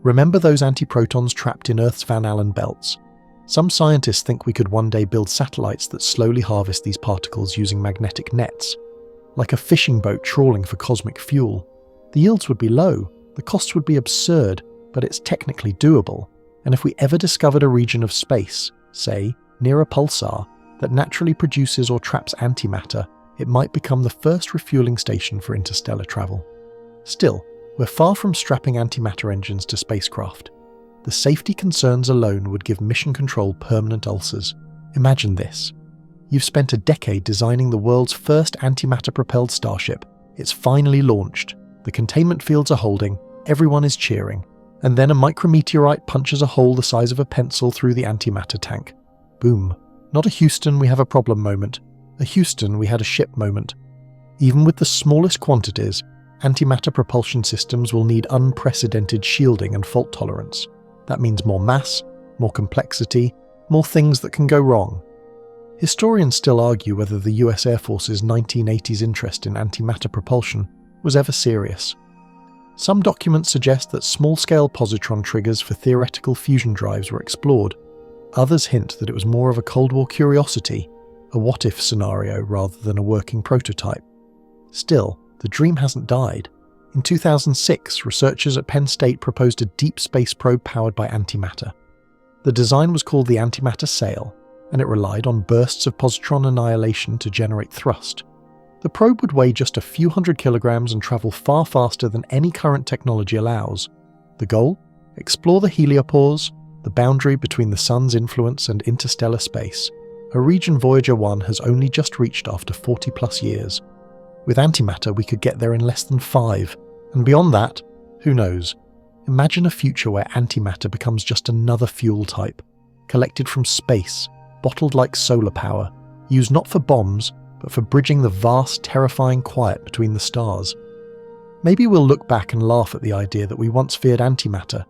Remember those antiprotons trapped in Earth's Van Allen belts? Some scientists think we could one day build satellites that slowly harvest these particles using magnetic nets, like a fishing boat trawling for cosmic fuel. The yields would be low, the costs would be absurd, but it's technically doable. And if we ever discovered a region of space, say, near a pulsar, that naturally produces or traps antimatter, it might become the first refueling station for interstellar travel. Still, we're far from strapping antimatter engines to spacecraft. The safety concerns alone would give mission control permanent ulcers. Imagine this. You've spent a decade designing the world's first antimatter-propelled starship. It's finally launched. The containment fields are holding, everyone is cheering. And then a micrometeorite punches a hole the size of a pencil through the antimatter tank. Boom. Not a Houston, we have a problem moment. A Houston, we had a ship moment. Even with the smallest quantities, antimatter propulsion systems will need unprecedented shielding and fault tolerance. That means more mass, more complexity, more things that can go wrong. Historians still argue whether the US Air Force's 1980s interest in antimatter propulsion was ever serious. Some documents suggest that small-scale positron triggers for theoretical fusion drives were explored. Others hint that it was more of a Cold War curiosity, a what-if scenario rather than a working prototype. Still, the dream hasn't died. In 2006, researchers at Penn State proposed a deep space probe powered by antimatter. The design was called the Antimatter Sail, and it relied on bursts of positron annihilation to generate thrust. The probe would weigh just a few hundred kilograms and travel far faster than any current technology allows. The goal? Explore the heliopause, the boundary between the Sun's influence and interstellar space, a region Voyager 1 has only just reached after 40+ years. With antimatter, we could get there in less than 5, and beyond that, who knows? Imagine a future where antimatter becomes just another fuel type, collected from space, bottled like solar power, used not for bombs, but for bridging the vast, terrifying quiet between the stars. Maybe we'll look back and laugh at the idea that we once feared antimatter,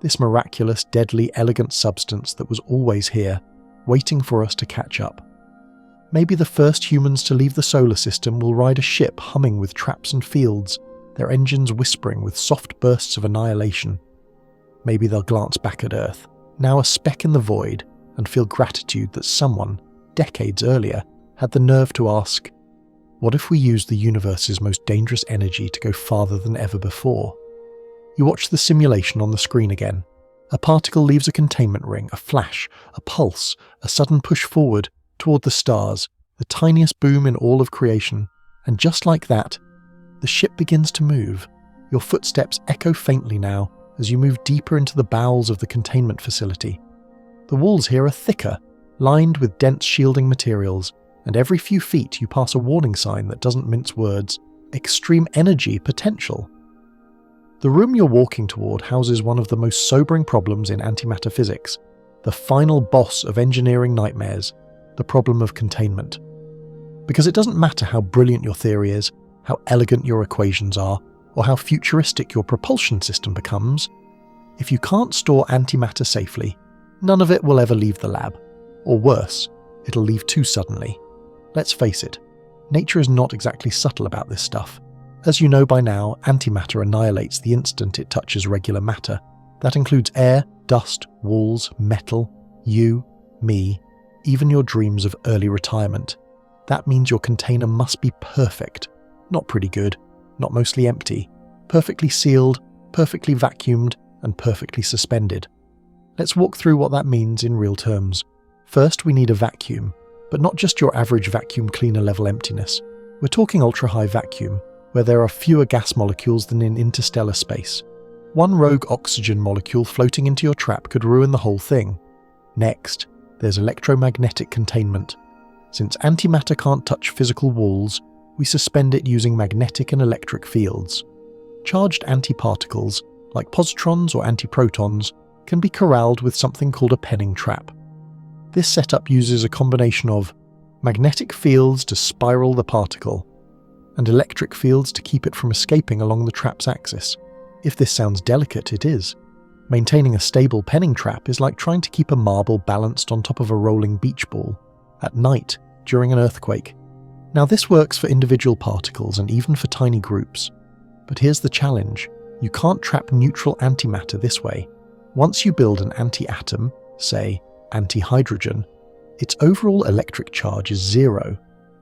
this miraculous, deadly, elegant substance that was always here, waiting for us to catch up. Maybe the first humans to leave the solar system will ride a ship humming with traps and fields, their engines whispering with soft bursts of annihilation. Maybe they'll glance back at Earth, now a speck in the void, and feel gratitude that someone, decades earlier, had the nerve to ask, what if we used the universe's most dangerous energy to go farther than ever before? You watch the simulation on the screen again. A particle leaves a containment ring, a flash, a pulse, a sudden push forward toward the stars, the tiniest boom in all of creation, and just like that, the ship begins to move. Your footsteps echo faintly now as you move deeper into the bowels of the containment facility. The walls here are thicker, lined with dense shielding materials, and every few feet you pass a warning sign that doesn't mince words, extreme energy potential. The room you're walking toward houses one of the most sobering problems in antimatter physics, the final boss of engineering nightmares, the problem of containment. Because it doesn't matter how brilliant your theory is, how elegant your equations are, or how futuristic your propulsion system becomes, if you can't store antimatter safely, none of it will ever leave the lab. Or worse, it'll leave too suddenly. Let's face it, nature is not exactly subtle about this stuff. As you know by now, antimatter annihilates the instant it touches regular matter. That includes air, dust, walls, metal, you, me, even your dreams of early retirement. That means your container must be perfect. Not pretty good, not mostly empty. Perfectly sealed, perfectly vacuumed, and perfectly suspended. Let's walk through what that means in real terms. First, we need a vacuum, but not just your average vacuum cleaner level emptiness. We're talking ultra-high vacuum, where there are fewer gas molecules than in interstellar space. One rogue oxygen molecule floating into your trap could ruin the whole thing. Next, there's electromagnetic containment. Since antimatter can't touch physical walls, we suspend it using magnetic and electric fields. Charged antiparticles, like positrons or antiprotons, can be corralled with something called a penning trap. This setup uses a combination of magnetic fields to spiral the particle, and electric fields to keep it from escaping along the trap's axis. If this sounds delicate, it is. Maintaining a stable penning trap is like trying to keep a marble balanced on top of a rolling beach ball, at night, during an earthquake. Now this works for individual particles and even for tiny groups. But here's the challenge. You can't trap neutral antimatter this way. Once you build an anti-atom, say, anti-hydrogen, its overall electric charge is zero.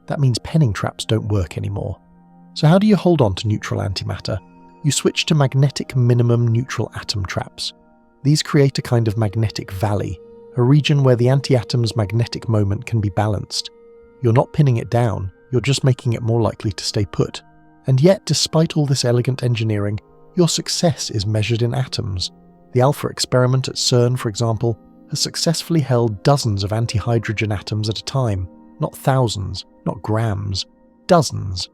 That means penning traps don't work anymore. So how do you hold on to neutral antimatter? You switch to magnetic minimum neutral atom traps. These create a kind of magnetic valley, a region where the antiatom's magnetic moment can be balanced. You're not pinning it down, you're just making it more likely to stay put. And yet, despite all this elegant engineering, your success is measured in atoms. The Alpha experiment at CERN, for example, has successfully held dozens of anti-hydrogen atoms at a time. Not thousands, not grams, dozens.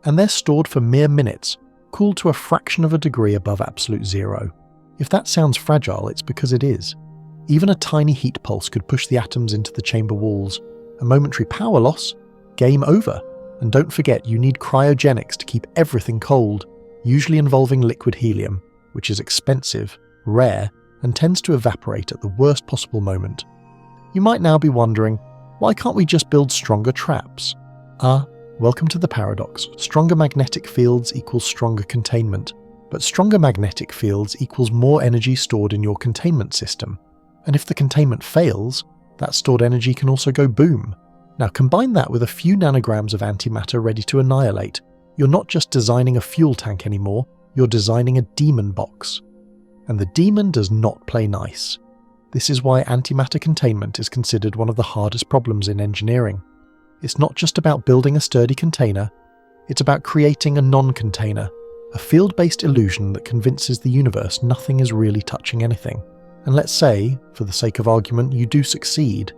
And they're stored for mere minutes, cooled to a fraction of a degree above absolute zero. If that sounds fragile, it's because it is. Even a tiny heat pulse could push the atoms into the chamber walls. A momentary power loss? Game over. And don't forget, you need cryogenics to keep everything cold, usually involving liquid helium, which is expensive, rare, and tends to evaporate at the worst possible moment. You might now be wondering, why can't we just build stronger traps? Welcome to the paradox. Stronger magnetic fields equals stronger containment, but stronger magnetic fields equals more energy stored in your containment system. And if the containment fails, that stored energy can also go boom. Now combine that with a few nanograms of antimatter ready to annihilate. You're not just designing a fuel tank anymore, you're designing a demon box. And the demon does not play nice. This is why antimatter containment is considered one of the hardest problems in engineering. It's not just about building a sturdy container, it's about creating a non-container, a field-based illusion that convinces the universe nothing is really touching anything. And let's say, for the sake of argument, you do succeed.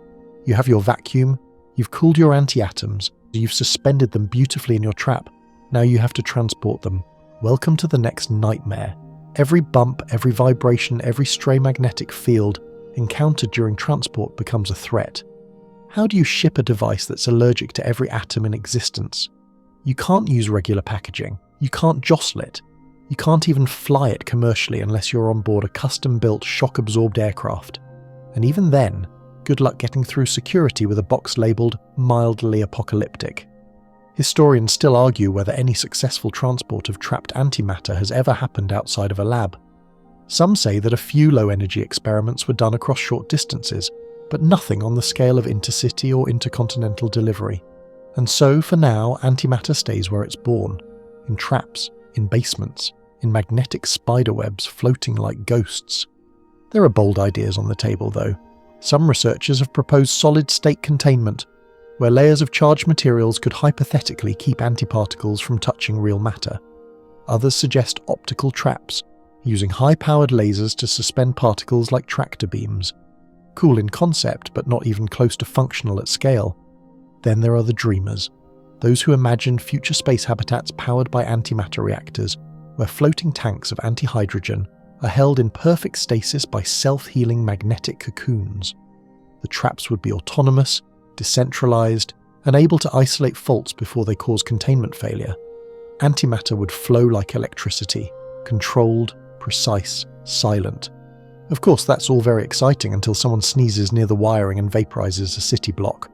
You have your vacuum, you've cooled your anti-atoms, you've suspended them beautifully in your trap. Now you have to transport them. Welcome to the next nightmare. Every bump, every vibration, every stray magnetic field encountered during transport becomes a threat. How do you ship a device that's allergic to every atom in existence? You can't use regular packaging. You can't jostle it. You can't even fly it commercially unless you're on board a custom-built, shock-absorbed aircraft. And even then, good luck getting through security with a box labelled mildly apocalyptic. Historians still argue whether any successful transport of trapped antimatter has ever happened outside of a lab. Some say that a few low-energy experiments were done across short distances, but nothing on the scale of intercity or intercontinental delivery. And so, for now, antimatter stays where it's born, in traps, in basements, in magnetic spiderwebs floating like ghosts. There are bold ideas on the table, though. Some researchers have proposed solid-state containment, where layers of charged materials could hypothetically keep antiparticles from touching real matter. Others suggest optical traps, using high-powered lasers to suspend particles like tractor beams. Cool in concept, but not even close to functional at scale. Then there are the dreamers, those who imagine future space habitats powered by antimatter reactors, where floating tanks of antihydrogen are held in perfect stasis by self-healing magnetic cocoons. The traps would be autonomous, decentralized, and able to isolate faults before they cause containment failure. Antimatter would flow like electricity, controlled, precise, silent. Of course, that's all very exciting until someone sneezes near the wiring and vaporizes a city block.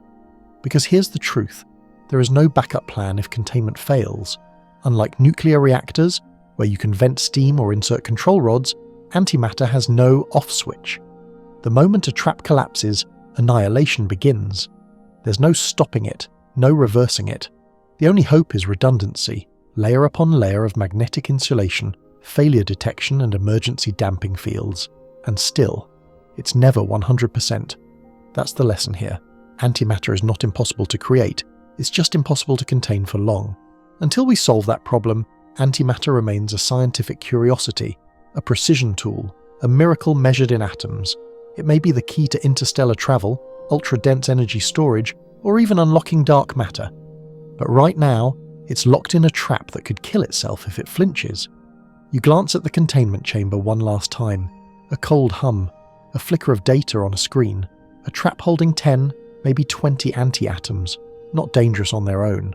Because here's the truth, there is no backup plan if containment fails. Unlike nuclear reactors, where you can vent steam or insert control rods, antimatter has no off switch. The moment a trap collapses, annihilation begins. There's no stopping it, no reversing it. The only hope is redundancy, layer upon layer of magnetic insulation, failure detection and emergency damping fields. And still, it's never 100%. That's the lesson here. Antimatter is not impossible to create, it's just impossible to contain for long. Until we solve that problem, antimatter remains a scientific curiosity, a precision tool, a miracle measured in atoms. It may be the key to interstellar travel, ultra-dense energy storage, or even unlocking dark matter. But right now, it's locked in a trap that could kill itself if it flinches. You glance at the containment chamber one last time. A cold hum, a flicker of data on a screen, a trap holding 10, maybe 20 anti-atoms, not dangerous on their own.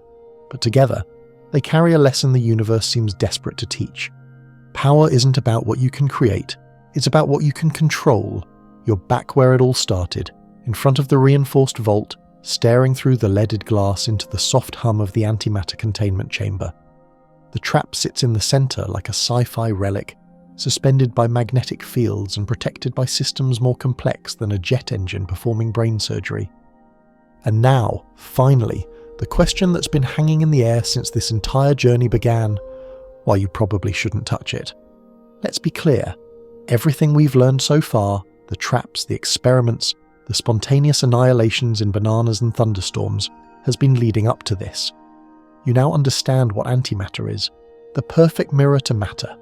But together, they carry a lesson the universe seems desperate to teach. Power isn't about what you can create, it's about what you can control. You're back where it all started, in front of the reinforced vault, staring through the leaded glass into the soft hum of the antimatter containment chamber. The trap sits in the center like a sci-fi relic, suspended by magnetic fields and protected by systems more complex than a jet engine performing brain surgery. And now, finally, the question that's been hanging in the air since this entire journey began, why you probably shouldn't touch it. Let's be clear, everything we've learned so far, the traps, the experiments, the spontaneous annihilations in bananas and thunderstorms, has been leading up to this. You now understand what antimatter is, the perfect mirror to matter.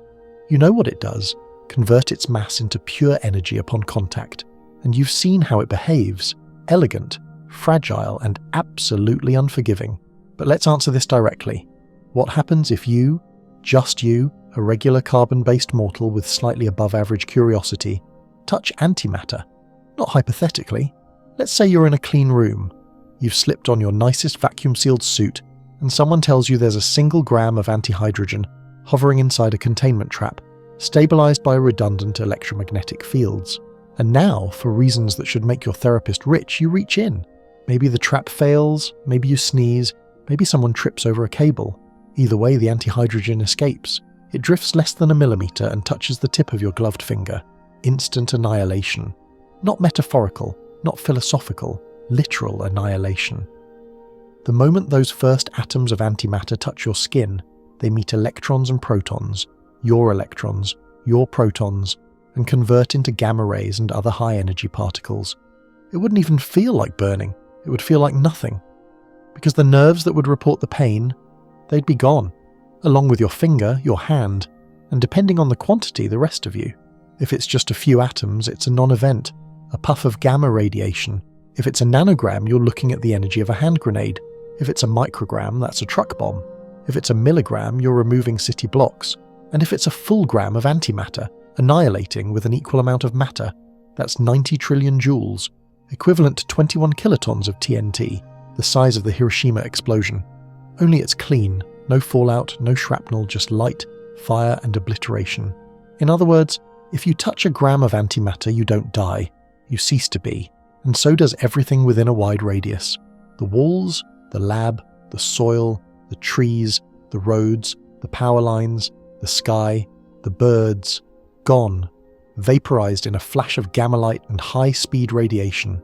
You know what it does, convert its mass into pure energy upon contact, and you've seen how it behaves, elegant, fragile, and absolutely unforgiving. But let's answer this directly. What happens if you, just you, a regular carbon-based mortal with slightly above-average curiosity, touch antimatter? Not hypothetically. Let's say you're in a clean room. You've slipped on your nicest vacuum-sealed suit, and someone tells you there's a single gram of antihydrogen hovering inside a containment trap, stabilized by redundant electromagnetic fields. And now, for reasons that should make your therapist rich, you reach in. Maybe the trap fails, maybe you sneeze, maybe someone trips over a cable. Either way, the antihydrogen escapes. It drifts less than a millimeter and touches the tip of your gloved finger. Instant annihilation. Not metaphorical, not philosophical, literal annihilation. The moment those first atoms of antimatter touch your skin, they meet electrons and protons, your electrons, your protons, and convert into gamma rays and other high-energy particles. It wouldn't even feel like burning. It would feel like nothing. Because the nerves that would report the pain, they'd be gone, along with your finger, your hand, and depending on the quantity, the rest of you. If it's just a few atoms, it's a non-event, a puff of gamma radiation. If it's a nanogram, you're looking at the energy of a hand grenade. If it's a microgram, that's a truck bomb. If it's a milligram, you're removing city blocks. And if it's a full gram of antimatter, annihilating with an equal amount of matter, that's 90 trillion joules, equivalent to 21 kilotons of TNT, the size of the Hiroshima explosion. Only it's clean, no fallout, no shrapnel, just light, fire and obliteration. In other words, if you touch a gram of antimatter, you don't die. You cease to be. And so does everything within a wide radius. The walls, the lab, the soil, The trees, the roads, the power lines, the sky, the birds, gone, vaporized in a flash of gamma light and high-speed radiation.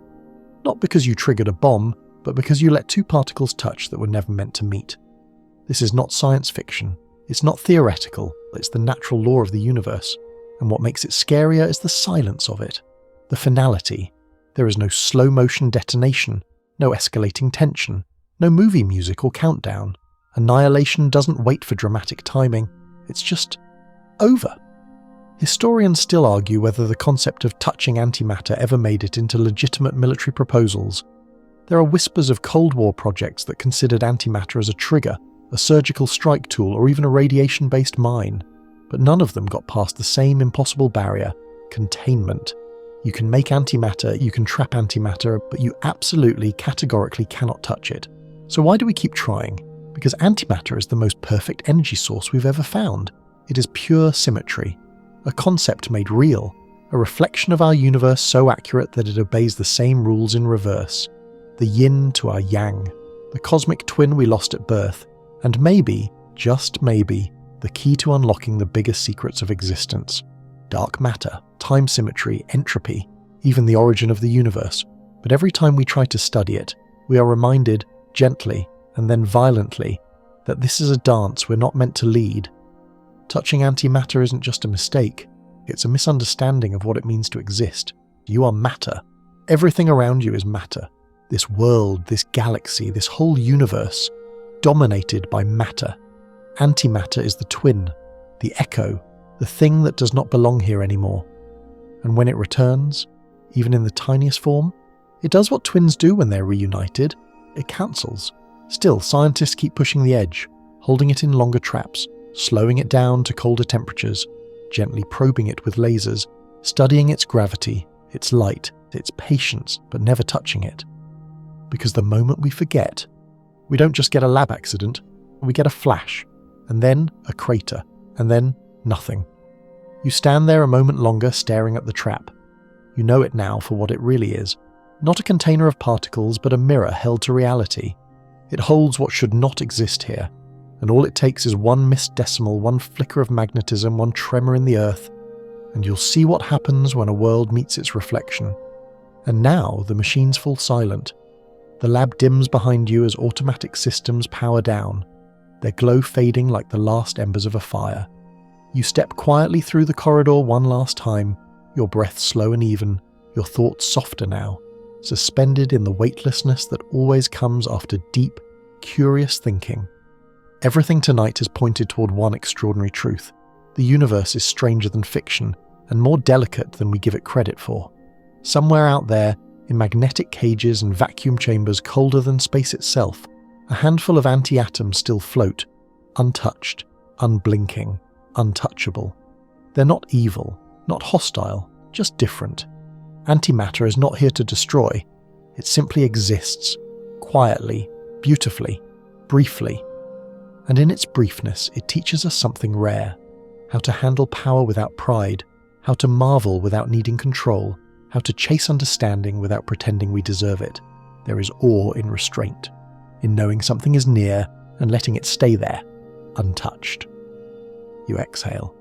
Not because you triggered a bomb, but because you let two particles touch that were never meant to meet. This is not science fiction. It's not theoretical. It's the natural law of the universe. And what makes it scarier is the silence of it. The finality. There is no slow-motion detonation, no escalating tension, no movie music or countdown. Annihilation doesn't wait for dramatic timing. It's just over. Historians still argue whether the concept of touching antimatter ever made it into legitimate military proposals. There are whispers of Cold War projects that considered antimatter as a trigger, a surgical strike tool, or even a radiation-based mine. But none of them got past the same impossible barrier: containment. You can make antimatter, you can trap antimatter, but you absolutely, categorically cannot touch it. So why do we keep trying? Because antimatter is the most perfect energy source we've ever found. It is pure symmetry. A concept made real, a reflection of our universe so accurate that it obeys the same rules in reverse. The yin to our yang, the cosmic twin we lost at birth, and maybe, just maybe, the key to unlocking the biggest secrets of existence. Dark matter, time symmetry, entropy, even the origin of the universe. But every time we try to study it, we are reminded, gently and then violently, that this is a dance we're not meant to lead. Touching antimatter isn't just a mistake, it's a misunderstanding of what it means to exist. You are matter. Everything around you is matter. This world, this galaxy, this whole universe, dominated by matter. Antimatter is the twin, the echo, the thing that does not belong here anymore. And when it returns, even in the tiniest form, it does what twins do when they're reunited. It cancels. Still, scientists keep pushing the edge, holding it in longer traps, slowing it down to colder temperatures, gently probing it with lasers, studying its gravity, its light, its patience, but never touching it. Because the moment we forget, we don't just get a lab accident, we get a flash, and then a crater, and then nothing. You stand there a moment longer staring at the trap. You know it now for what it really is. Not a container of particles, but a mirror held to reality. It holds what should not exist here, and all it takes is one missed decimal, one flicker of magnetism, one tremor in the earth, and you'll see what happens when a world meets its reflection. And now the machines fall silent. The lab dims behind you as automatic systems power down, their glow fading like the last embers of a fire. You step quietly through the corridor one last time, your breath slow and even, your thoughts softer now, suspended in the weightlessness that always comes after deep, curious thinking. Everything tonight has pointed toward one extraordinary truth. The universe is stranger than fiction, and more delicate than we give it credit for. Somewhere out there, in magnetic cages and vacuum chambers colder than space itself, a handful of anti-atoms still float, untouched, unblinking, untouchable. They're not evil, not hostile, just different. Antimatter is not here to destroy. It simply exists, quietly, beautifully, briefly. And in its briefness, it teaches us something rare: how to handle power without pride, how to marvel without needing control, how to chase understanding without pretending we deserve it. There is awe in restraint, in knowing something is near and letting it stay there, untouched. You exhale.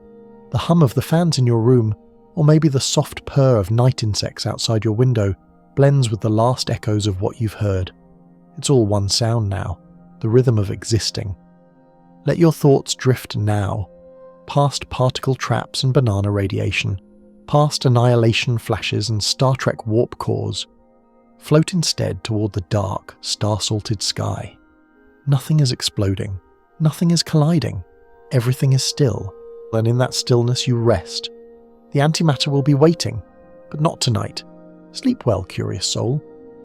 The hum of the fans in your room, or maybe the soft purr of night insects outside your window, blends with the last echoes of what you've heard. It's all one sound now, the rhythm of existing. Let your thoughts drift now, past particle traps and banana radiation, past annihilation flashes and Star Trek warp cores. Float instead toward the dark, star-salted sky. Nothing is exploding. Nothing is colliding. Everything is still, and in that stillness you rest. The antimatter will be waiting, but not tonight. Sleep well, curious soul.